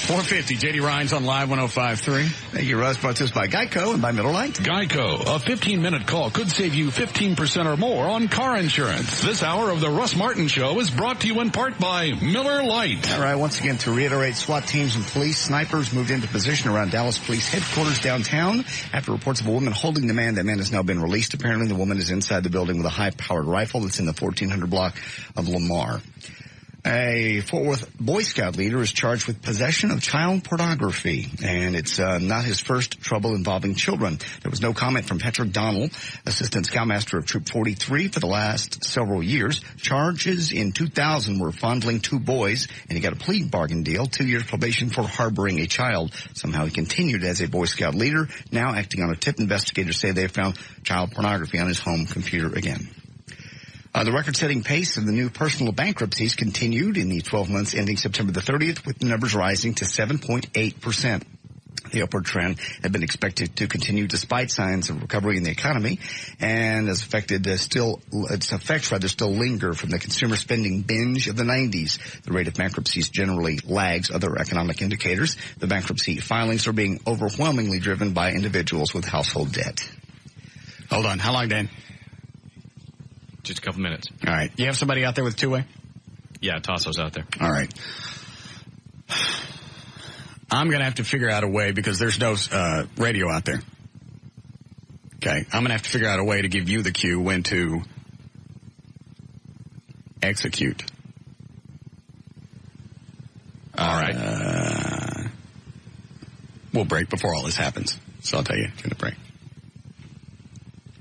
450. JD Ryan's on Live 105.3. Thank you, Russ. Brought to us by Geico and by Miller Lite. Geico. A 15-minute call could save you 15% or more on car insurance. This hour of the Russ Martin Show is brought to you in part by Miller Lite. All right. Once again, to reiterate, SWAT teams and police snipers moved into position around Dallas Police headquarters downtown after reports of a woman holding the man. That man has now been released. Apparently, the woman is inside the building with a high-powered rifle that's in the 1400 block of Lamar. A Fort Worth Boy Scout leader is charged with possession of child pornography, and it's not his first trouble involving children. There was no comment from Patrick Donnell, Assistant Scoutmaster of Troop 43 for the last several years. Charges in 2000 were fondling 2 boys, and he got a plea bargain deal, 2 years probation for harboring a child. Somehow he continued as a Boy Scout leader, now acting on a tip. Investigators say they have found child pornography on his home computer again. The record-setting pace of the new personal bankruptcies continued in the 12 months ending September the 30th, with the numbers rising to 7.8%. The upward trend had been expected to continue despite signs of recovery in the economy, and its effects still linger from the consumer spending binge of the 90s. The rate of bankruptcies generally lags other economic indicators. The bankruptcy filings are being overwhelmingly driven by individuals with household debt. Hold on. How long, Dan? Just a couple minutes. All right. You have somebody out there with two-way? Yeah, Tasso's out there. All right. I'm going to have to figure out a way, because there's no radio out there. Okay. I'm going to have to figure out a way to give you the cue when to execute. All right. We'll break before all this happens. So I'll tell you in the break.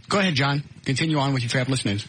Go ahead, John. Continue on with your fabulous news.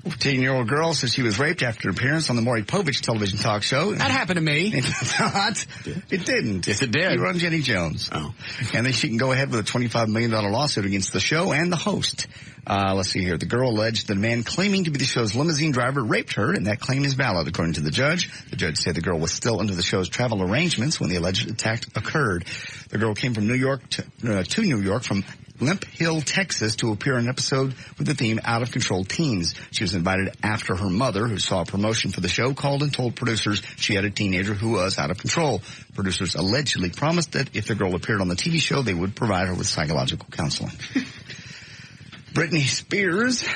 14-year-old girl says she was raped after an appearance on the Maury Povich television talk show. That happened to me. It didn't. Yes, it did. You were on Jenny Jones. Oh. And then she can go ahead with a $25 million lawsuit against the show and the host. Let's see here. The girl alleged that a man claiming to be the show's limousine driver raped her, and that claim is valid, according to the judge. The judge said the girl was still under the show's travel arrangements when the alleged attack occurred. The girl came from New York to New York from Limp Hill, Texas, to appear in an episode with the theme Out of Control Teens. She was invited after her mother, who saw a promotion for the show, called and told producers she had a teenager who was out of control. Producers allegedly promised that if the girl appeared on the TV show, they would provide her with psychological counseling. Britney Spears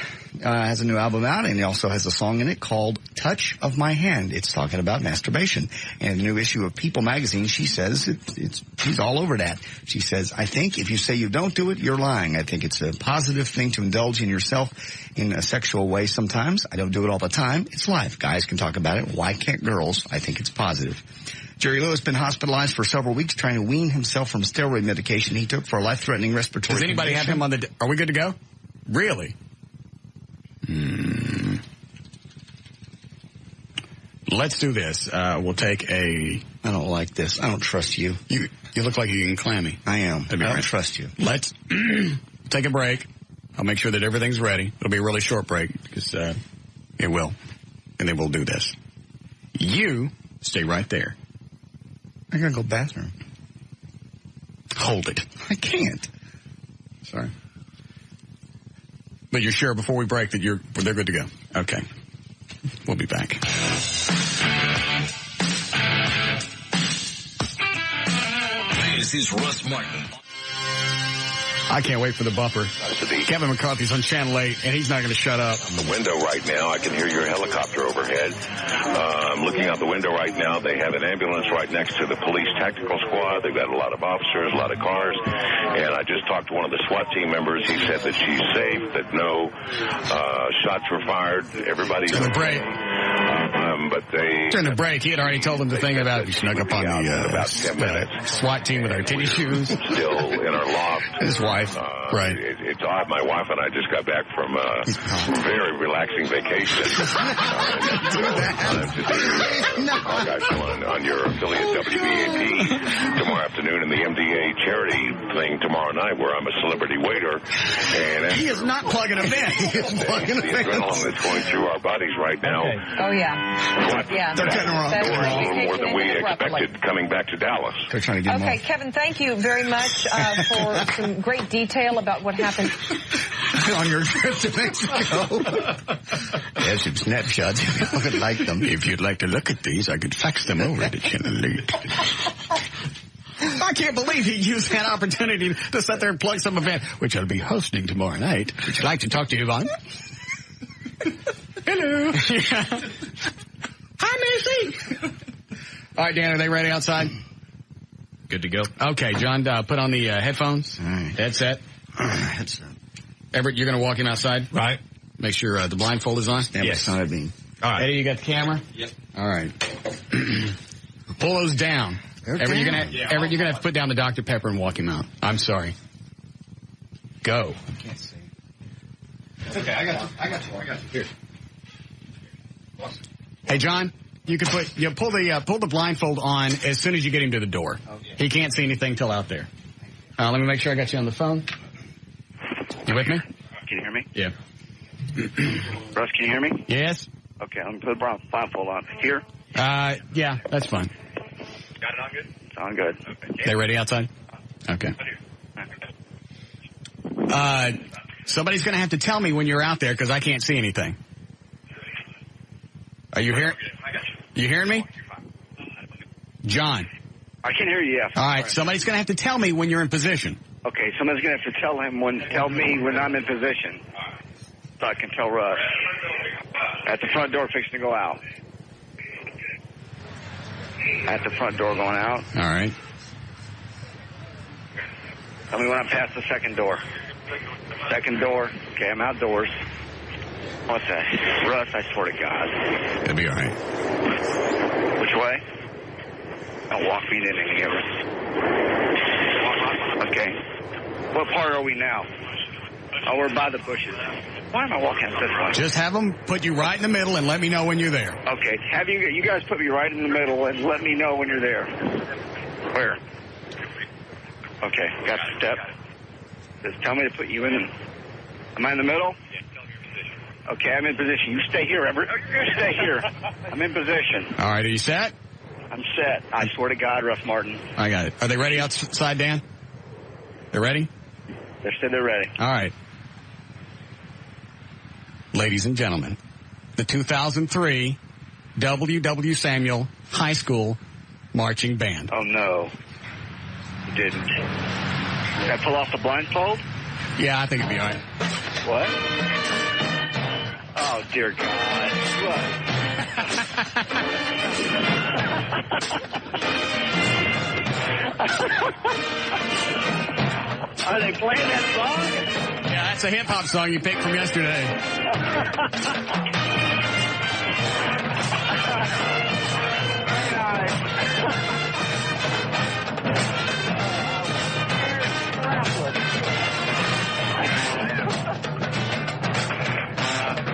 has a new album out, and it also has a song in it called Touch of My Hand. It's talking about masturbation. And the new issue of People magazine, she says, she's all over that. She says, I think if you say you don't do it, you're lying. I think it's a positive thing to indulge in yourself in a sexual way sometimes. I don't do it all the time. It's life. Guys can talk about it. Why can't girls? I think it's positive. Jerry Lewis has been hospitalized for several weeks trying to wean himself from steroid medication he took for a life-threatening respiratory Does anybody condition. have him on the... Are we good to go? Really? Let's do this. We'll take a... I don't like this. I don't trust you. You look like you're getting clammy. I am. I don't trust you. Let's take a break. I'll make sure that everything's ready. It'll be a really short break because it will. And then we'll do this. You stay right there. I'm going to go bathroom. Hold it. I can't. Sorry. But you're sure before we break that they're good to go? Okay. We'll be back. This is Russ Martin. I can't wait for the bumper. Kevin McCarthy's on Channel 8, and he's not going to shut up. The window right now, I can hear your helicopter overhead. I'm looking out the window right now. They have an ambulance right next to the police tactical squad. They've got a lot of officers, a lot of cars. And I just talked to one of the SWAT team members. He said that she's safe, that no shots were fired. Everybody's During the break. But they... During the break, he had already told them to think about it. He snuck up on the SWAT team with our tennis shoes. Still in our loft. His wife. Right. It's odd. My wife and I just got back from a very relaxing vacation. On your affiliate WBAP tomorrow afternoon, and the MDA charity thing tomorrow night, where I'm a celebrity waiter. And he is not plugging events. He is plugging the adrenaline that's going through our bodies right now. Oh, yeah. Yeah. They're getting around more than we expected coming back to Dallas. They're trying to get Okay, Kevin, thank you very much for some great detail about what happened on your trip to Mexico. There's some snapshots if you would like them. If you'd like to look at these, I could fax them over to Channel 8. I can't believe he used that opportunity to sit there and plug some event, which I'll be hosting tomorrow night. Would you like to talk to Yvonne? Hello. Yeah. Hi, Macy. All right, Dan, are they ready outside? Good to go. Okay, John, put on the headphones. All right. Headset. Headset. Everett, you're going to walk him outside? Right. Make sure the blindfold is on? Stand beside me. All right. Eddie, you got the camera? Yep. All right. Pull those down. Everett, you're going to have to put down the Dr. Pepper and walk him out. I'm sorry. Go. I can't see. It's okay. I got you. Here. Hey, John, you can pull the blindfold on as soon as you get him to the door. He can't see anything till out there. Let me make sure I got you on the phone. You with me? Can you hear me? Yeah. Russ, can you hear me? Yes. Okay, let me put the blindfold on. Here? Yeah, that's fine. Got it on good? It's on good. Okay. They ready outside? Okay. Somebody's going to have to tell me when you're out there because I can't see anything. Are you here? I got you. You hearing me? John. I can hear you, yes. All right, somebody's going to have to tell me when you're in position. Okay, somebody's going to have to tell me when I'm in position. So I can tell Russ. At the front door fixing to go out. At the front door going out. All right. Tell me when I'm past the second door. Second door. Okay, I'm outdoors. What's that? Russ, I swear to God. It'll be all right. Which way? Don't walk me into any of us. Okay. What part are we now? Oh, we're by the bushes. Why am I walking this way? Just have them put you right in the middle and let me know when you're there. Okay. Have you guys put me right in the middle and let me know when you're there. Where? Okay. Got the step. Just tell me to put you in. Am I in the middle? Okay, I'm in position. You stay here, Everett. You stay here. I'm in position. All right, are you set? I'm set. I swear to God, Russ Martin. I got it. Are they ready outside, Dan? They ready? They're sitting there ready. All right. Ladies and gentlemen, the 2003 W.W. Samuel High School Marching Band. Oh, no. You didn't. Did I pull off the blindfold? Yeah, I think it'd be all right. What? Oh, dear God. What? Are they playing that song? Yeah, that's a hip-hop song you picked from yesterday.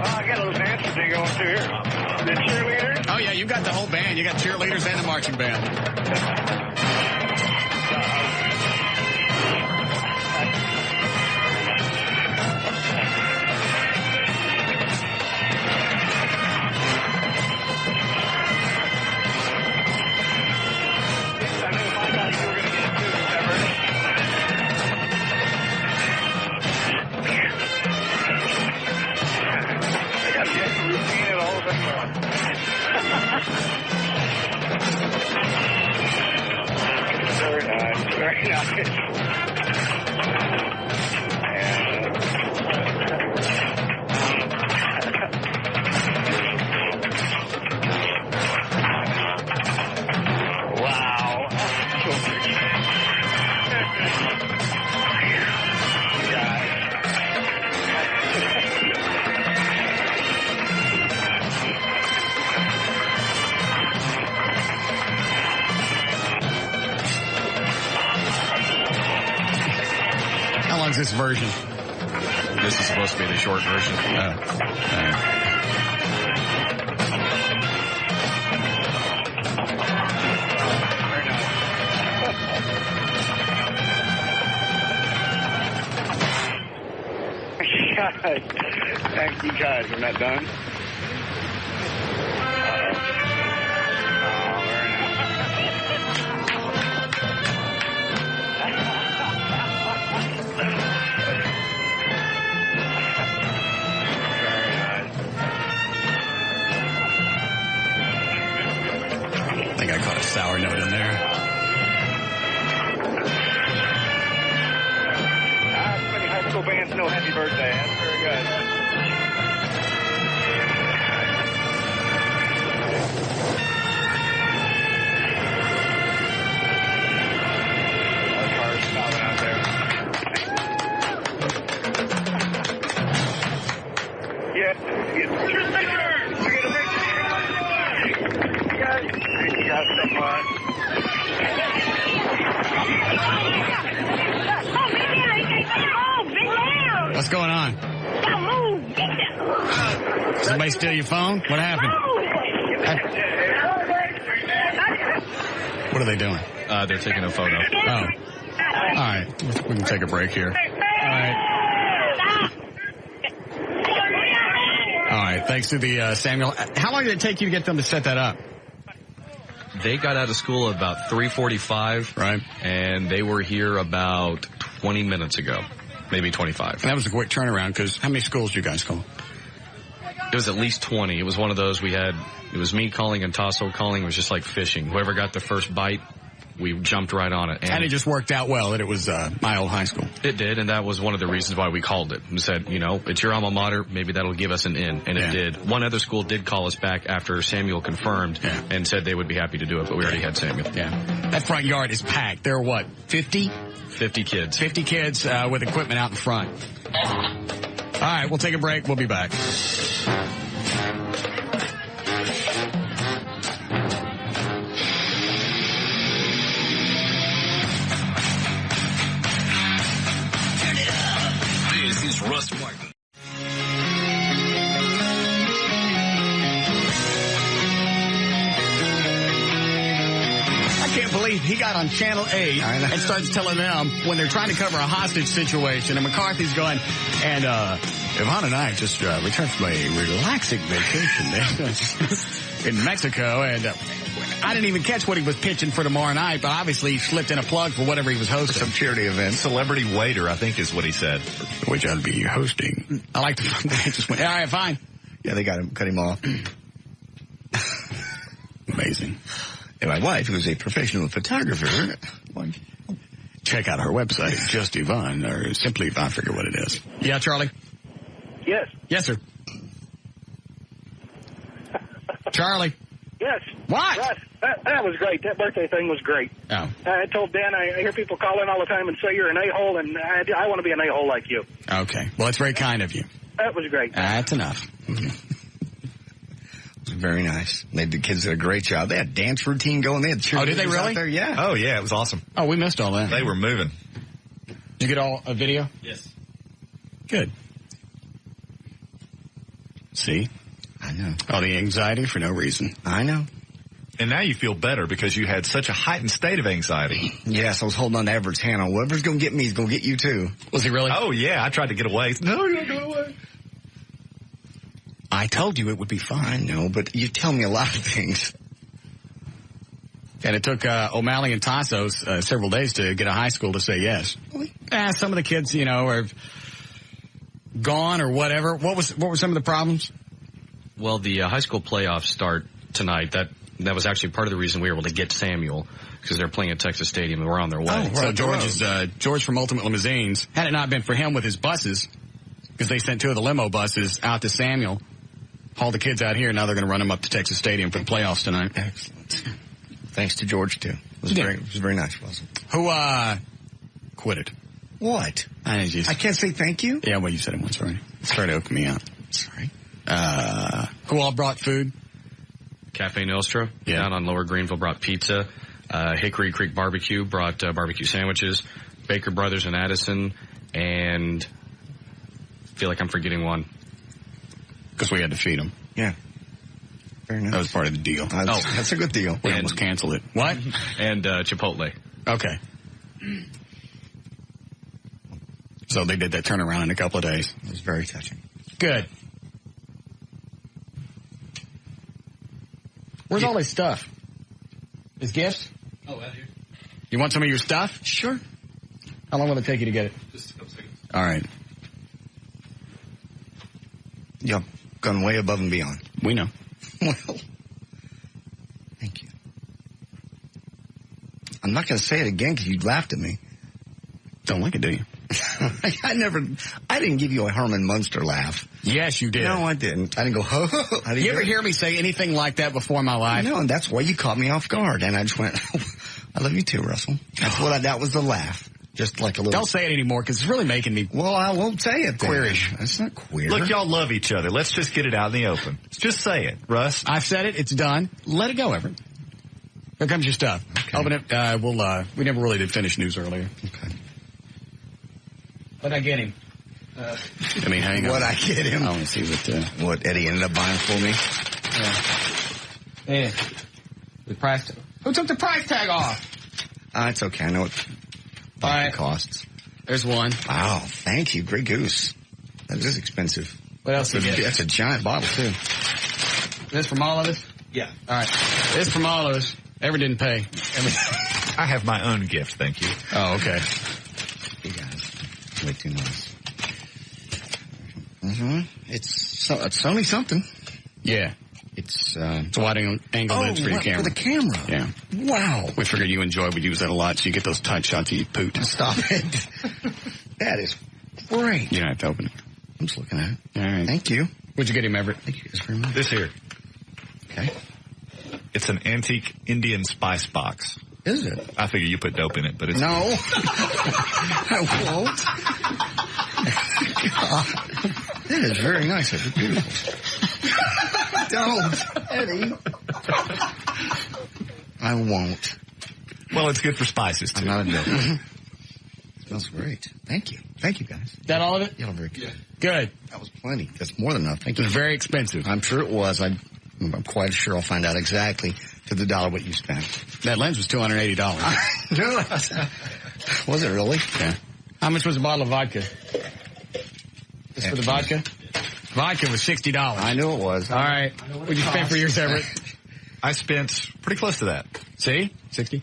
I got a little dance thing going through here. The cheerleaders? Oh, yeah, you got the whole band. You got cheerleaders and the marching band. Very nice. Very nice. Wow. How long's this version? This is supposed to be the short version. Thank you guys. We're not done. I think I caught a sour note in there. Many high school bands know happy birthday. That's very good. Our cars stopping out there. Yes. Thank you guys so much. What's going on? Somebody steal your phone? What happened? What are they doing? They're taking a photo. Oh. All right. We can take a break here. All right. All right. Thanks to the Samuel. How long did it take you to get them to set that up? They got out of school at about 3:45. Right. And they were here about 20 minutes ago. Maybe 25. And that was a quick turnaround because how many schools do you guys call? It was at least 20. It was one of those it was me calling and Tasso calling. It was just like fishing. Whoever got the first bite, we jumped right on it. And it just worked out well that it was my old high school. It did, and that was one of the reasons why we called it and said, it's your alma mater. Maybe that'll give us an in. And it did. One other school did call us back after Samuel confirmed and said they would be happy to do it, but we already had Samuel. Yeah. That front yard is packed. There are what, 50? 50 kids. 50 kids with equipment out in front. All right, we'll take a break. We'll be back. This is Russ Martin. I can't believe he got on Channel 8 and starts telling them when they're trying to cover a hostage situation, and McCarthy's going, and Yvonne and I just returned from a relaxing vacation in Mexico, and I didn't even catch what he was pitching for tomorrow night, but obviously he slipped in a plug for whatever he was hosting. Some charity event. Celebrity waiter, I think is what he said. Which I'd be hosting. I like the fact that he just went, all right, fine. Yeah, they cut him off. Amazing. And my wife, who's a professional photographer, check out her website, Just Yvonne, or Simply Yvonne, I forget what it is. Yeah, Charlie? Yes. Yes, sir. Charlie? Yes. What? Russ, that was great. That birthday thing was great. Oh. I told Dan, I hear people call in all the time and say you're an a-hole, and I want to be an a-hole like you. Okay. Well, it's very kind of you. That was great. That's enough. Mm-hmm. It was very nice. The kids did a great job. They had a dance routine going. They had cheerleaders. Oh, did they really? Out there. Yeah. Oh, yeah, it was awesome. Oh, we missed all that. They were moving. Did you get all a video? Yes. Good. See? I know. All the anxiety for no reason. I know. And now you feel better because you had such a heightened state of anxiety. Yes, I was holding on to Everett's hand. Whoever's going to get me is going to get you, too. Was he really? Oh, yeah. I tried to get away. No, you're not going away. I told you it would be fine. I know, but you tell me a lot of things. And it took O'Malley and Tassos several days to get a high school to say yes. Really? Some of the kids, are gone or whatever. What were some of the problems? Well, the high school playoffs start tonight. That was actually part of the reason we were able to get Samuel, because they're playing at Texas Stadium and we're on their way. Oh, so George from Ultimate Limousines, had it not been for him with his buses, because they sent 2 of the limo buses out to Samuel, hauled the kids out here, now they're going to run them up to Texas Stadium for the playoffs tonight. Excellent. Thanks to George, too. It was very nice, wasn't it? Who, quit it? What? I can't say thank you? Yeah, well, you said it once already. It's trying to open me up. Sorry. Who all brought food? Cafe Nostra down on Lower Greenville brought pizza. Hickory Creek Barbecue brought barbecue sandwiches. Baker Brothers in Addison, and I feel like I'm forgetting one. Because we had to feed them. Yeah. Very nice. That was part of the deal. That's a good deal. We almost canceled it. What? And Chipotle. Okay. So they did that turnaround in a couple of days. It was very touching. Good. Where's all his stuff? His gifts? Oh, out here. You want some of your stuff? Sure. How long will it take you to get it? Just a couple seconds. All right. You've gone way above and beyond. We know. Well, thank you. I'm not going to say it again because you laughed at me. Don't like it, do you? I didn't give you a Herman Munster laugh. Yes, you did. No, I didn't. I didn't go, ho, ho, ho. You ever hear me say anything like that before in my life? No, and that's why you caught me off guard. And I just went, I love you too, Russell. That was the laugh. Just like a little. Don't say it anymore because it's really making me. Well, I won't say it then. Queerish. It's not queer. Look, y'all love each other. Let's just get it out in the open. Just say it, Russ. I've said it. It's done. Let it go, Everett. Here comes your stuff. Okay. Open it. We never really did finish news earlier. Okay. What'd I get him? Hang on. What'd I get him? I want to see what Eddie ended up buying for me. Yeah. The price. Who took the price tag off? It's okay. I know what it costs. There's one. Wow. Thank you. Great Goose. That is expensive. What else did you get? That's a giant bottle, too. This from all of us? Yeah. All right. This from all of us. Ever didn't pay. I have my own gift, thank you. Oh, okay. You guys. Way too nice. Mm-hmm. It's only something. Yeah. It's a wide angle lens for your camera. For the camera. Yeah. Wow. We figured you would use that a lot, so you get those tight shots of you poot. Stop it. That is great. You don't have to open it. I'm just looking at it. All right. Thank you. What'd you get him, Everett? Thank you guys very much. This here. Okay. It's an antique Indian spice box. Is it? I figure you put dope in it, but it's... No. I won't. God. That is very nice. It's beautiful. Don't, Eddie. I won't. Well, it's good for spices, too. I'm not a dope. Smells great. Thank you. Thank you, guys. Is that all of it? Y'all are very good. Yeah. Good. That was plenty. That's more than enough. Thank you. It was very expensive. I'm sure it was. I'm quite sure I'll find out exactly to the dollar what you spent. That lens was $280. No. Was it really? Yeah. How much was a bottle of vodka? This for the vodka? Vodka was $60. I knew it was. All right. What'd you spend for yours, Everett? I spent pretty close to that. See? 60?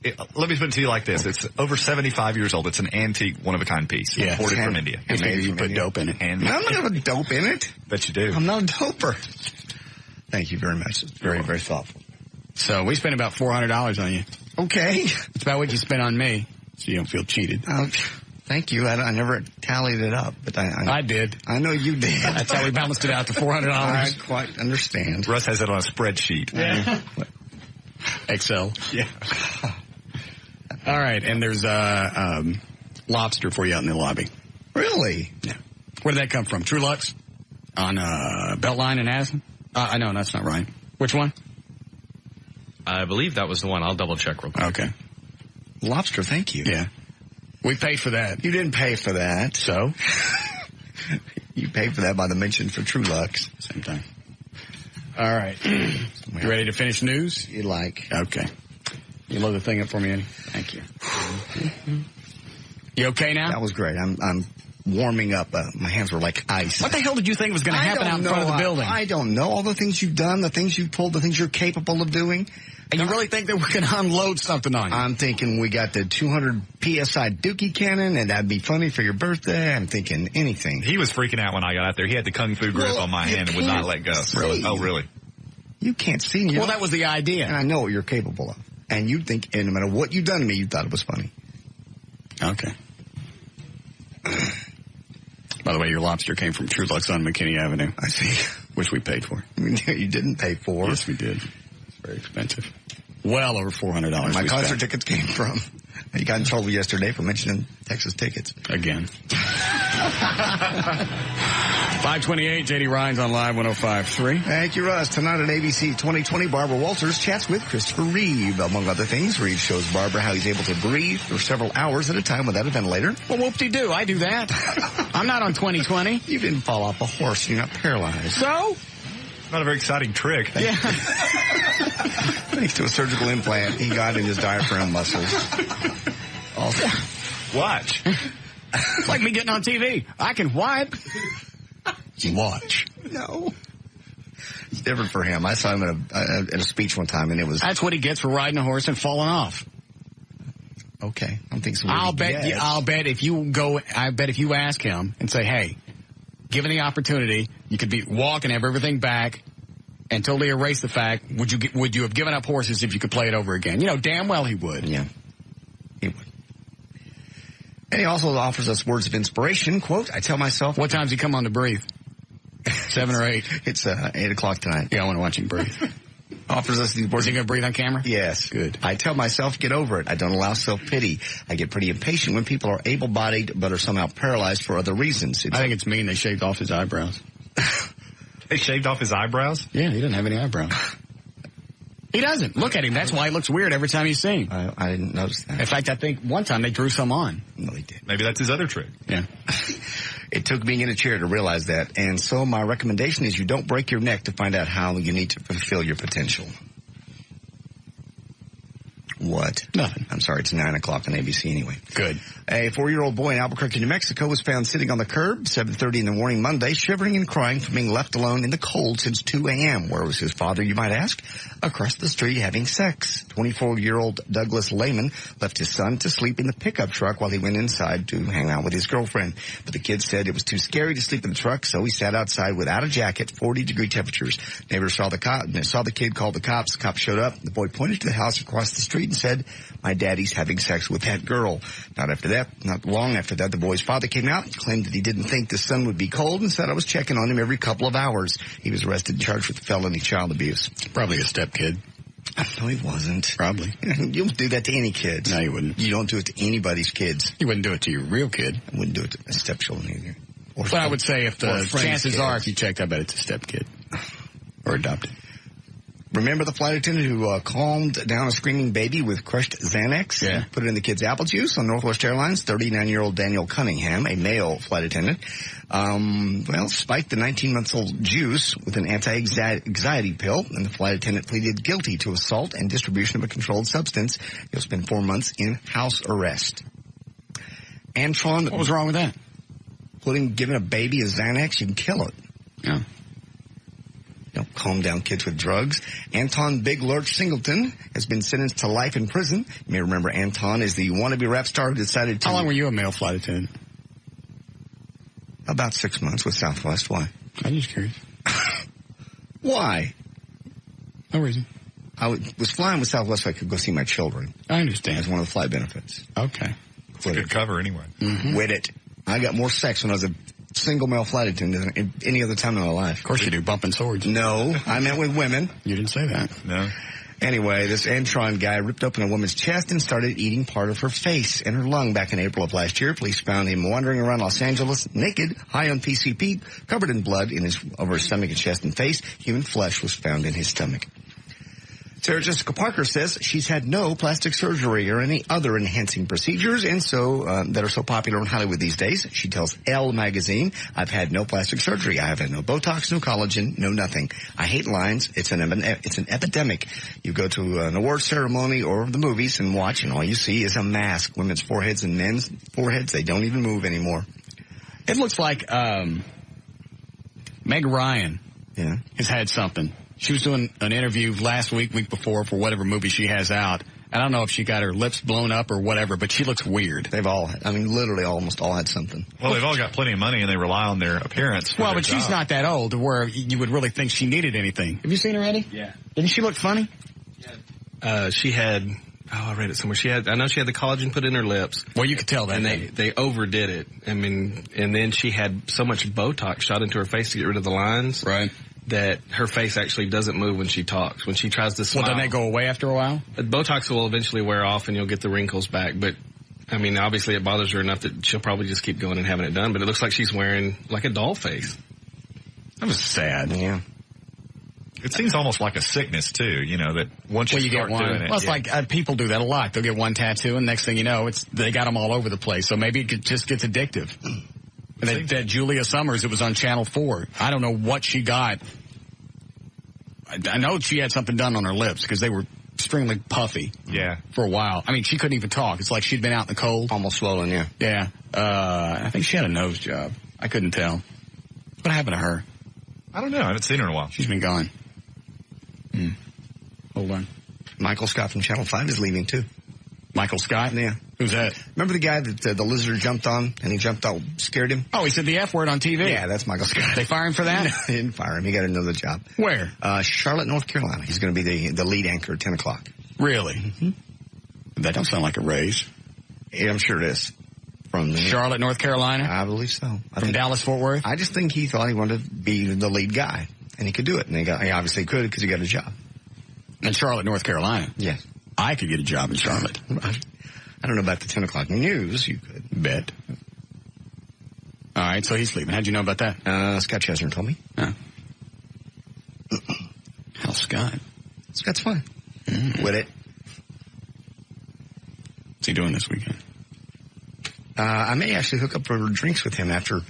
Let me put it to you like this. It's over 75 years old. It's an antique, one-of-a-kind piece. Yeah. Imported from India. You put dope in it. I'm not going to put dope in it. Bet you do. I'm not a doper. Thank you very much. It's very, very thoughtful. So we spent about $400 on you. Okay. It's about what you spent on me, so you don't feel cheated. Thank you. I never tallied it up, but I did. I know you did. That's how we balanced it out to $400. I quite understand. Russ has it on a spreadsheet. Yeah. Excel. Yeah. All right, and there's lobster for you out in the lobby. Really? Yeah. Where did that come from? True Lux? On Beltline in Addison? No, that's not right. Which one? I believe that was the one. I'll double check real quick. Okay. Lobster, thank you. Yeah. We paid for that. You didn't pay for that. So? You paid for that by the mention for True Lux. Same time. All right. You ready to finish news? You like. Okay. You load the thing up for me, Eddie? Thank you. You okay now? That was great. I'm warming up. My hands were like ice. What the hell did you think was going to happen out in front of the building? I don't know. All the things you've done, the things you've pulled, the things you're capable of doing. And you really think that we're going to unload something on you? I'm thinking we got the 200 PSI Dookie cannon, and that'd be funny for your birthday. I'm thinking anything. He was freaking out when I got out there. He had the kung fu grip on my hand and would not let go. Really? Oh, really? You can't see. Well, that was the idea. And I know what you're capable of. And you'd think, and no matter what you've done to me, you thought it was funny. Okay. By the way, your lobster came from True Lux on McKinney Avenue. I see. Which we paid for. You didn't pay for. Yes, we did. It's very expensive. Well over $400. My concert tickets came from. You got in trouble yesterday for mentioning Texas tickets. Again. 528, J.D. Rhines on Live 105.3. Thank you, Russ. Tonight on ABC 2020, Barbara Walters chats with Christopher Reeve. Among other things, Reeve shows Barbara how he's able to breathe for several hours at a time without a ventilator. Well, whoop-de-doo. I do that. I'm not on 2020. You didn't fall off a horse. You're not paralyzed. So? Not a very exciting trick. Yeah. Thanks to a surgical implant he got in his diaphragm muscles. Also, watch. It's like me getting on TV. I can wipe. Watch. No. It's different for him. I saw him at a speech one time, and it was... That's what he gets for riding a horse and falling off. Okay. I don't think so. I'll bet if you ask him and say, hey, given the opportunity, you could be walking, have everything back, and totally erase the fact, would you have given up horses if you could play it over again? You know, damn well he would. Yeah. He would. And he also offers us words of inspiration. Quote, I tell myself... What time's he come on to breathe? 7 or 8? It's 8 o'clock tonight. Yeah, I want to watch him breathe. Offers us these words. Is he going to breathe on camera? Yes. Good. I tell myself, get over it. I don't allow self-pity. I get pretty impatient when people are able-bodied but are somehow paralyzed for other reasons. I think it's mean they shaved off his eyebrows. They shaved off his eyebrows? Yeah, he doesn't have any eyebrows. He doesn't. Look at him. That's why he looks weird every time he's seen. I didn't notice that. In fact, I think one time they drew some on. No, he did. Maybe that's his other trick. Yeah. It took being in a chair to realize that. And so my recommendation is you don't break your neck to find out how you need to fulfill your potential. What? Nothing. I'm sorry, it's 9 o'clock on ABC anyway. Good. A 4-year-old boy in Albuquerque, New Mexico was found sitting on the curb, 7:30 in the morning Monday, shivering and crying from being left alone in the cold since 2 a.m. Where was his father, you might ask? Across the street having sex. 24-year-old Douglas Lehman left his son to sleep in the pickup truck while he went inside to hang out with his girlfriend. But the kid said it was too scary to sleep in the truck, so he sat outside without a jacket, 40-degree temperatures. Neighbors saw the kid, called the cops. The cops showed up. The boy pointed to the house across the street and said, my daddy's having sex with that girl. Not long after that, the boy's father came out, claimed that he didn't think the son would be cold, and said I was checking on him every couple of hours. He was arrested and charged with felony child abuse. Probably a step kid. No, he wasn't. Probably. You don't do that to any kids. No, you wouldn't. You don't do it to anybody's kids. You wouldn't do it to your real kid. I wouldn't do it to a stepchildren either. But I would say if the chances kids. are, if you checked, I bet it's a step kid. Or adopted. Remember the flight attendant who calmed down a screaming baby with crushed Xanax? Yeah. Put it in the kid's apple juice on Northwest Airlines. 39-year-old Daniel Cunningham, a male flight attendant, spiked the 19-month-old juice with an anti-anxiety pill, and the flight attendant pleaded guilty to assault and distribution of a controlled substance. He'll spend 4 months in house arrest. Antron. What was wrong with that? Giving a baby a Xanax, you can kill it. Yeah. calm down kids with drugs. Anton Big Lurch Singleton has been sentenced to life in prison. You may remember Anton is the wannabe rap star who decided to... How long were you a male flight attendant? About 6 months with Southwest. Why? I'm just curious. Why? No reason. I was flying with Southwest so I could go see my children. I understand. That's one of the flight benefits. Okay. It's a good cover anyway. Mm-hmm. With it. I got more sex when I was a single male flight attendant than any other time in my life. Of course you do, bumping swords. No, I meant with women. You didn't say that. No. Anyway, this Antron guy ripped open a woman's chest and started eating part of her face and her lung back in April of last year. Police found him wandering around Los Angeles naked, high on PCP, covered in blood over his stomach and chest and face. Human flesh was found in his stomach. Sarah Jessica Parker says she's had no plastic surgery or any other enhancing procedures, and so that are so popular in Hollywood these days. She tells Elle magazine, "I've had no plastic surgery. I have had no Botox, no collagen, no nothing. I hate lines. It's an epidemic. You go to an award ceremony or the movies and watch, and all you see is a mask. Women's foreheads and men's foreheads, they don't even move anymore." It looks like Meg Ryan has had something. She was doing an interview last week before, for whatever movie she has out. I don't know if she got her lips blown up or whatever, but she looks weird. They've all, literally almost all had something. Well, they've all got plenty of money and they rely on their appearance. Well, but she's not that old to where you would really think she needed anything. Have you seen her, Eddie? Yeah. Didn't she look funny? Yeah. She had, I read it somewhere. I know she had the collagen put in her lips. Well, you could tell that. And they overdid it. And then she had so much Botox shot into her face to get rid of the lines. Right. That her face actually doesn't move when she talks. When she tries to smile. Well, doesn't that go away after a while? Botox will eventually wear off and you'll get the wrinkles back. But, obviously it bothers her enough that she'll probably just keep going and having it done. But it looks like she's wearing like a doll face. That was sad. Yeah. It seems almost like a sickness, too, that once you start get one. doing it. Well, it's like people do that a lot. They'll get one tattoo and next thing you know, they got them all over the place. So maybe it just gets addictive. And that Julia Summers, it was on Channel 4. I don't know what she got. I know she had something done on her lips because they were extremely puffy. Yeah. For a while. She couldn't even talk. It's like she'd been out in the cold. Almost swollen, yeah. Yeah. I think she had a nose job. I couldn't tell. What happened to her? I don't know. I haven't seen her in a while. She's been gone. Hold on. Michael Scott from Channel 5 is leaving, too. Michael Scott? Yeah. Who's that? Remember the guy that the lizard jumped on and he jumped out, scared him? Oh, he said the F word on TV. Yeah, that's Michael Scott. They fire him for that? No, they didn't fire him. He got another job. Where? Charlotte, North Carolina. He's going to be the lead anchor at 10 o'clock. Really? Mm-hmm. That don't sound like a raise. Yeah, I'm sure it is. From Charlotte, North Carolina? I believe so. From Dallas, Fort Worth? I just think he thought he wanted to be the lead guy. And he could do it. And he obviously could because he got a job. In Charlotte, North Carolina? Yes. I could get a job in Charlotte. I don't know about the 10 o'clock news. You could. Bet. All right, so he's leaving. How'd you know about that? Scott Chesner told me. Oh. Hell, Scott. Scott's fine. With it. What's he doing this weekend? I may actually hook up for drinks with him after.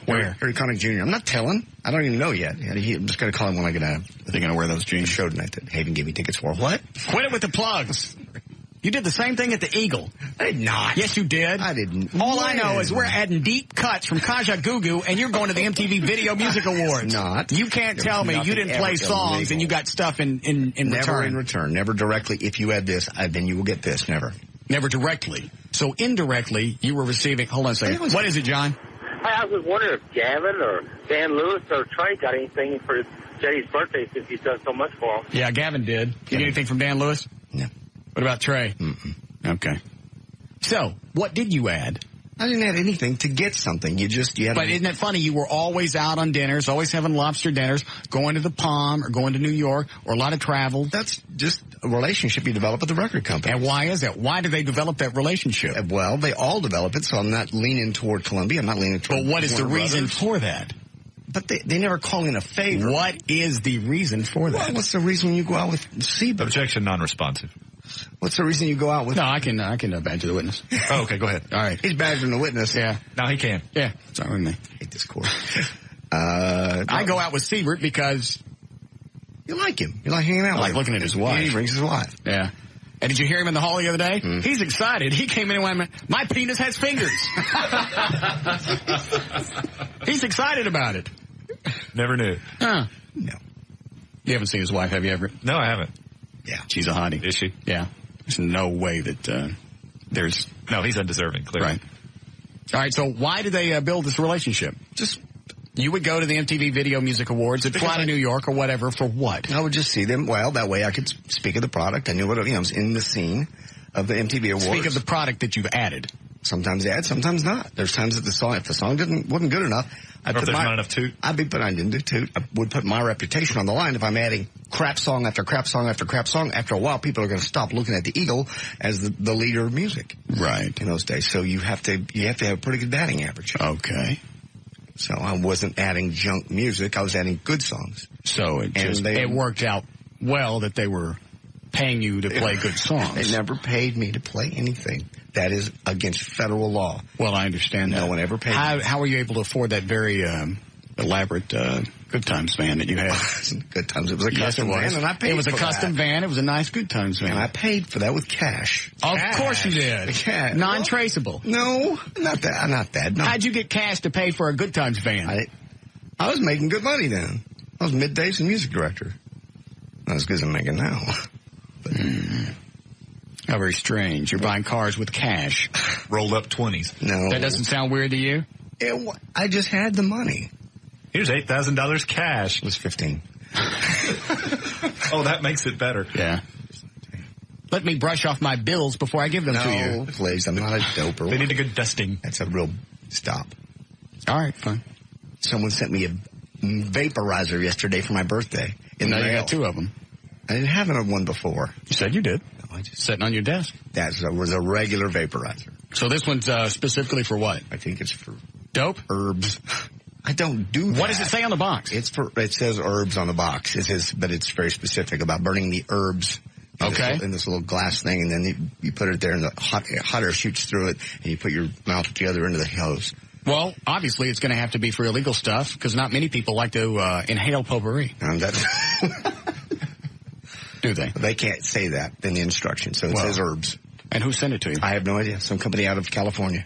Where? Harry Connick Jr. I'm not telling. I don't even know yet. I'm just going to call him when I get out. Are they going to wear those jeans? Show tonight that Haven gave me tickets for. What? Quit it with the plugs. You did the same thing at the Eagle. I did not. Yes, you did. I didn't. All I know is we're adding deep cuts from Kaja Gugu, and you're going to the MTV Video Music Awards. Not. You can't tell me you didn't play songs illegal. and you got stuff in return. Never in return. Never directly. If you add this, then you will get this. Never. Never directly. So indirectly, you were receiving. Hold on a second. What is it, John? I was wondering if Gavin or Dan Lewis or Trey got anything for Jay's birthday since he's done so much for him. Yeah, Gavin did. Did you get anything from Dan Lewis? No. What about Trey? Mm-mm. Okay. So, what did you add? I didn't add anything to get something. You had. But isn't it funny? You were always out on dinners, always having lobster dinners, going to the Palm or going to New York or a lot of travel. That's just a relationship you develop with the record company. And why is that? Why do they develop that relationship? Well, they all develop it, so I'm not leaning toward Columbia. I'm not leaning toward. But what is the reason Brothers. for that? But they never call in a favor. What is the reason for that? Well, what's the reason when you go out with Seabird? Objection non-responsive. What's the reason you go out with... No, I can badger the witness. Oh, okay, go ahead. All right. He's badgering the witness. Yeah. No, he can. Yeah. It's all right with me. I hate this court. I go out with Siebert because... You like him. You like hanging out with him. I like looking at his wife. He brings his wife. Yeah. And did you hear him in the hall the other day? Mm. He's excited. He came in and went, my penis has fingers. He's excited about it. Never knew. Huh. No. You haven't seen his wife, have you ever? No, I haven't. Yeah. She's a hottie. Is she? Yeah. There's no way that there's... No, he's undeserving, clearly. Right. All right, so why did they build this relationship? Just... You would go to the MTV Video Music Awards, it'd fly to New York or whatever, for what? I would just see them. Well, that way I could speak of the product. I knew what, I was in the scene of the MTV Awards. Speak of the product that you've added. Sometimes add, sometimes not. There's times that if the song wasn't good enough, or if there's not enough toot. I didn't do toot. I would put my reputation on the line if I'm adding crap song after crap song after crap song. After a while, people are going to stop looking at the Eagle as the leader of music. Right. In those days. So you have to have a pretty good batting average. Okay. So I wasn't adding junk music. I was adding good songs. So it worked out well that they were paying you to play good songs. They never paid me to play anything. That is against federal law. Well, I understand that. No one ever paid me. How were you able to afford that very elaborate Good Times van that you had? Good Times. It was a custom van, and I paid for that. It was a custom van. It was a nice Good Times van. And I paid for that with cash. Of course you did. Cash. Non-traceable. No, not that. No. How'd you get cash to pay for a Good Times van? I was making good money then. I was middays and music director. Not as good as I'm making now. How very strange. You're buying cars with cash. Rolled up 20s. No. That doesn't sound weird to you? I just had the money. Here's $8,000 cash. It was 15. Oh, that makes it better. Yeah. Let me brush off my bills before I give them to you. No, please. I'm not a doper. They need a good dusting. That's a real stop. All right, fine. Someone sent me a vaporizer yesterday for my birthday. Now you got 2 of them. I didn't have one before. You said you did. No, I just sitting on your desk. That was a regular vaporizer. So this one's specifically for what? I think it's for dope herbs. I don't do that. What does it say on the box? It says herbs on the box. It says, but it's very specific about burning the herbs. In this little glass thing, and then you put it there, and the hot air shoots through it, and you put your mouth together into the hose. Well, obviously, it's going to have to be for illegal stuff, because not many people like to inhale potpourri. Do they? They can't say that in the instructions, so it says herbs. And who sent it to you? I have no idea. Some company out of California.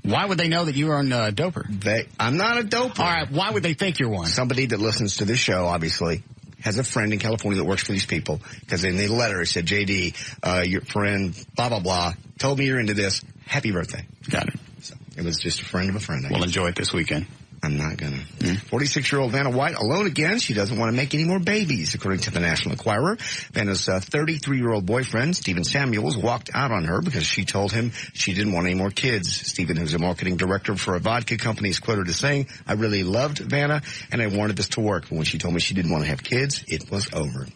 Why would they know that you are a doper? I'm not a doper. All right, why would they think you're one? Somebody that listens to this show, obviously, has a friend in California that works for these people, because in the letter it said, JD, your friend, blah, blah, blah, told me you're into this. Happy birthday. Got it. So it was just a friend of a friend. We'll enjoy it this weekend. I'm not going to. 46-year-old Vanna White alone again. She doesn't want to make any more babies, according to the National Enquirer. Vanna's 33-year-old boyfriend, Stephen Samuels, walked out on her because she told him she didn't want any more kids. Stephen, who's a marketing director for a vodka company, is quoted as saying, I really loved Vanna, and I wanted this to work. But when she told me she didn't want to have kids, it was over.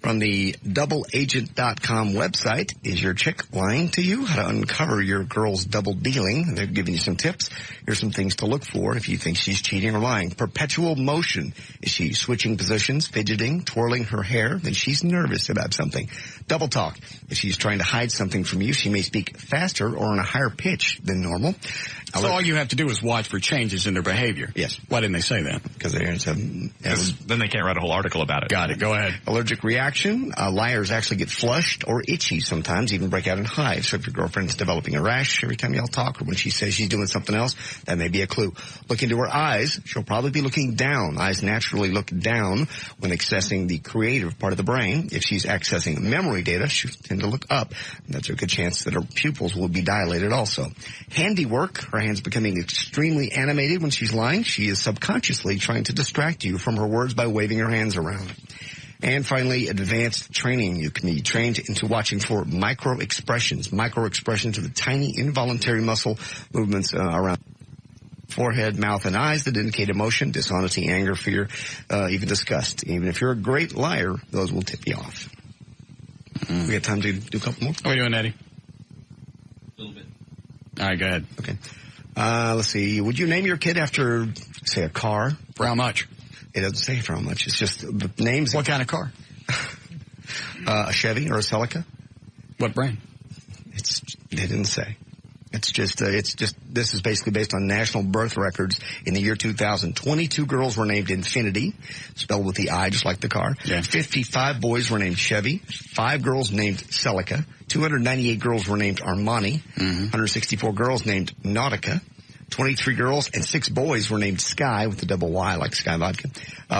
From the doubleagent.com website, is your chick lying to you? How to uncover your girl's double dealing. They're giving you some tips. Here's some things to look for if you think she's cheating or lying. Perpetual motion. Is she switching positions, fidgeting, twirling her hair? Then she's nervous about something. Double talk. If she's trying to hide something from you, she may speak faster or on a higher pitch than normal. So all you have to do is watch for changes in their behavior. Yes. Why didn't they say that? Because then they can't write a whole article about it. Got it. Go ahead. Allergic reaction. Liars actually get flushed or itchy sometimes, even break out in hives. So if your girlfriend's developing a rash every time y'all talk, or when she says she's doing something else, that may be a clue. Look into her eyes. She'll probably be looking down. Eyes naturally look down when accessing the creative part of the brain. If she's accessing memory data, she'll tend to look up. And that's a good chance that her pupils will be dilated also. Handiwork. Her hands becoming extremely animated when she's lying. She is subconsciously trying to distract you from her words by waving her hands around. And finally, advanced training. You can be trained into watching for micro-expressions. Micro-expressions are the tiny involuntary muscle movements around forehead, mouth, and eyes that indicate emotion, dishonesty, anger, fear, even disgust. Even if you're a great liar, those will tip you off. We got time to do a couple more? What are you doing, Eddie? A little bit. All right, go ahead. Okay. Let's see. Would you name your kid after, say, a car? For how much? It doesn't say for how much. It's just the names. What kind of car? A Chevy or a Celica. What brand? They didn't say. It's just, this is basically based on national birth records in the year 2000. 22 girls were named Infinity, spelled with the I, just like the car. Yeah. 55 boys were named Chevy. 5 girls named Celica. 298 girls were named Armani. 164 girls named Nautica. 23 girls and 6 boys were named Sky with the double Y, like Sky Vodka.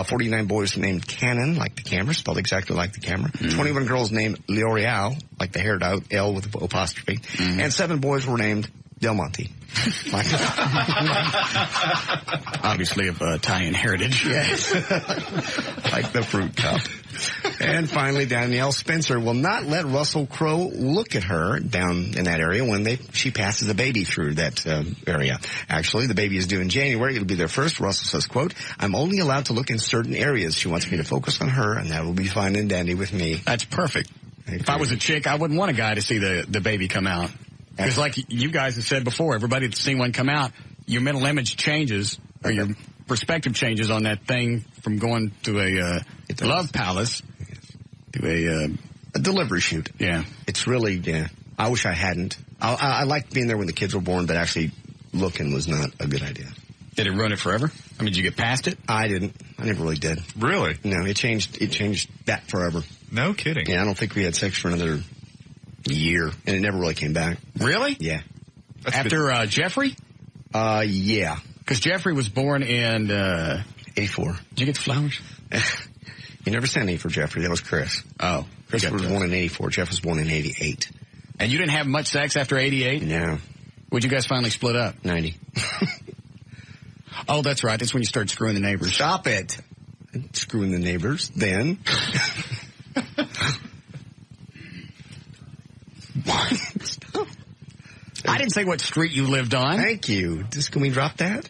49 boys were named Canon, like the camera, spelled exactly like the camera. 21 girls named L'Oreal, like the hair dye, L with the apostrophe. And 7 boys were named Del Monte. Obviously of Italian heritage. Yes. Like the fruit cup. And finally, Danielle Spencer will not let Russell Crowe look at her down in that area when she passes a baby through that area. Actually, the baby is due in January. It'll be their first. Russell says, quote, I'm only allowed to look in certain areas. She wants me to focus on her, and that will be fine and dandy with me. That's perfect. If I was a chick, I wouldn't want a guy to see the baby come out. Because like you guys have said before, everybody that's seen one come out, your mental image changes, or your perspective changes on that thing from going to a love palace to a delivery shoot. Yeah. It's really, yeah. I wish I hadn't. I liked being there when the kids were born, but actually looking was not a good idea. Did it ruin it forever? I mean, did you get past it? I didn't. I never really did. Really? No, it changed that forever. No kidding. Yeah, I don't think we had sex for another year, and it never really came back. Really? Yeah. After Jeffrey? Yeah. Because Jeffrey was born in 84. Did you get the flowers? You never sent any for Jeffrey. That was Chris. Oh. Chris was born in 84. Jeff was born in 88. And you didn't have much sex after 88? No. When'd you guys finally split up? 90. Oh, that's right. That's when you started screwing the neighbors. Stop it. Screwing the neighbors, then. Stop. I didn't say what street you lived on. Thank you. Can we drop that?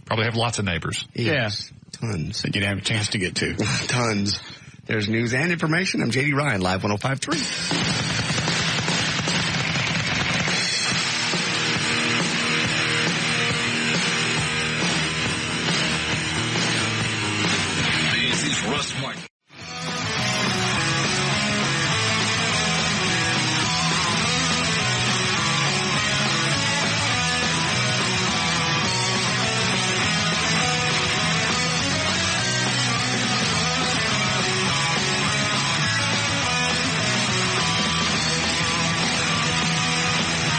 Probably have lots of neighbors. Yes. Tons. That you'd have a chance to get to. Tons. There's news and information. I'm J.D. Ryan, Live 105.3. Russ Martin.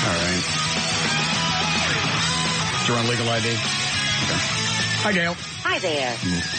All right. You're on legal ID. Okay. Hi, Gail. Hi there.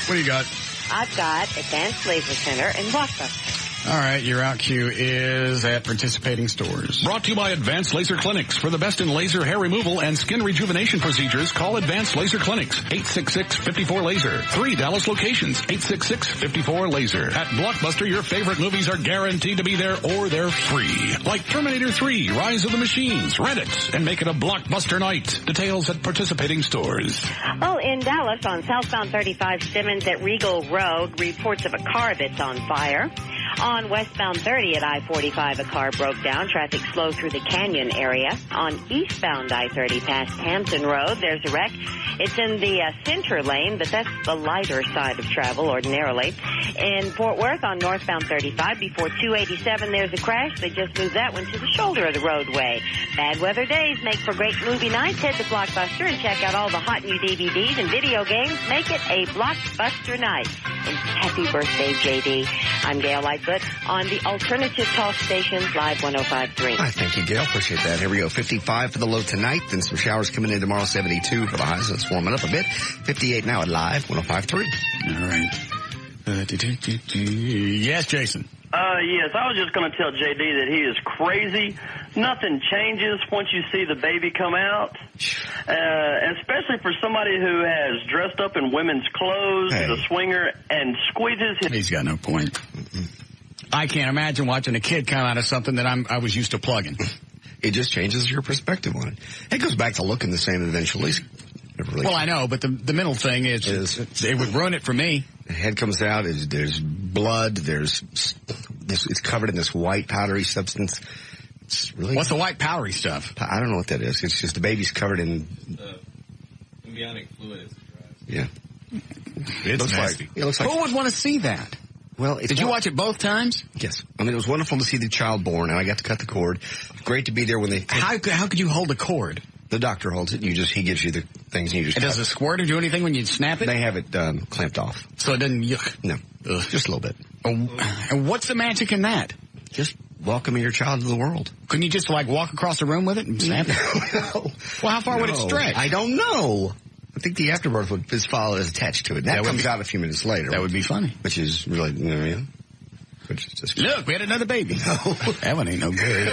What do you got? I've got Advanced Laser Center in Blockbuster. All right, your out cue is at participating stores. Brought to you by Advanced Laser Clinics. For the best in laser hair removal and skin rejuvenation procedures, call Advanced Laser Clinics. 866-54-LASER. 3 Dallas locations. 866-54-LASER. At Blockbuster, your favorite movies are guaranteed to be there or they're free. Like Terminator 3, Rise of the Machines. Rent it and make it a Blockbuster night. Details at participating stores. Oh, in Dallas on southbound 35 Simmons at Regal Road, reports of a car that's on fire. On westbound 30 at I-45, a car broke down. Traffic slow through the Canyon area. On eastbound I-30 past Hampton Road, there's a wreck. It's in the center lane, but that's the lighter side of travel ordinarily. In Fort Worth on northbound 35, before 287, there's a crash. They just moved that one to the shoulder of the roadway. Bad weather days make for great movie nights. Head to Blockbuster and check out all the hot new DVDs and video games. Make it a Blockbuster night. And happy birthday, JD. I'm Gail Lightfoot on the Alternative Talk Stations, Live 105.3. Hi, thank you, Gail. Appreciate that. Here we go. 55 for the low tonight, then some showers coming in tomorrow, 72 for the highs. It's warming up a bit. 58 now at Live 105.3. All right. Yes, Jason. Yes, I was just going to tell JD that he is crazy. Nothing changes once you see the baby come out, especially for somebody who has dressed up in women's clothes, is a swinger, and squeezes his... He's got no point. I can't imagine watching a kid come out of something that I was used to plugging. It just changes your perspective on it. It goes back to looking the same eventually. Really well, I know, but the mental thing is it would ruin it for me. The head comes out, there's blood, it's covered in this white powdery substance. It's really... What's the white powdery stuff? I don't know what that is. It's just the baby's covered in... embryonic fluid. Yeah. It looks nasty. It looks like... Who would want to see that? Well, did you watch it both times? Yes. I mean, it was wonderful to see the child born, and I got to cut the cord. Great to be there when they... How could you hold the cord? The doctor holds it. He gives you the things, and you just... Does it squirt or do anything when you snap it? They have it clamped off. So it doesn't yuck? No. Just a little bit. And what's the magic in that? Just welcoming your child to the world. Couldn't you just like walk across the room with it and snap it? No. Well, how far would it stretch? I don't know. I think the afterbirth would his father is attached to it. That comes out a few minutes later. That would be funny. Which is really, which is just look, we had another baby. No. That one ain't no good.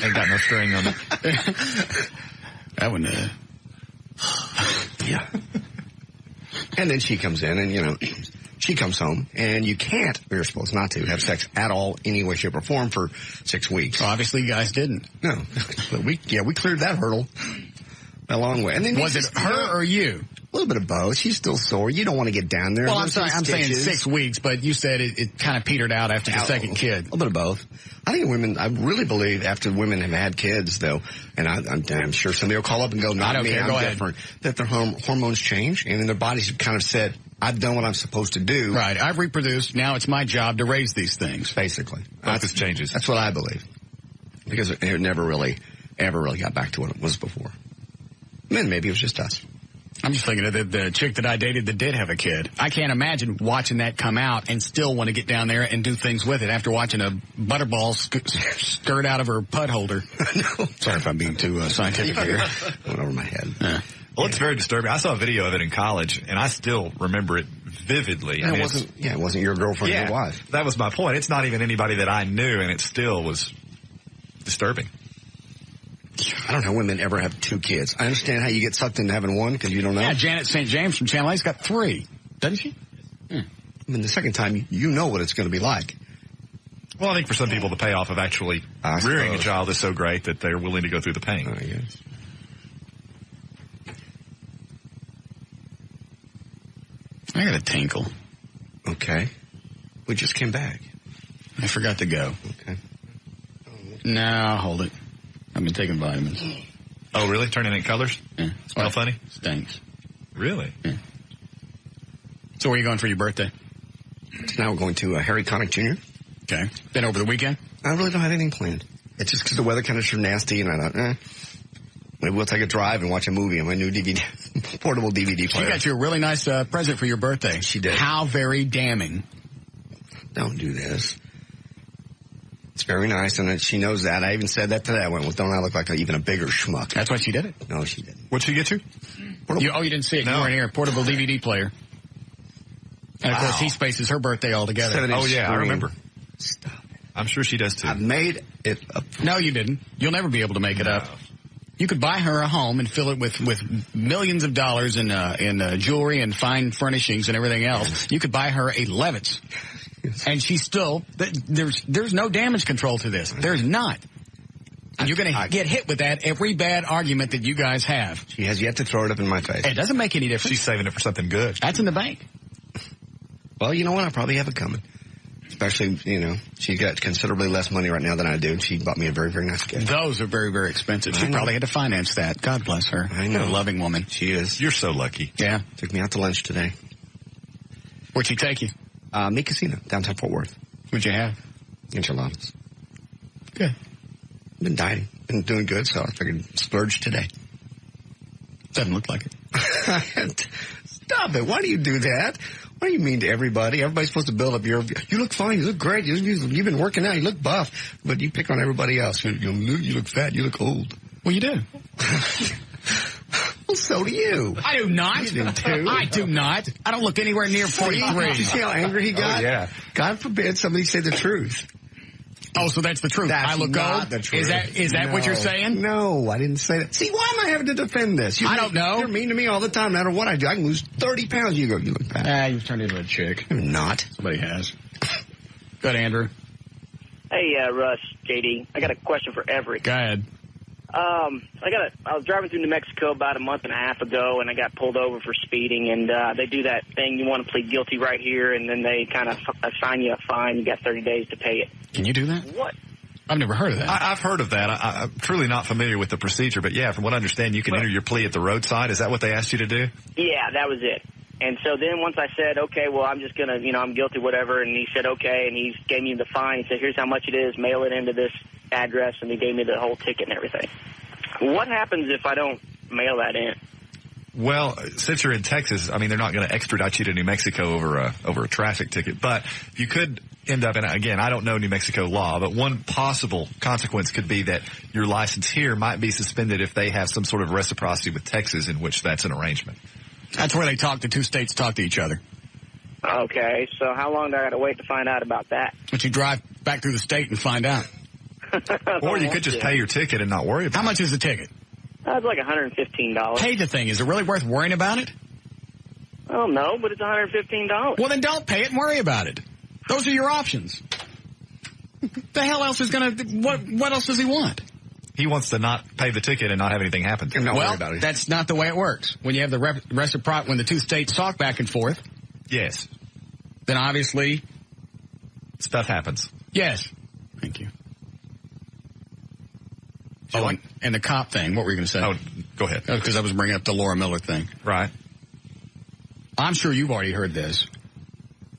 Ain't got no string on it. That one, yeah. And then she comes in and, she comes home and you can't, or you're supposed not to, have sex at all, any way, shape, or form for 6 weeks. Well, obviously you guys didn't. No. But we cleared that hurdle a long way. And then was it her or you? A little bit of both. She's still sore. You don't want to get down there. Well, I'm saying 6 weeks, but you said it kind of petered out after the second kid. A little bit of both. I think I really believe after women have had kids, though, and I'm sure somebody will call up and go, not me, I'm different, that their hormones change, and then their bodies have kind of said, I've done what I'm supposed to do. Right. I've reproduced. Now it's my job to raise these things. Basically. Focus changes. That's what I believe. Because it never really, ever really got back to what it was before. And then maybe it was just us. I'm just thinking of the chick that I dated that did have a kid. I can't imagine watching that come out and still want to get down there and do things with it after watching a butterball skirt out of her putt holder. No. Sorry if I'm being too scientific here. Went over my head. Well, it's very disturbing. I saw a video of it in college, and I still remember it vividly. And it wasn't your girlfriend or your wife. That was my point. It's not even anybody that I knew, and it still was disturbing. I don't know women ever have 2 kids. I understand how you get sucked into having one because you don't know. Yeah, Janet St. James from Channel 8's got 3. Doesn't she? I mean, the second time, you know what it's going to be like. Well, I think for some people, the payoff of actually rearing a child is so great that they're willing to go through the pain. I guess. I got a tinkle. Okay. We just came back. I forgot to go. Okay. No, I'll hold it. I've been taking vitamins. Oh, really? Turning in colors? Yeah. Smell funny? Stinks. Really? Yeah. So where are you going for your birthday? Now we're going to Harry Connick Jr. Okay. Then over the weekend? I really don't have anything planned. It's just because the weather kind of turned nasty, and I thought, maybe we'll take a drive and watch a movie on my new portable DVD player. She got you a really nice present for your birthday. She did. How very damning. Don't do this. It's very nice, and she knows that. I even said that today. I went, well, don't I look like even a bigger schmuck? That's why she did it? No, she didn't. What'd she get you? You didn't see it. No. You weren't here. Portable DVD player. And, of course, he spaces her birthday all together. Oh, yeah, I remember. Stop it. I'm sure she does, too. I've made it up. No, you didn't. You'll never be able to make it up. You could buy her a home and fill it with millions of dollars in jewelry and fine furnishings and everything else. You could buy her a Levitt's. And she's still, there's no damage control to this. There's not. And you're going to get hit with that every bad argument that you guys have. She has yet to throw it up in my face. It doesn't make any difference. She's saving it for something good. That's in the bank. Well, you know what? I probably have it coming. Especially, she's got considerably less money right now than I do, and she bought me a very, very nice gift. Those are very, very expensive. She probably had to finance that. God bless her. I know. What a loving woman. She is. You're so lucky. Yeah. Took me out to lunch today. Where'd she take you? Meat Casino, downtown Fort Worth. What'd you have? Enchiladas. Good. Been dieting. Been doing good, so I figured splurge today. Doesn't look like it. Stop it. Why do you do that? What do you mean to everybody? Everybody's supposed to build up you look fine, you look great, you've been working out, you look buff, but you pick on everybody else. You look fat, you look old. Well, you do. Well, so do you. I do not. You do too. I do not. I don't look anywhere near 43. Did you see how angry he got? Oh, yeah. God forbid somebody say the truth. Oh, so that's the truth. That's I look not old? The truth. Is that what you're saying? No, I didn't say that. See, why am I having to defend this? I don't know. You're mean to me all the time, no matter what I do. I can lose 30 pounds. You look fat. You've turned into a chick. You're not. Somebody has. Good, Andrew. Hey, Russ, JD. I got a question for Everett. Go ahead. I was driving through New Mexico about a month and a half ago, and I got pulled over for speeding. And they do that thing, you want to plead guilty right here, and then they kind of assign you a fine. You got 30 days to pay it. Can you do that? What? I've never heard of that. I've heard of that. I'm truly not familiar with the procedure, but yeah, from what I understand, you can enter your plea at the roadside. Is that what they asked you to do? Yeah, that was it. And so then once I said, okay, well, I'm just going to, I'm guilty, whatever, and he said, okay, and he gave me the fine. He said, here's how much it is, mail it into this address, and he gave me the whole ticket and everything. What happens if I don't mail that in? Well, since you're in Texas, I mean, they're not going to extradite you to New Mexico over a traffic ticket. But you could end up, and again, I don't know New Mexico law, but one possible consequence could be that your license here might be suspended if they have some sort of reciprocity with Texas, in which that's an arrangement. That's where the two states talk to each other. Okay, so how long do I got to wait to find out about that? But you drive back through the state and find out. Or you could just pay your ticket and not worry about it. How much is the ticket? It's like $115. Pay the thing. Is it really worth worrying about it? I don't know, but it's $115. Well, then don't pay it and worry about it. Those are your options. The hell else is going to... What else does he want? He wants to not pay the ticket and not have anything happen. And not worry about it. That's not the way it works. When you have the reciprocity, when the two states talk back and forth... Yes. Then obviously... Stuff happens. Yes. Thank you. Oh, and the cop thing. What were you going to say? Oh, go ahead. Because I was bringing up the Laura Miller thing. Right. I'm sure you've already heard this.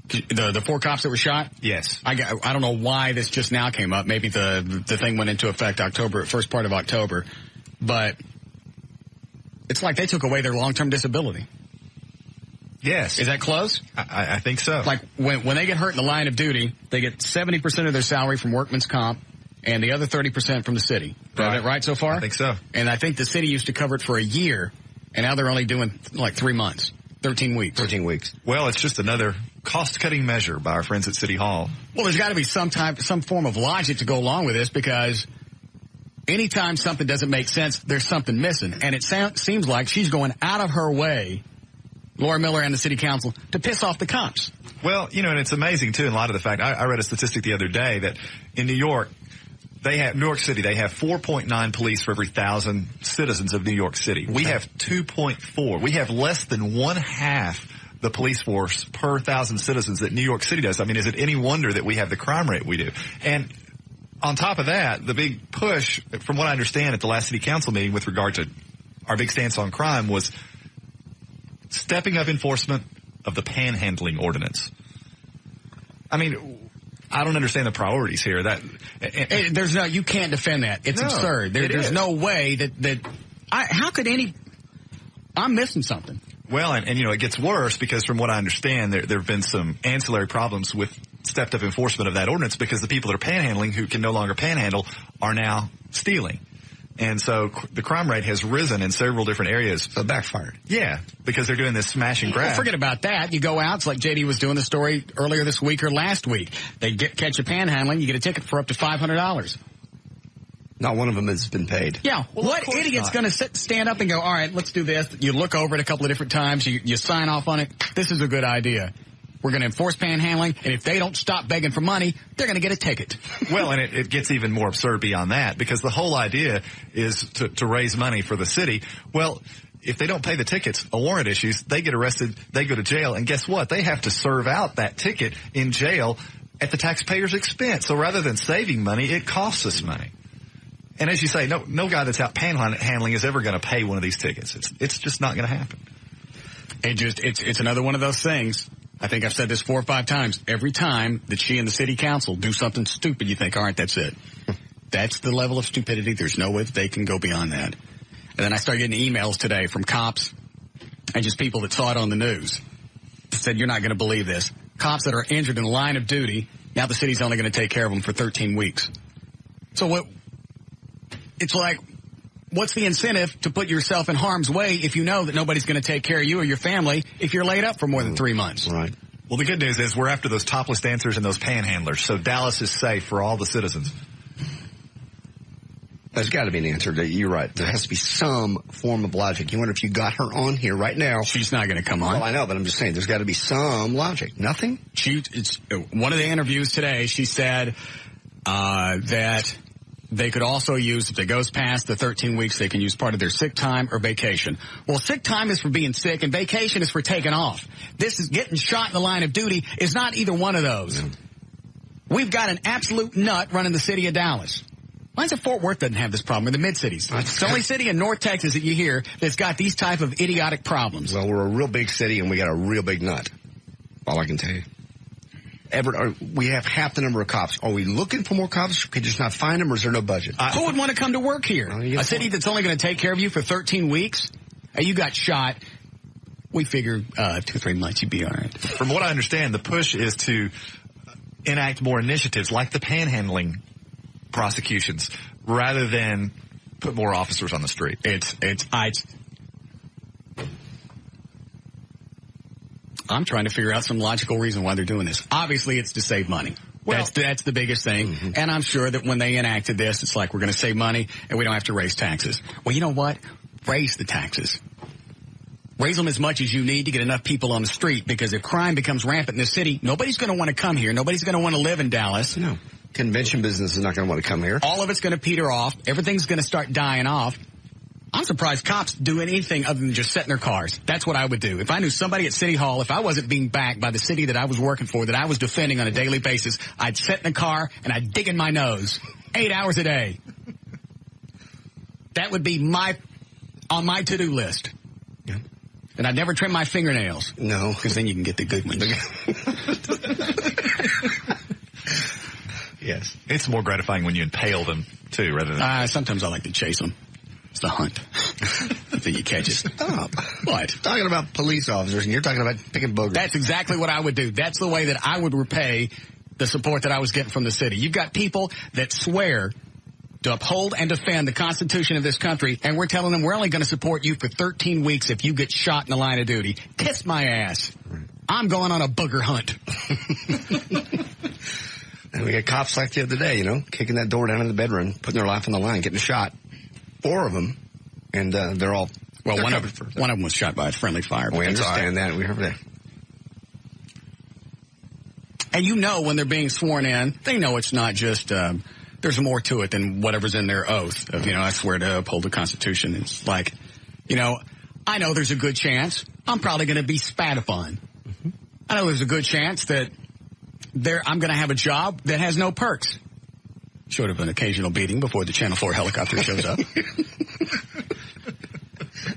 The 4 cops that were shot? Yes. I don't know why this just now came up. Maybe the thing went into effect first part of October. But it's like they took away their long-term disability. Yes. Is that close? I think so. Like when they get hurt in the line of duty, they get 70% of their salary from workman's comp and the other 30% from the city. Right. Is that right so far? I think so. And I think the city used to cover it for a year, and now they're only doing like 3 months, 13 weeks. 13 weeks. Well, it's just another cost-cutting measure by our friends at City Hall. Well, there's got to be some form of logic to go along with this, because anytime something doesn't make sense, there's something missing. And it seems like she's going out of her way, Laura Miller and the city council, to piss off the cops. Well, and it's amazing, too, in light of the fact, I read a statistic the other day that in New York City, they have 4.9 police for every 1,000 citizens of New York City. We have 2.4. We have less than 1/2 the police force per 1,000 citizens that New York City does. I mean, is it any wonder that we have the crime rate we do? And on top of that, the big push, from what I understand at the last city council meeting with regard to our big stance on crime, was stepping up enforcement of the panhandling ordinance. I mean, I don't understand the priorities here. You can't defend that. It's absurd. There's no way how could I'm missing something. Well, and it gets worse because from what I understand, there have been some ancillary problems with stepped up enforcement of that ordinance, because the people that are panhandling who can no longer panhandle are now stealing. And so the crime rate has risen in several different areas. So backfired. Yeah, because they're doing this smash and grab. Well, forget about that. You go out, it's like JD was doing the story earlier this week or last week. They catch you panhandling, you get a ticket for up to $500. Not one of them has been paid. Yeah. Well, what idiot's going to stand up and go, all right, let's do this. You look over it a couple of different times. You sign off on it. This is a good idea. We're going to enforce panhandling, and if they don't stop begging for money, they're going to get a ticket. Well, and it gets even more absurd beyond that, because the whole idea is to raise money for the city. Well, if they don't pay the tickets, a warrant issues, they get arrested, they go to jail, and guess what? They have to serve out that ticket in jail at the taxpayer's expense. So rather than saving money, it costs us money. And as you say, no guy that's out panhandling is ever going to pay one of these tickets. It's just not going to happen. It's another one of those things. I think I've said this 4 or 5 times. Every time that she and the city council do something stupid, you think, all right, that's it. That's the level of stupidity. There's no way that they can go beyond that. And then I started getting emails today from cops and just people that saw it on the news. Said, you're not going to believe this. Cops that are injured in the line of duty, now the city's only going to take care of them for 13 weeks. So it's like, what's the incentive to put yourself in harm's way if you know that nobody's going to take care of you or your family if you're laid up for more than 3 months? Right. Well, the good news is we're after those topless dancers and those panhandlers, so Dallas is safe for all the citizens. There's got to be an answer. You're right. There has to be some form of logic. You wonder if you got her on here right now. She's not going to come on. Well, I know, but I'm just saying there's got to be some logic. Nothing? It's one of the interviews today, she said that they could also use, if it goes past the 13 weeks, they can use part of their sick time or vacation. Well, sick time is for being sick, and vacation is for taking off. This is getting shot in the line of duty is not either one of those. Yeah. We've got an absolute nut running the city of Dallas. Why is it Fort Worth doesn't have this problem, or the mid-cities? It's the only city in North Texas that you hear that's got these type of idiotic problems. Well, we're a real big city, and we got a real big nut. All I can tell you. We have half the number of cops. Are we looking for more cops? Could you just not find them, or is there no budget? Who would want to come to work here? A city that's only going to take care of you for 13 weeks? Hey, you got shot. We figure 2-3 months you'd be all right. From what I understand, the push is to enact more initiatives like the panhandling prosecutions rather than put more officers on the street. I'm trying to figure out some logical reason why they're doing this. Obviously, it's to save money. Well, that's the biggest thing. Mm-hmm. And I'm sure that when they enacted this, it's like we're going to save money and we don't have to raise taxes. Well, you know what? Raise the taxes. Raise them as much as you need to get enough people on the street, because if crime becomes rampant in the city, nobody's going to want to come here. Nobody's going to want to live in Dallas. No. Convention business is not going to want to come here. All of it's going to peter off. Everything's going to start dying off. I'm surprised cops do anything other than just sit in their cars. That's what I would do. If I knew somebody at City Hall, if I wasn't being backed by the city that I was working for, that I was defending on a daily basis, I'd sit in a car and I'd dig in my nose 8 hours a day. That would be on my to-do list. Yeah. And I'd never trim my fingernails. No. Because then you can get the good ones. Yes. It's more gratifying when you impale them, too, rather than... Sometimes I like to chase them. It's the hunt. Until you catch it. Stop. What? Talking about police officers, and you're talking about picking boogers. That's exactly what I would do. That's the way that I would repay the support that I was getting from the city. You've got people that swear to uphold and defend the Constitution of this country, and we're telling them we're only going to support you for 13 weeks if you get shot in the line of duty. Kiss my ass. I'm going on a booger hunt. And we got cops like the other day, kicking that door down in the bedroom, putting their life on the line, getting shot. 4 of them, and they're all... Well, one of them was shot by a friendly fire. We understand that. We heard that. And when they're being sworn in, they know it's not just... there's more to it than whatever's in their oath of, I swear to uphold the Constitution. It's like, I know there's a good chance I'm probably going to be spat upon. Mm-hmm. I know there's a good chance that I'm going to have a job that has no perks. Short of an occasional beating before the Channel 4 helicopter shows up.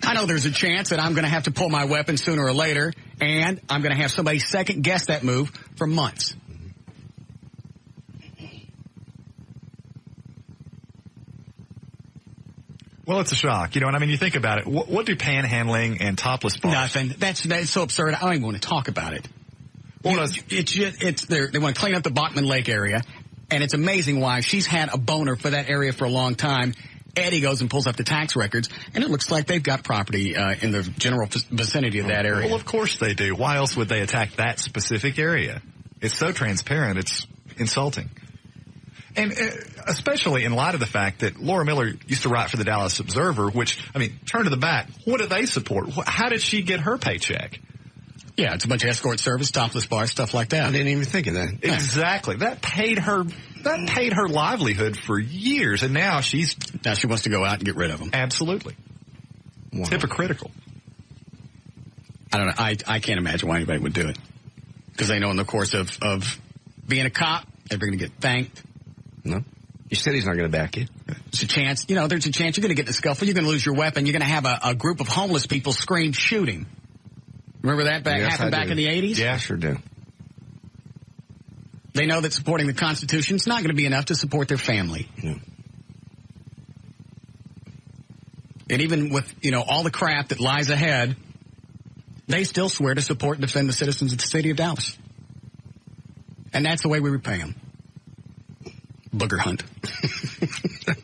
I know there's a chance that I'm going to have to pull my weapon sooner or later, and I'm going to have somebody second guess that move for months. Well, it's a shock. You think about it. What do panhandling and topless bars? Nothing. That's so absurd. I don't even want to talk about it. Well, they want to clean up the Bachman Lake area. And it's amazing why she's had a boner for that area for a long time. Eddie goes and pulls up the tax records, and it looks like they've got property in the general vicinity of that area. Well, of course they do. Why else would they attack that specific area? It's so transparent, it's insulting. And especially in light of the fact that Laura Miller used to write for the Dallas Observer, which, turn to the back. What do they support? How did she get her paycheck? Yeah, it's a bunch of escort service, topless bars, stuff like that. I didn't even think of that. Exactly. That paid her livelihood for years, and now she wants to go out and get rid of them. Absolutely. Wow. It's hypocritical. I don't know. I can't imagine why anybody would do it. Because they know in the course of being a cop, they're going to get thanked. No. Your city's not going to back you. There's a chance, there's a chance you're going to get in a scuffle. You're going to lose your weapon. You're going to have a group of homeless people scream, shooting. Remember that happened back in the 80s? Yeah, I sure do. They know that supporting the Constitution is not going to be enough to support their family. Yeah. And even with, all the crap that lies ahead, they still swear to support and defend the citizens of the city of Dallas. And that's the way we repay them. Booger hunt.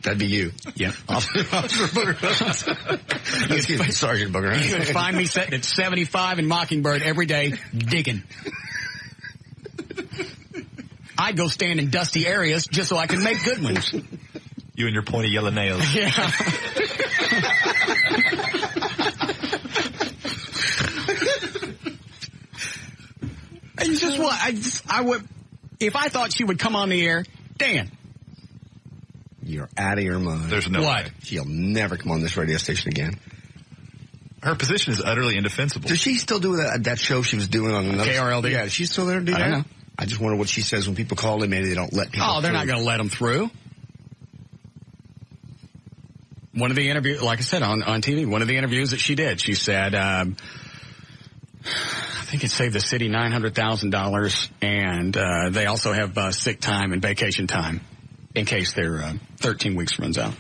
That'd be you. Yeah. Officer Booger Hunt. Excuse me, Sergeant Booger Hunt. You would find me sitting at 75 in Mockingbird every day digging. I'd go stand in dusty areas just so I could make good ones. You and your pointy yellow nails. Yeah. And just what? I would, if I thought she would come on the air, Dan. You're out of your mind. There's no way. She'll never come on this radio station again. Her position is utterly indefensible. Does she still do that show she was doing on another... KRLD? Yeah, is she still there to do that? I don't know. I just wonder what she says when people call in. Maybe they don't let people they're through. not going to let them through. One of the interviews, like I said, on TV, one of the interviews that she did, she said, I think it saved the city $900,000, and they also have sick time and vacation time in case their 13 weeks runs out.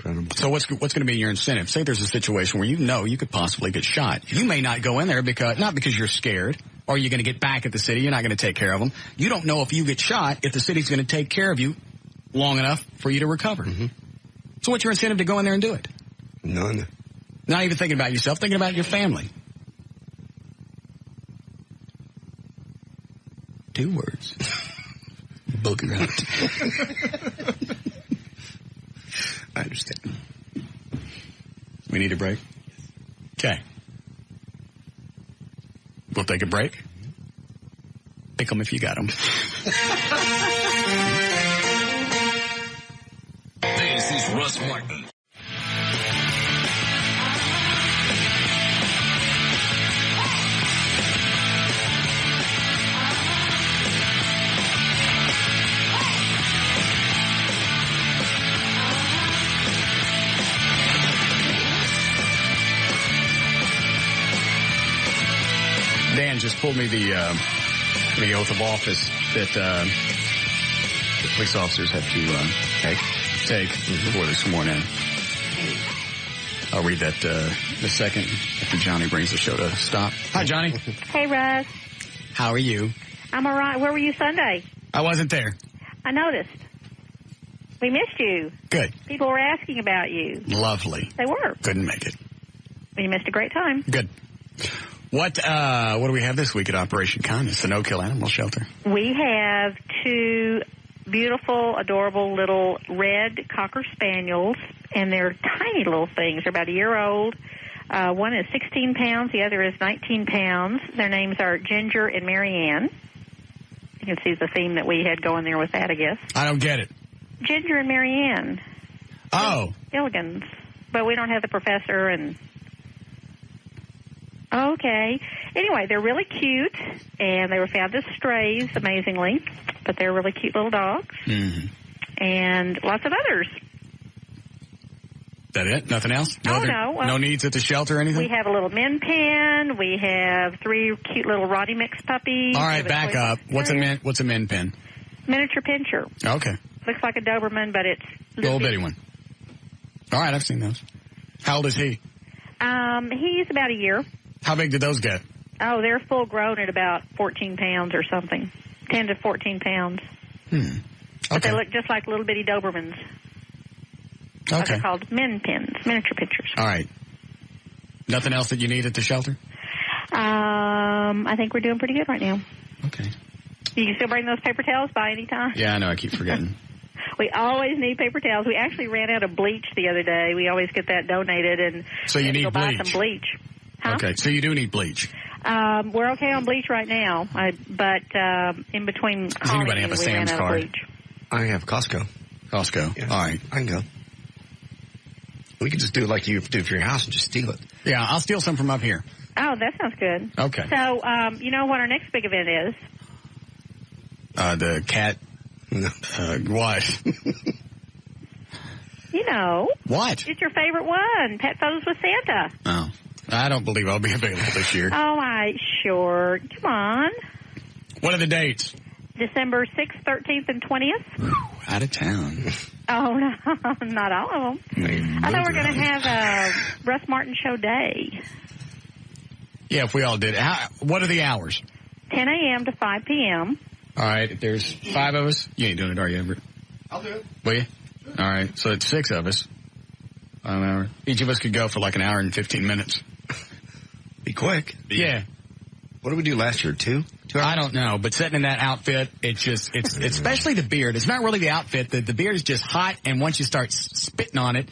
incredible. So what's going to be your incentive? Say there's a situation where you know you could possibly get shot. You may not go in there not because you're scared or you're going to get back at the city. You're not going to take care of them. You don't know if you get shot if the city's going to take care of you long enough for you to recover. Mm-hmm. So what's your incentive to go in there and do it? None. Not even thinking about yourself, thinking about your family. 2 words. Booger hunt. I understand. We need a break? Okay. We'll take a break. Pick them if you got them. This is Russ Martin. Dan just pulled me the oath of office that the police officers have to take before they're sworn in. I'll read that the second after Johnny brings the show to stop. Hi, Johnny. Hey, Russ. How are you? I'm all right. Where were you Sunday? I wasn't there. I noticed. We missed you. Good. People were asking about you. Lovely. They were. Couldn't make it. You missed a great time. Good. What do we have this week at Operation Kindness, the no-kill animal shelter? We have 2 beautiful, adorable little red Cocker Spaniels, and they're tiny little things. They're about a year old. One is 16 pounds. The other is 19 pounds. Their names are Ginger and Marianne. You can see the theme that we had going there with that, I guess. I don't get it. Ginger and Marianne. Oh. Gilligans. But we don't have the professor and... Okay. Anyway, they're really cute, and they were found as strays, amazingly. But they're really cute little dogs. Mm-hmm. And lots of others. That it? Nothing else? No. No needs at the shelter or anything? We have a little min pin. We have 3 cute little Roddy Mix puppies. All right, back up. What's a min pin? Miniature pincher. Okay. Looks like a Doberman, but it's... Little bitty one. All right, I've seen those. How old is he? He's about a year. How big did those get? Oh, they're full grown at about 14 pounds or something. 10 to 14 pounds. Okay. But they look just like little bitty Dobermans. Okay. They're called min pins, miniature pinchers. All right. Nothing else that you need at the shelter? I think we're doing pretty good right now. Okay. You can still bring those paper towels by any time. Yeah, I know. I keep forgetting. We always need paper towels. We actually ran out of bleach the other day. We always get that donated, and so you need go bleach. buy some bleach. Huh? Okay, so you do need bleach. We're okay on bleach right now, but in between does anybody have a Sam's card? Bleach. I have Costco. Costco. Yeah. All right. I can go. We can just do it like you do for your house and just steal it. Yeah, I'll steal some from up here. Oh, that sounds good. Okay. So, you know what our next big event is? The cat. What? You know. What? It's your favorite one, Pet Photos with Santa. Oh. I don't believe I'll be available this year. Oh, sure. Come on. What are the dates? December 6th, 13th, and 20th. Out of town. Oh, no, not all of them. I thought we were going to have a Russ Martin Show day. Yeah, if we all did. What are the hours? 10 a.m. to 5 p.m. All right, if there's 5 of us, you ain't doing it, are you, Everett? I'll do it. Will you? Sure. All right, so it's 6 of us. An hour. Each of us could go for like an hour and 15 minutes. Be quick. Yeah. What did we do last year? 2 hours? I don't know, but sitting in that outfit, it's especially the beard. It's not really the outfit. The beard is just hot, and once you start spitting on it,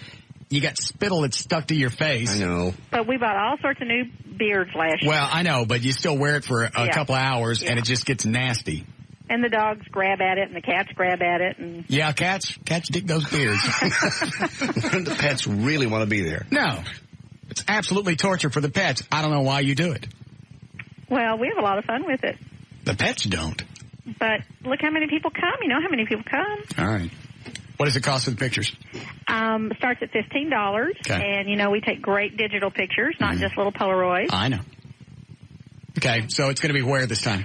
you got spittle that's stuck to your face. I know. But we bought all sorts of new beards last year. Well, I know, but you still wear it for a couple of hours, and it just gets nasty. And the dogs grab at it, and the cats grab at it. And yeah, cats dig those beards. The pets really want to be there. No. It's absolutely torture for the pets. I don't know why you do it. Well, we have a lot of fun with it. The pets don't. But look how many people come. You know how many people come. All right. What does it cost for the pictures? Starts at $15. Okay. And, you know, we take great digital pictures, not just little Polaroids. I know. Okay, so it's going to be where this time?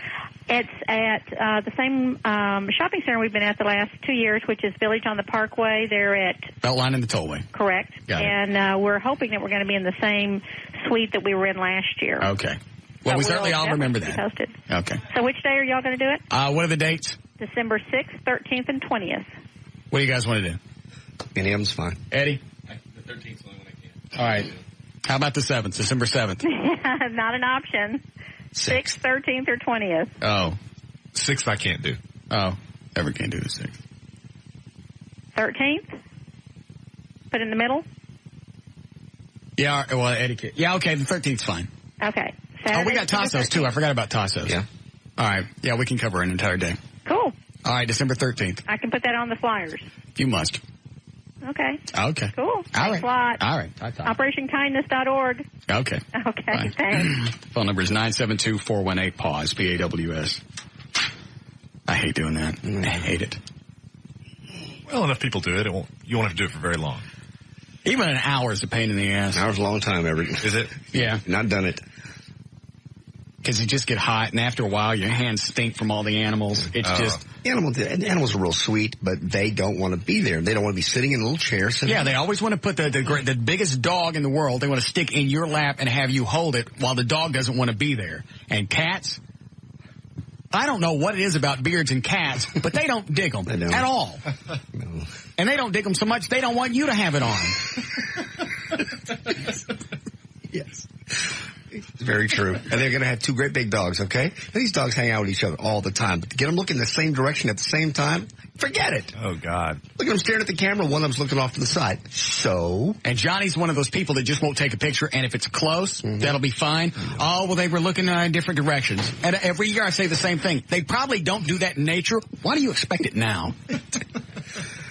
It's at the same shopping center we've been at the last 2 years, which is Village on the Parkway. They're at Beltline and the Tollway. Correct. Got it. And we're hoping that we're going to be in the same suite that we were in last year. Okay. Well, we certainly all remember that. Posted. Okay. So which day are y'all going to do it? What are the dates? December 6th, 13th, and 20th. What do you guys want to do? Any of them's fine. Eddie? The 13th is the only one I can. All right. How about the 7th, December 7th? Not an option. 6th, 13th, or 20th. Oh. 6th I can't do. Oh. Ever can't do the 6th. 13th? Put in the middle? Yeah, well, Eddie can't. Yeah, okay, the 13th's fine. Okay. Saturday, we got Tassos, too. I forgot about Tassos. Yeah. All right. Yeah, we can cover an entire day. Cool. All right, December 13th. I can put that on the flyers. You must. Okay. Okay. Cool. All Thanks a lot. All right. OperationKindness.org. Okay. Okay, thanks. Phone number is 972-418-PAWS, P-A-W-S. I hate doing that. I hate it. Well, enough people do it. You won't have to do it for very long. Even an hour is a pain in the ass. An hour's a long time, Is it? Yeah. Not done it. Because you just get hot, and after a while, your hands stink from all the animals. It's just... Animals are real sweet, but they don't want to be there. They don't want to be sitting in a little chair. Yeah, they always want to put the biggest dog in the world, they want to stick in your lap and have you hold it while the dog doesn't want to be there. And cats... I don't know what it is about beards and cats, but they don't dig them at all. No. And they don't dig them so much, they don't want you to have it on. Yes. It's very true. And they're going to have two great big dogs, okay? And these dogs hang out with each other all the time. But to get them looking the same direction at the same time, forget it. Oh, God. Look at them staring at the camera. One of them's looking off to the side. So? And Johnny's one of those people that just won't take a picture, and if it's close, that'll be fine. Oh, well, they were looking in different directions. And every year I say the same thing. They probably don't do that in nature. Why do you expect it now?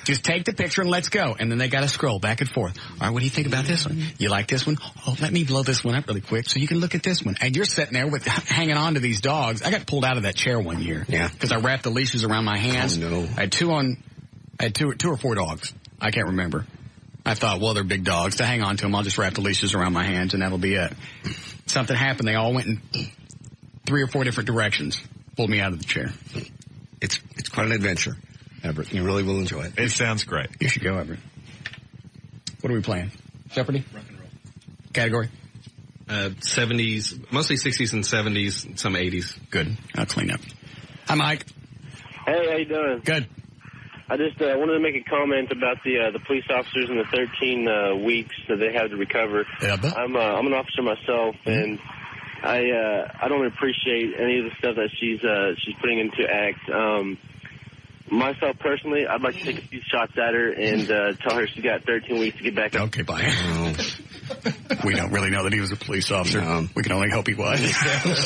Just take the picture and let's go. And then they got to scroll back and forth. All right, what do you think about this one? You like this one? Oh, let me blow this one up really quick so you can look at this one. And you're sitting there with hanging on to these dogs. I got pulled out of that chair one year. Yeah. Because I wrapped the leashes around my hands. Oh, no. I had two or four dogs. I can't remember. I thought, well, they're big dogs. To hang on to them, I'll just wrap the leashes around my hands and that'll be it. Something happened. They all went in 3 or 4 different directions. Pulled me out of the chair. It's quite an adventure, Everett. You really will enjoy it. It sounds great. You should go, Everett. What are we playing? Jeopardy? Rock and roll. Category? 70s, mostly 60s and 70s, some 80s. Good. I'll clean up. Hi, Mike. Hey, how you doing? Good. I just wanted to make a comment about the police officers and the 13 weeks that they have to recover. Yeah, I'm an officer myself, and I don't appreciate any of the stuff that she's putting into act. Myself personally, I'd like to take a few shots at her and tell her she's got 13 weeks to get back. Okay, bye. We don't really know that he was a police officer. We can only hope he was.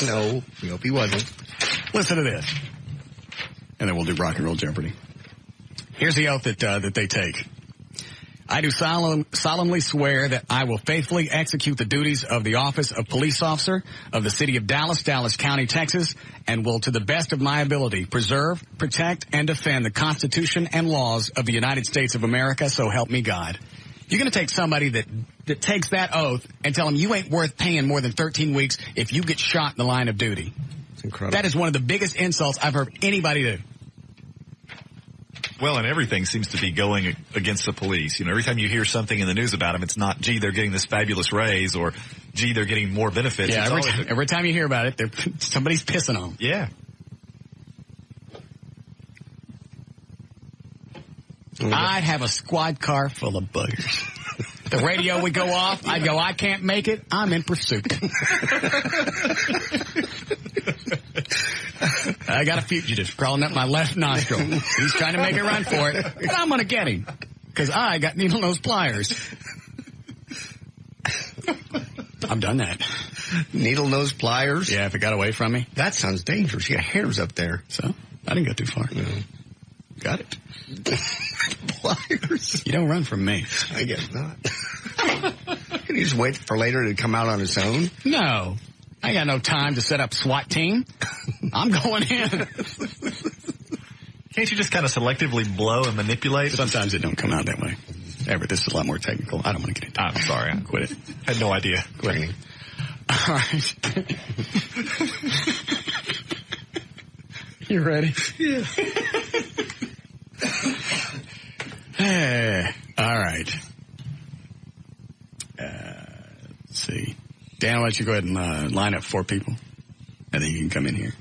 No, we hope he wasn't. Listen to this. And then we'll do Rock and Roll Jeopardy. Here's the oath that they take. I do solemnly swear that I will faithfully execute the duties of the office of police officer of the city of Dallas, Dallas County, Texas, and will, to the best of my ability, preserve, protect, and defend the Constitution and laws of the United States of America, so help me God. You're going to take somebody that takes that oath and tell them you ain't worth paying more than 13 weeks if you get shot in the line of duty. It's incredible. That is one of the biggest insults I've heard anybody do. Well, and everything seems to be going against the police. You know, every time you hear something in the news about them, it's not, gee, they're getting this fabulous raise, or, gee, they're getting more benefits. Yeah, every time you hear about it, somebody's pissing on them. Yeah. I'd have a squad car full of buggers. The radio would go off. I'd go, I can't make it. I'm in pursuit. I got a fugitive crawling up my left nostril. He's trying to make a run for it, but I'm going to get him because I got needle-nose pliers. I've done that. Needle-nose pliers? Yeah, if it got away from me. That sounds dangerous. You got hairs up there. So, I didn't go too far. No. Got it. Pliers. You don't run from me. I guess not. Can you just wait for later to come out on its own? No. I got no time to set up SWAT team. I'm going in. Can't you just kind of selectively blow and manipulate? Sometimes it don't come out that way. Everett, this is a lot more technical. I don't want to get into it. I'm sorry. I quit it. Had no idea. Quit it. All right. You ready? Yeah. All right. Let's see. Dan, why don't you go ahead and line up 4 people, and then you can come in here.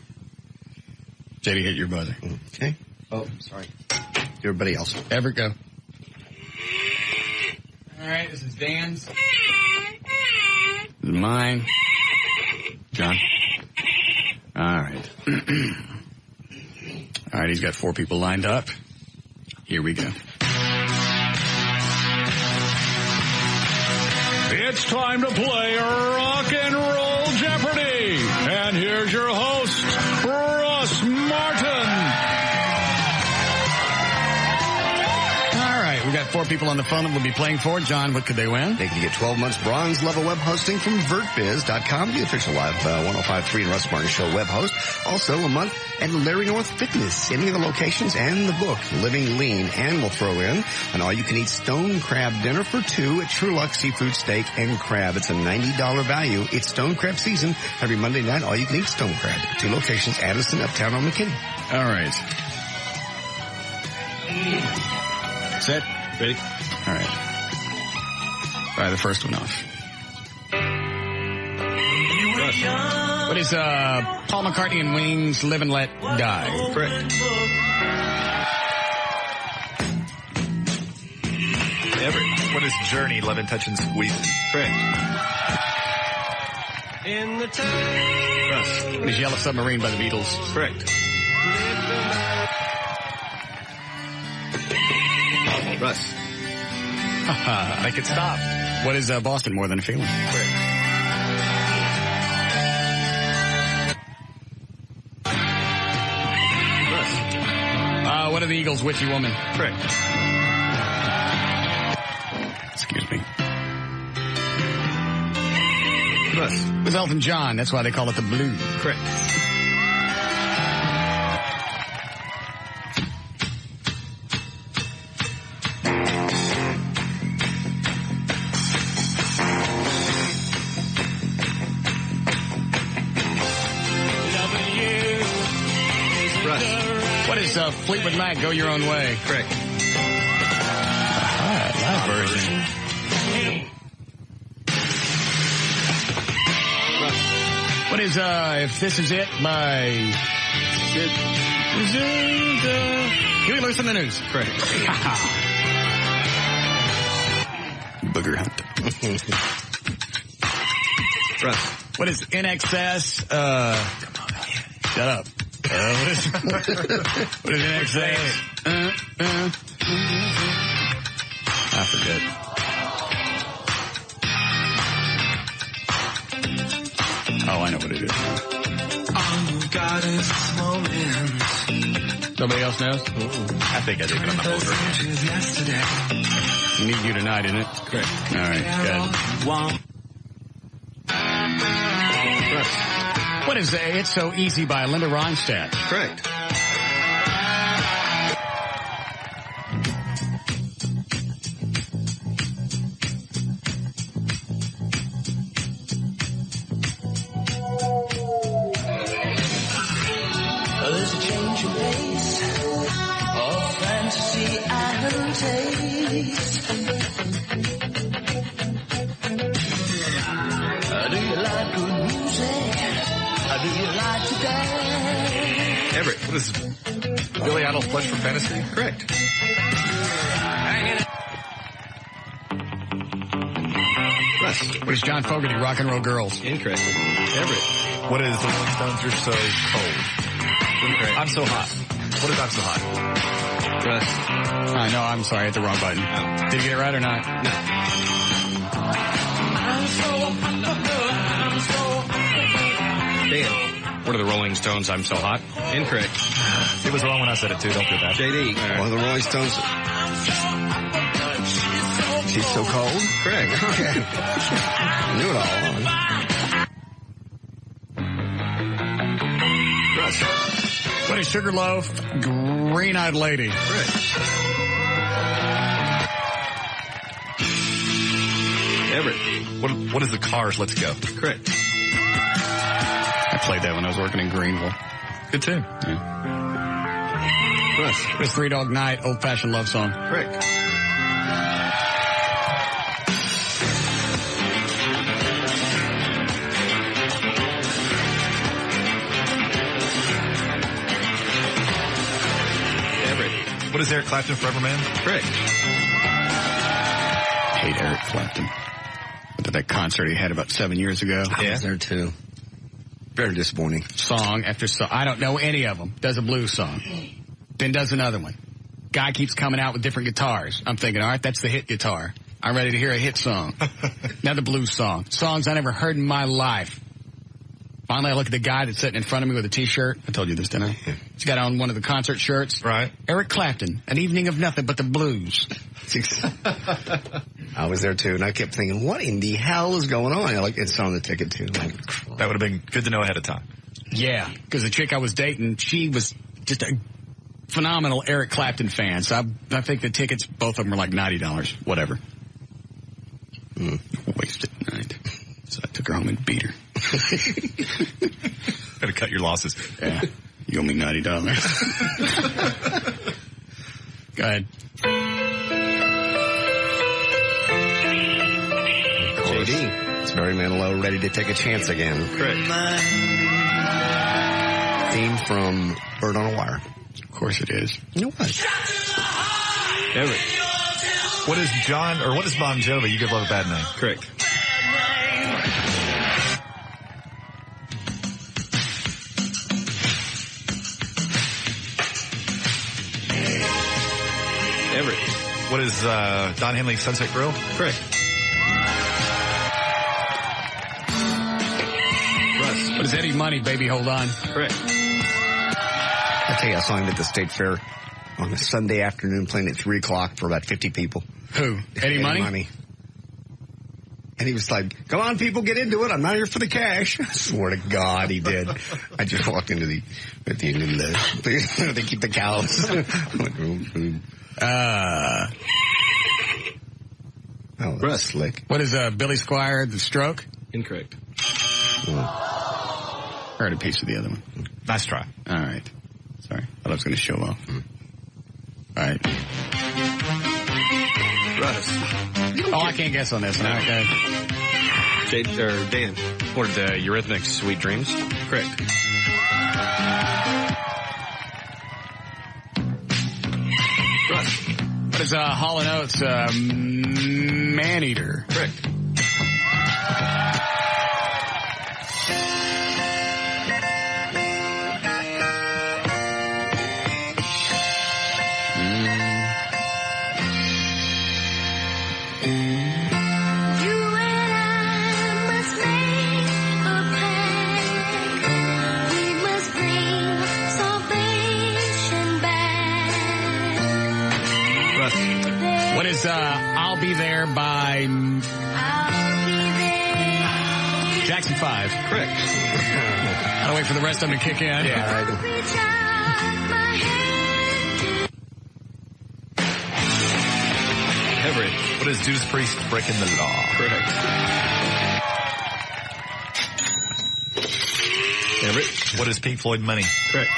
JD, hit your buzzer. Okay. Oh, sorry. Everybody else. Everett, go. All right, this is Dan's. This is mine. John. All right. All right, he's got 4 people lined up. Here we go. It's time to play Rock and Roll Jeopardy! And here's your host, Russ Martin! We've got 4 people on the phone that will be playing for. John, what could they win? They can get 12 months bronze level web hosting from VertBiz.com, the official live 105.3 and Russ Martin Show web host. Also a month at Larry North Fitness, any of the locations, and the book, Living Lean. And we'll throw in an all-you-can-eat stone crab dinner for 2 at True Luck Seafood Steak and Crab. It's a $90 value. It's stone crab season. Every Monday night, all-you-can-eat stone crab. 2 locations, Addison, Uptown, or McKinney. All right. Set. Ready? All right. Fire the first one off. What is Paul McCartney and Wings' Live and Let Die? Correct. Everett. What is Journey, Love and Touch and Squeeze? Correct. In the time. Russ. What is Yellow Submarine by the Beatles? Correct. Russ. Make it stop. What is Boston, More Than a Feeling? Correct. Russ. What are the Eagles, Witchy Woman? Correct. Excuse me. Russ. With Elton John, that's why they call it the Blues. Correct. Fleetwood Mac, Go Your Own Way. Correct. Live version. What is If This Is It by Huey Lewis in the News? Correct. Booger Hunt. Russ. What is In Excess? Shut up. What is In Excess? I forget. Oh, I know what it is. Nobody else knows? I think I did, but I'm not older. Need You Tonight, isn't it? Correct. All right, good. Russ. What is It's So Easy by Linda Ronstadt? Correct. There's a change of pace of fantasy and taste. Do you like good music? Do you like to dance? Everett, what is Billy Idol's Pledge for Fantasy? Correct. Russ. What is John Fogerty, Rock and Roll Girls? Incorrect. Everett. What is The Rolling Stones, You're So Cold? Incorrect. I'm So Hot. What is I'm So Hot? Russ. I know, I'm sorry, I hit the wrong button. No. Did you get it right or not? No. Dan. What are the Rolling Stones, I'm So Hot? Incorrect. It was wrong when I said it, too. Don't feel bad. JD. One of the Rolling Stones. She's So Cold? Correct. Okay. Knew it all. Russ. What is Sugarloaf, Green-Eyed Lady? Correct. Everett. What is The Cars, Let's Go? Correct. I played that when I was working in Greenville. Good tune. Yeah. Russ. It was Three Dog Night, old-fashioned love song. Correct. What is Eric Clapton, Forever Man? Correct. Hate Eric Clapton. Went to that concert he had about 7 years ago. I was there too. Very disappointing. Song after song. I don't know any of them. Does a blues song. Then does another one. Guy keeps coming out with different guitars. I'm thinking, all right, that's the hit guitar. I'm ready to hear a hit song. Another blues song. Songs I never heard in my life. Finally, I look at the guy that's sitting in front of me with a T-shirt. I told you this, didn't I? He's got on one of the concert shirts. Right. Eric Clapton, An Evening of Nothing But the Blues. I was there, too, and I kept thinking, what in the hell is going on? It's on the ticket, too. That would have been good to know ahead of time. Yeah, because the chick I was dating, she was just a phenomenal Eric Clapton fan. So I think the tickets, both of them were like $90, whatever. Wasted night. So I took her home and beat her. Gotta cut your losses. Yeah. You owe me $90. Go ahead. JD. It's Barry Manilow, Ready to Take a Chance Again. Correct. Theme from Bird on a Wire. Of course it is. You know what? Everett. What is Bon Jovi? You Give Love a Bad Name. Correct. Everett. What is Don Henley's Sunset Grill? Correct. Russ. What is Eddie Money, Baby Hold On? Correct. I tell you, I saw him at the State Fair on a Sunday afternoon playing at 3 o'clock for about 50 people. Who? Eddie Money? And he was like, come on, people, get into it. I'm not here for the cash. I swear to God, he did. I just walked into they keep the cows. Oh, that's slick. What is Billy Squier, The Stroke? Incorrect. Heard a piece of the other one. Nice try. All right. Sorry. Thought I was going to show off. All right. Russ. Oh, I can't guess on this one. Okay. Dan. Or the Eurythmics, Sweet Dreams? Correct. Russ. What is Hall & Oates, Man-Eater? Correct. What is I'll Be There by Jackson 5? Correct. I'll wait for the rest of them to kick in. Yeah. Everett. What is Judas Priest, Breaking the Law? Correct. Everett. What is Pink Floyd, Money? Correct.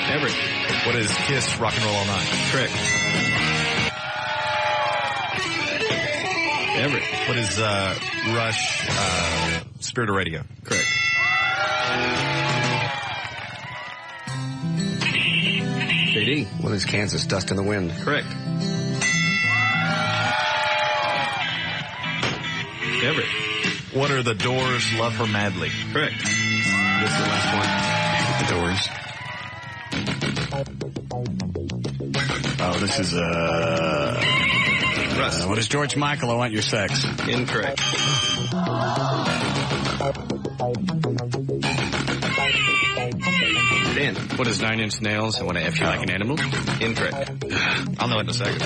Everett. What is Kiss, Rock and Roll All Night? Correct. Everett. What is Rush, Spirit of Radio? Correct. JD. What is Kansas, Dust in the Wind? Correct. Everett. What are the Doors, Love Her Madly? Correct. This is the last one. The Doors. Oh, this is Russ. What is George Michael, I Want Your Sex? Incorrect. Dan. What is 9 Inch Nails? I Want to F You Like an Animal? Incorrect. I'll know it in a second.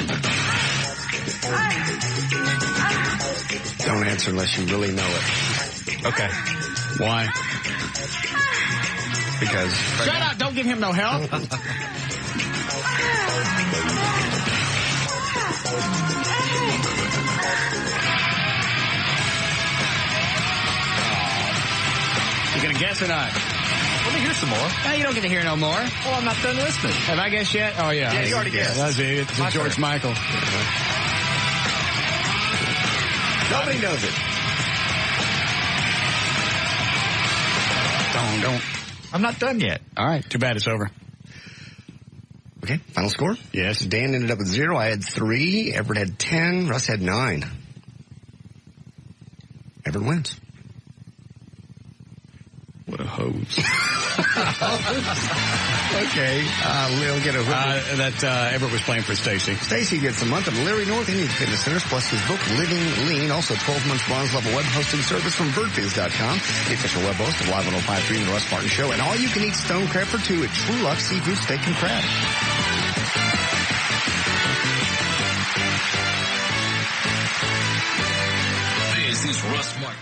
Don't answer unless you really know it. Okay. Why? Because... Shut up! Don't give him no help. You going to guess or not? Let me hear some more. No, you don't get to hear no more. Well, I'm not done listening. Have I guessed yet? Oh, yeah. Yeah, you already guessed. That's it. It's George Michael. Nobody knows it. Don't. I'm not done yet. All right. Too bad it's over. Okay, final score? Yes. Dan ended up with 0. I had 3. Everett had 10. Russ had 9. Everett wins. What a hose. Okay. We'll get a Everett was playing for Stacy. Stacy gets a month of Larry North Indian Fitness Centers plus his book Living Lean. Also 12 months bronze level web hosting service from VertBiz.com. The official web host of Live 105.3 and the Russ Martin Show. And all you can eat stone crab for 2 at True Luck Seafood Steak and Crab. This is Russ Martin.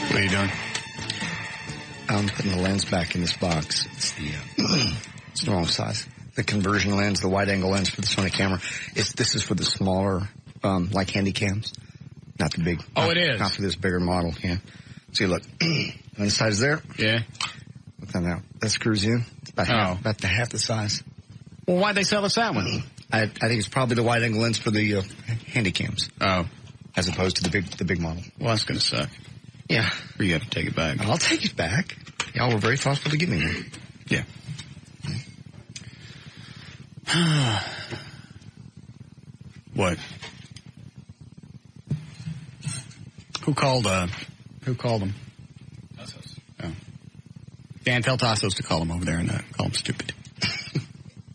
What are you doing? I'm putting the lens back in this box. It's it's the wrong size. The conversion lens, the wide angle lens for the Sony camera. This is for the smaller, like handy cams, not the big. Oh, it is. Not for this bigger model. Yeah. See, look, one side is there. Yeah. Look on that. That screws in. It's about half the size. Well, why'd they sell us that one? I think it's probably the wide angle lens for the handy cams. Oh. As opposed to the big model. Well, that's going to suck. Yeah. Or you have to take it back. I'll take it back. Y'all were very thoughtful to give me one. Yeah. What? Who called them? Tassos. Oh. Dan, tell Tassos to call him over there and call him stupid.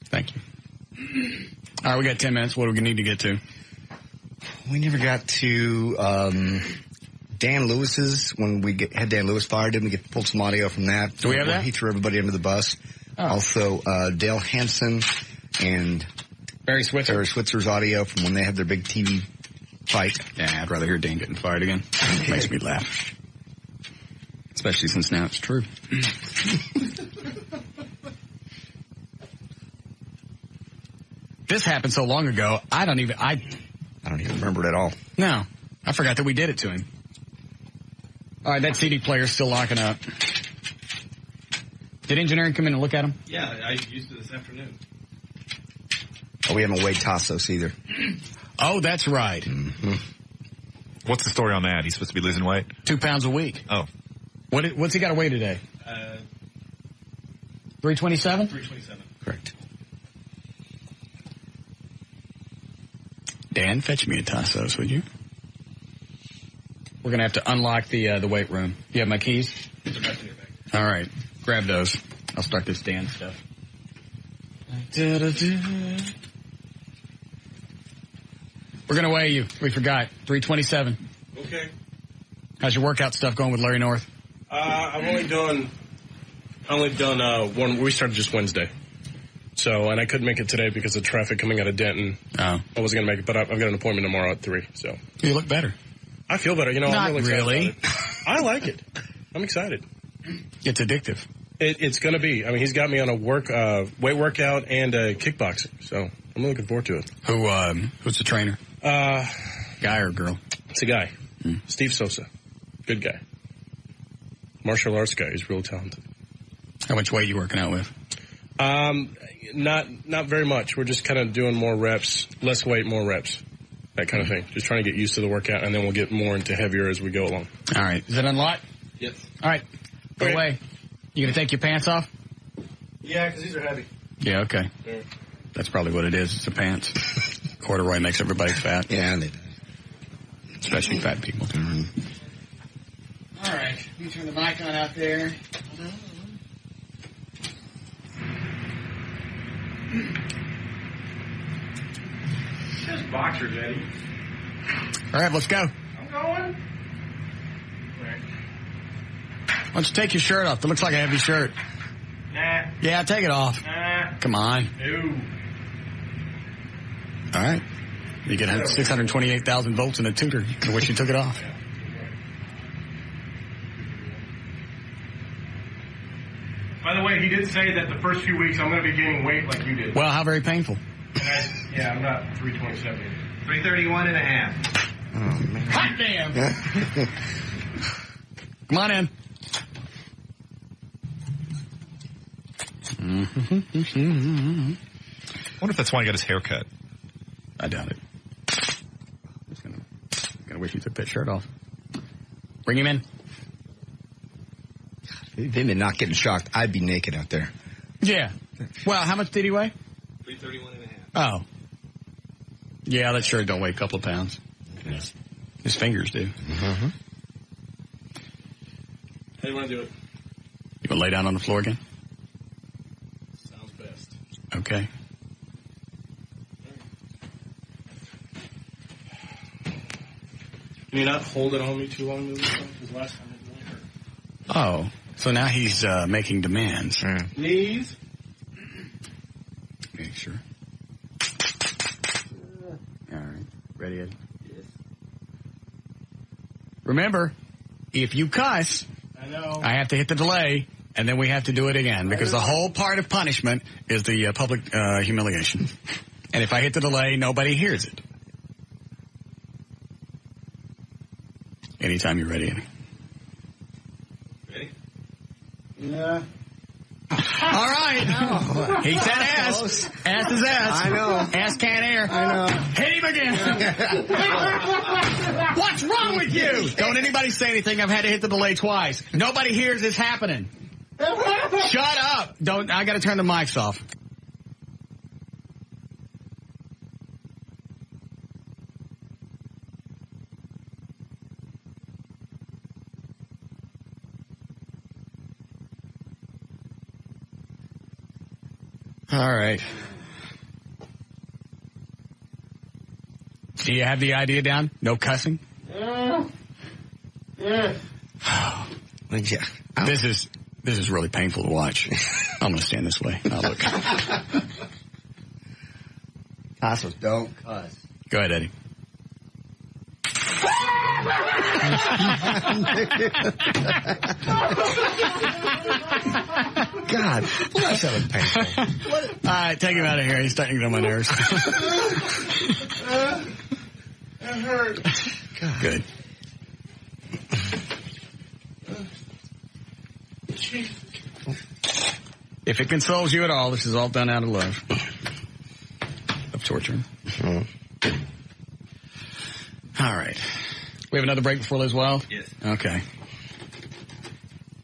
Thank you. All right, we got 10 minutes. What do we need to get to? We never got to Dan Lewis's. When we had Dan Lewis fired, didn't we pulled some audio from that? Do we have that? He threw everybody under the bus. Oh. Also, Dale Hansen and Barry Switzer's audio from when they had their big TV fight. Yeah, I'd rather hear Dan getting fired again. Makes me laugh. Especially since now it's true. This happened so long ago, I don't even remember it at all. No. I forgot that we did it to him. All right, that CD player's still locking up. Did engineering come in and look at him? Yeah, I used it this afternoon. Oh, we haven't weighed Tassos either. Oh, that's right. Mm-hmm. What's the story on that? He's supposed to be losing weight? 2 pounds a week. Oh. What's he got to weigh today? 327? 327. Correct. Dan, fetch me a Tassos, would you? We're going to have to unlock the weight room. You have my keys? All right. Grab those. I'll start this Dan stuff. We're going to weigh you. We forgot. 327. Okay. How's your workout stuff going with Larry North? I've only done one. We started just Wednesday. So, and I couldn't make it today because of traffic coming out of Denton. Oh. I wasn't going to make it, but I've got an appointment tomorrow at 3, so. You look better. I feel better. You know, Not I'm really excited really. about it. I like it. I'm excited. It's addictive. It's going to be. I mean, he's got me on a weight workout and kickboxing, so I'm looking forward to it. Who's the trainer? Guy or girl? It's a guy. Steve Sosa. Good guy. Martial arts guy. He's real talented. How much weight you working out with? Not very much. We're just kind of doing more reps, less weight, more reps, that kind of thing. Just trying to get used to the workout, and then we'll get more into heavier as we go along. All right. Is it unlocked? Yes. All right. Go away. You gonna take your pants off? Yeah, because these are heavy. Yeah. Okay. Yeah. That's probably what it is. It's the pants. Corduroy makes everybody fat. Yeah, they do. Especially fat people. Mm-hmm. All right. You turn the mic on out there. Just boxers, Eddie. All right, let's go. I'm going. Why don't you take your shirt off? It looks like a heavy shirt. Nah. Yeah, take it off. Nah. Come on. No. All right. You get 628,000 volts in a tutor. I wish you took it off. By the way, he did say that the first few weeks I'm going to be gaining weight like you did. Well, how very painful. Yeah, I'm not 327. 331 and a half. Oh, man. Hot damn! Come on in. I wonder if that's why he got his hair cut. I doubt it. I'm gonna wish he took that shirt off. Bring him in. If he'd been not getting shocked, I'd be naked out there. Yeah. Well, how much did he weigh? 331 and a half. Oh. Yeah, that shirt don't weigh a couple of pounds. Yes. His fingers do. How do you want to do it? You want to lay down on the floor again? Sounds best. Okay. Can you not hold it on me too long, because last time it really hurt. Oh, so now he's making demands. Knees. Okay, sure. All right. Ready, Eddie? Yes. Remember, if you cuss, I know. I have to hit the delay, and then we have to do it again, because the whole part of punishment is the public humiliation. And if I hit the delay, nobody hears it. Anytime you're ready, Eddie. Ready? Yeah. All right. Oh. He said ass. Ass is ass. I know. Ass can't air. I know. Hit him again. What's wrong with you? Don't anybody say anything. I've had to hit the delay twice. Nobody hears this happening. Shut up. Don't. I got to turn the mics off. All right. Do you have the idea down? No cussing? Yeah. This is really painful to watch. I'm going to stand this way. Now look. Tassos, don't cuss. Go ahead, Eddie. God, bless that was painful. All right, take him out of here. He's starting to get on my nerves. That hurt. God. Good. If it consoles you at all, this is all done out of love. Of torture. Mm-hmm. All right. We have another break before Liz Wild? Yes. Okay.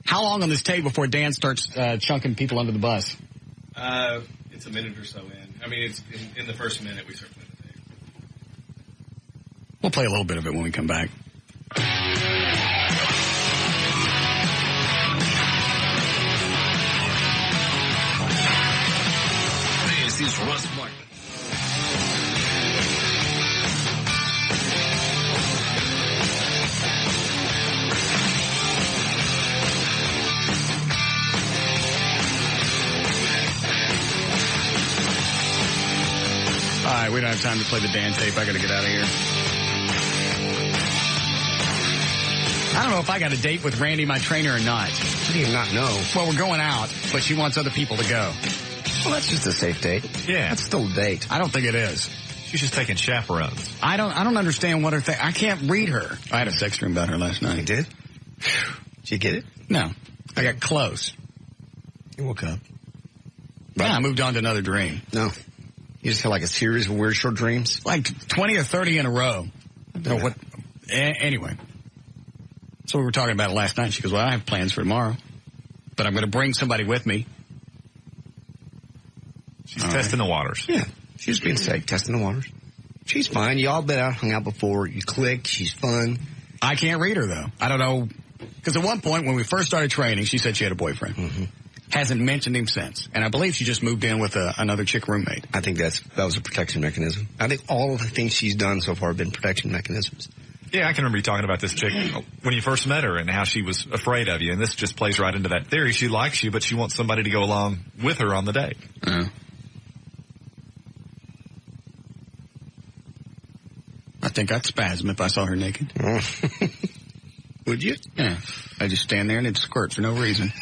How long on this tape before Dan starts chunking people under the bus? It's a minute or so in. I mean, it's in the first minute we start playing the tape. We'll play a little bit of it when we come back. This is Russ Martin. All right, we don't have time to play the Dan tape. I got to get out of here. I don't know if I got a date with Randy, my trainer, or not. How do you not know? Well, we're going out, but she wants other people to go. Well, that's just a safe date. Yeah. That's still a date. I don't think it is. She's just taking chaperones. I don't understand what her thing. I can't read her. I had a sex dream about her last night. You did? Did you get it? No. I got close. You woke up. Yeah, I moved on to another dream. No. You just had like a series of weird short dreams? Like 20 or 30 in a row. No, what? Anyway. So we were talking about it last night. She goes, well, I have plans for tomorrow. But I'm going to bring somebody with me. She's testing the waters. Yeah. She's being safe, testing the waters. She's fine. You all been out, hung out before. You clicked. She's fun. I can't read her, though. I don't know. Because at one point, when we first started training, she said she had a boyfriend. Mm-hmm. Hasn't mentioned him since. And I believe she just moved in with another chick roommate. I think that was a protection mechanism. I think all of the things she's done so far have been protection mechanisms. Yeah, I can remember you talking about this chick when you first met her and how she was afraid of you. And this just plays right into that theory. She likes you, but she wants somebody to go along with her on the date. I think I'd spasm if I saw her naked. Would you? Yeah. I just stand there and it'd squirt for no reason.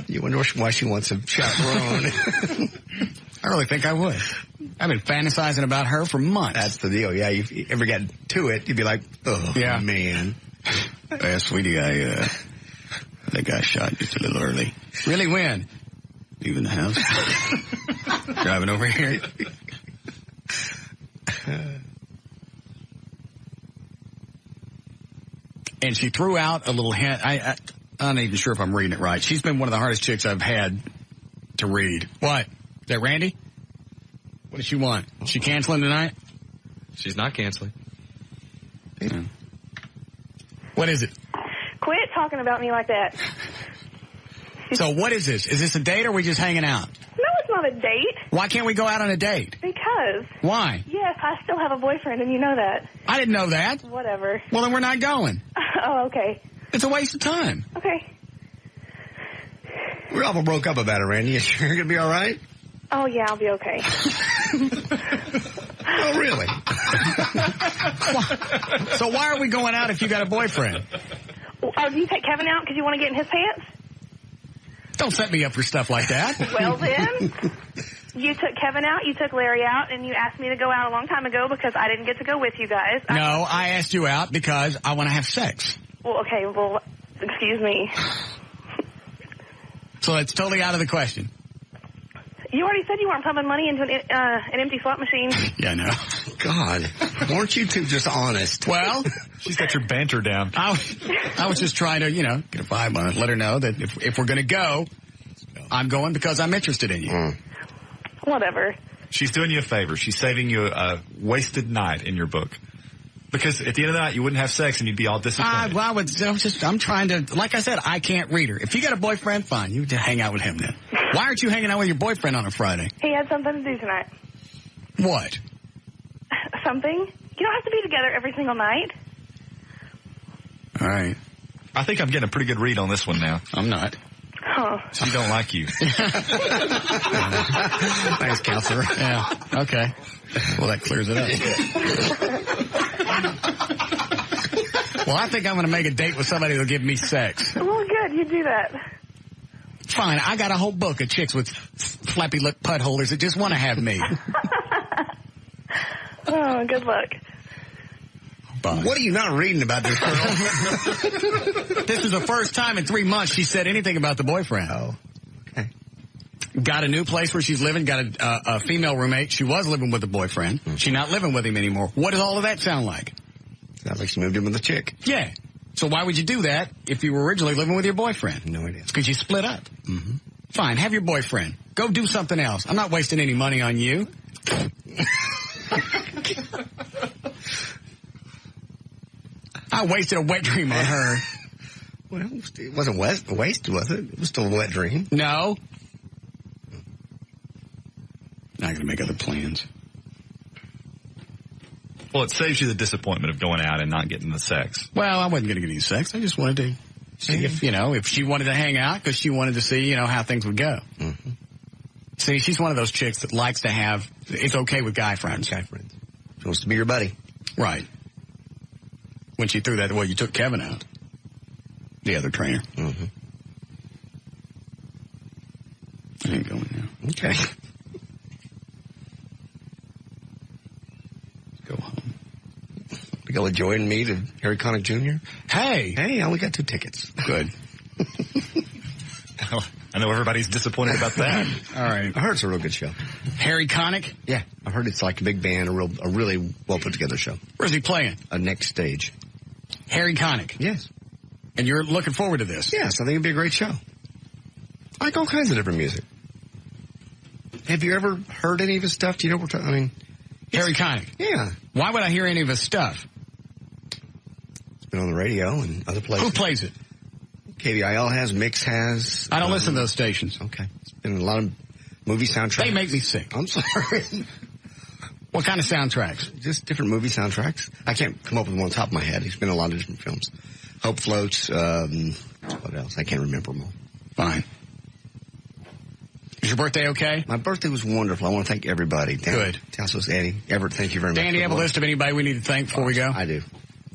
You wonder why she wants a chaperone. I really think I would. I've been fantasizing about her for months. That's the deal. Yeah, if you ever get to it, you'd be like, oh, yeah. Man. Yeah, sweetie, I think I shot just a little early. Really, when? Leaving the house. Driving over here. And she threw out a little hint. I'm not even sure if I'm reading it right. She's been one of the hardest chicks I've had to read. What? Is that Randy? What does she want? Is she canceling tonight? She's not canceling. Yeah. What is it? Quit talking about me like that. So what is this? Is this a date or are we just hanging out? No, it's not a date. Why can't we go out on a date? Because. Why? Yes, I still have a boyfriend, and you know that. I didn't know that. Whatever. Well, then we're not going. Oh, okay. It's a waste of time. Okay. We all broke up about it, Randy. You sure you're going to be all right? Oh, yeah, I'll be okay. Oh, really? So why are we going out if you got a boyfriend? Oh, do you take Kevin out because you want to get in his pants? Don't set me up for stuff like that. Well, then, you took Kevin out, you took Larry out, and you asked me to go out a long time ago because I didn't get to go with you guys. No, I asked you out because I want to have sex. Well, okay, well, excuse me. So it's totally out of the question. You already said you weren't pumping money into an empty slot machine. Yeah, I know. God, weren't you two just honest? Well, she's got your banter down. I was just trying to, get a vibe on it. Let her know that if we're going to go, I'm going because I'm interested in you. Whatever. She's doing you a favor. She's saving you a wasted night in your book. Because at the end of the night, you wouldn't have sex and you'd be all disappointed. I'm trying to, like I said, I can't read her. If you got a boyfriend, fine. You just hang out with him then. Why aren't you hanging out with your boyfriend on a Friday? He had something to do tonight. What? Something? You don't have to be together every single night. All right. I think I'm getting a pretty good read on this one now. I'm not. Huh. She don't like you. Thanks, counselor. Yeah. Okay. Well, that clears it up. Well, I think I'm going to make a date with somebody who'll give me sex. Well, good. You do that. Fine. I got a whole book of chicks with flappy lip putt holders that just want to have me. Oh, good luck. Bye. What are you not reading about this girl? This is the first time in 3 months she said anything about the boyfriend. Oh, okay. Got a new place where she's living, got a female roommate. She was living with a boyfriend. She's not living with him anymore. What does all of that sound like? Sounds like she moved in with a chick. Yeah. So why would you do that if you were originally living with your boyfriend? No idea. It's because you split up. Mm-hmm. Fine, have your boyfriend. Go do something else. I'm not wasting any money on you. I wasted a wet dream on her. Well, it wasn't wasted, was it? It was still a wet dream. No. Not going to make other plans. Well, it saves you the disappointment of going out and not getting the sex. Well, I wasn't going to get any sex. I just wanted to see if she wanted to hang out because she wanted to see, how things would go. Mm-hmm. See, she's one of those chicks that likes to have, it's okay with guy friends. She wants to be your buddy. Right. When she threw that, you took Kevin out. The other trainer. Mm-hmm. I ain't going now. Okay. Go home. To go with Joy and me to Harry Connick Jr.? Hey, I only got 2 tickets. Good. I know everybody's disappointed about that. All right. I heard it's a real good show. Harry Connick? Yeah. I heard it's like a big band, a really well put together show. Where's he playing? Next stage. Harry Connick? Yes. And you're looking forward to this? Yes, I think it'd be a great show. I like all kinds of different music. Have you ever heard any of his stuff? Do you know what we're talking? Harry Connick? Yeah. Why would I hear any of his stuff? It's been on the radio and other places. Who plays it? KLLI has, Mix has. I don't listen to those stations. Okay. It's been a lot of movie soundtracks. They make me sick. I'm sorry. What kind of soundtracks? Just different movie soundtracks. I can't come up with one on top of my head. He's been in a lot of different films. Hope Floats, what else? I can't remember them all. Fine. Was your birthday okay? My birthday was wonderful. I want to thank everybody. Good. Tassos, Eddie, Everett, thank you very much. Dan, do you have a list of anybody we need to thank before we go? I do.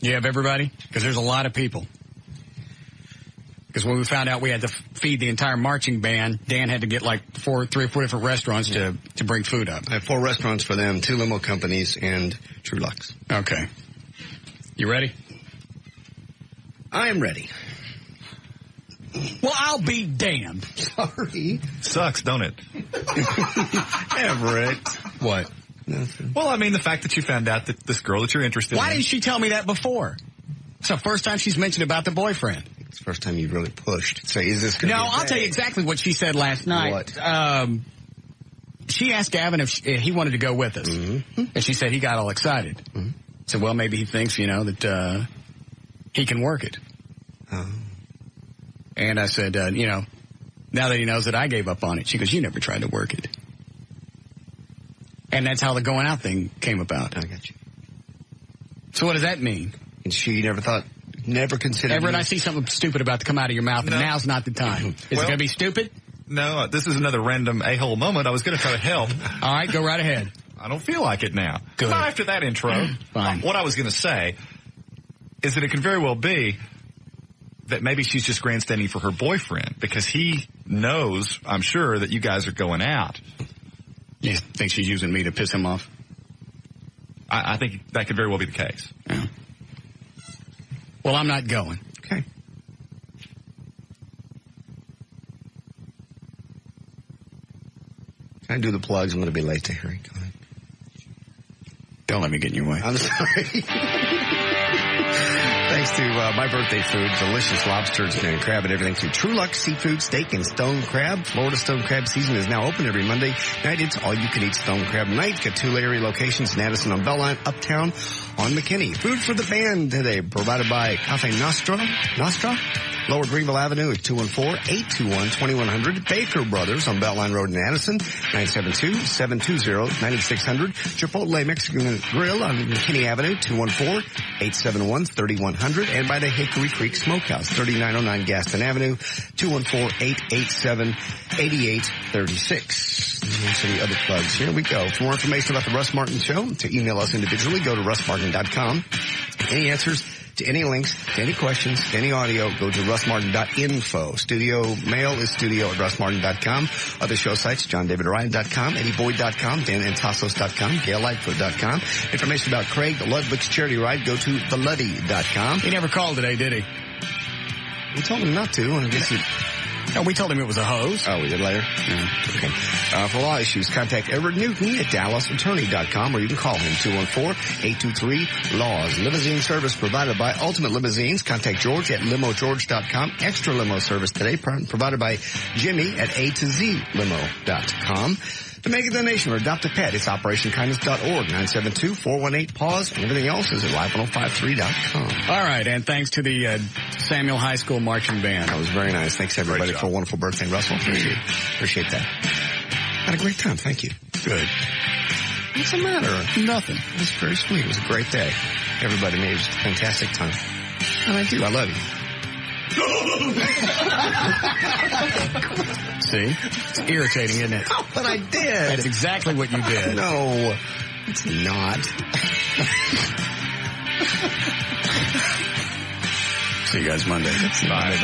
You have everybody? Because there's a lot of people. Because when we found out we had to feed the entire marching band, Dan had to get like 3 or 4 different restaurants to bring food up. I have 4 restaurants for them, 2 limo companies, and True Lux. Okay. You ready? I am ready. Well, I'll be damned. Sorry. Sucks, don't it? Everett. What? Nothing. Well, I mean, the fact that you found out that this girl that you're interested in. Why didn't she tell me that before? It's the first time she's mentioned about the boyfriend. It's the first time you've really pushed. So is this going to be I'll tell you exactly what she said last night. What? She asked Gavin if he wanted to go with us. Mm-hmm. And she said he got all excited. Mm-hmm. So, well, maybe he thinks, that he can work it. Oh. And I said, now that he knows that I gave up on it. She goes, you never tried to work it. And that's how the going out thing came about. I got you. So what does that mean? And she never considered... Everett, I see something stupid about to come out of your mouth, and now's not the time. Is it going to be stupid? No, this is another random a-hole moment. I was going to try to help. All right, go right ahead. I don't feel like it now. Good. Not after that intro. Fine. What I was going to say is that it could very well be that maybe she's just grandstanding for her boyfriend because he knows, I'm sure, that you guys are going out. You think she's using me to piss him off? I think that could very well be the case. Yeah. Well, I'm not going. Okay. Can I do the plugs? I'm going to be late to Harry. Go ahead. Don't let me get in your way. I'm sorry. Thanks to My Birthday Food, delicious lobsters and crab and everything through True Lux Seafood, Steak, and Stone Crab. Florida Stone Crab season is now open every Monday night. It's all-you-can-eat Stone Crab night. Got 2 area locations in Addison on Belline, Uptown on McKinney. Food for the band today, provided by Cafe Nostra, Lower Greenville Avenue at 214-821-2100. Baker Brothers on Beltline Road in Addison, 972-720-9600. Chipotle Mexican Grill on McKinney Avenue, 214-871-3100. And by the Hickory Creek Smokehouse, 3909 Gaston Avenue, 214-887-8836. And some of the other plugs. Here we go. For more information about the Russ Martin Show, to email us individually, go to russmartin.com. Any answers to any links, to any questions, to any audio, go to russmartin.info. Studio mail is studio@russmartin.com. Other show sites, johndavidryan.com, eddieboyd.com, danandtassos.com, gaillightfoot.com. Information about Craig Ludwig's charity ride, go to theluddy.com. He never called today, did he? We told him not to. I guess No, we told him it was a hose. Oh, we did later? Yeah. Okay. For law issues, contact Everett Newton at DallasAttorney.com, or you can call him, 214-823-LAWS. Limousine service provided by Ultimate Limousines. Contact George at LimoGeorge.com. Extra limo service today provided by Jimmy at A2ZLimo.com. To make a donation or adopt a pet, it's OperationKindness.org, 972-418-PAUSE, and everything else is at Live1053.com. All right, and thanks to the Samuel High School Marching Band. That was very nice. Thanks, everybody, for a wonderful birthday, Russell. Appreciate that. Had a great time. Thank you. Good. What's the matter? Nothing. It was very sweet. It was a great day. Everybody made it a fantastic time. And I do. I love you. See? It's irritating, isn't it? Oh, but I did. That's exactly what you did. No, it's not. See you guys Monday. Bye.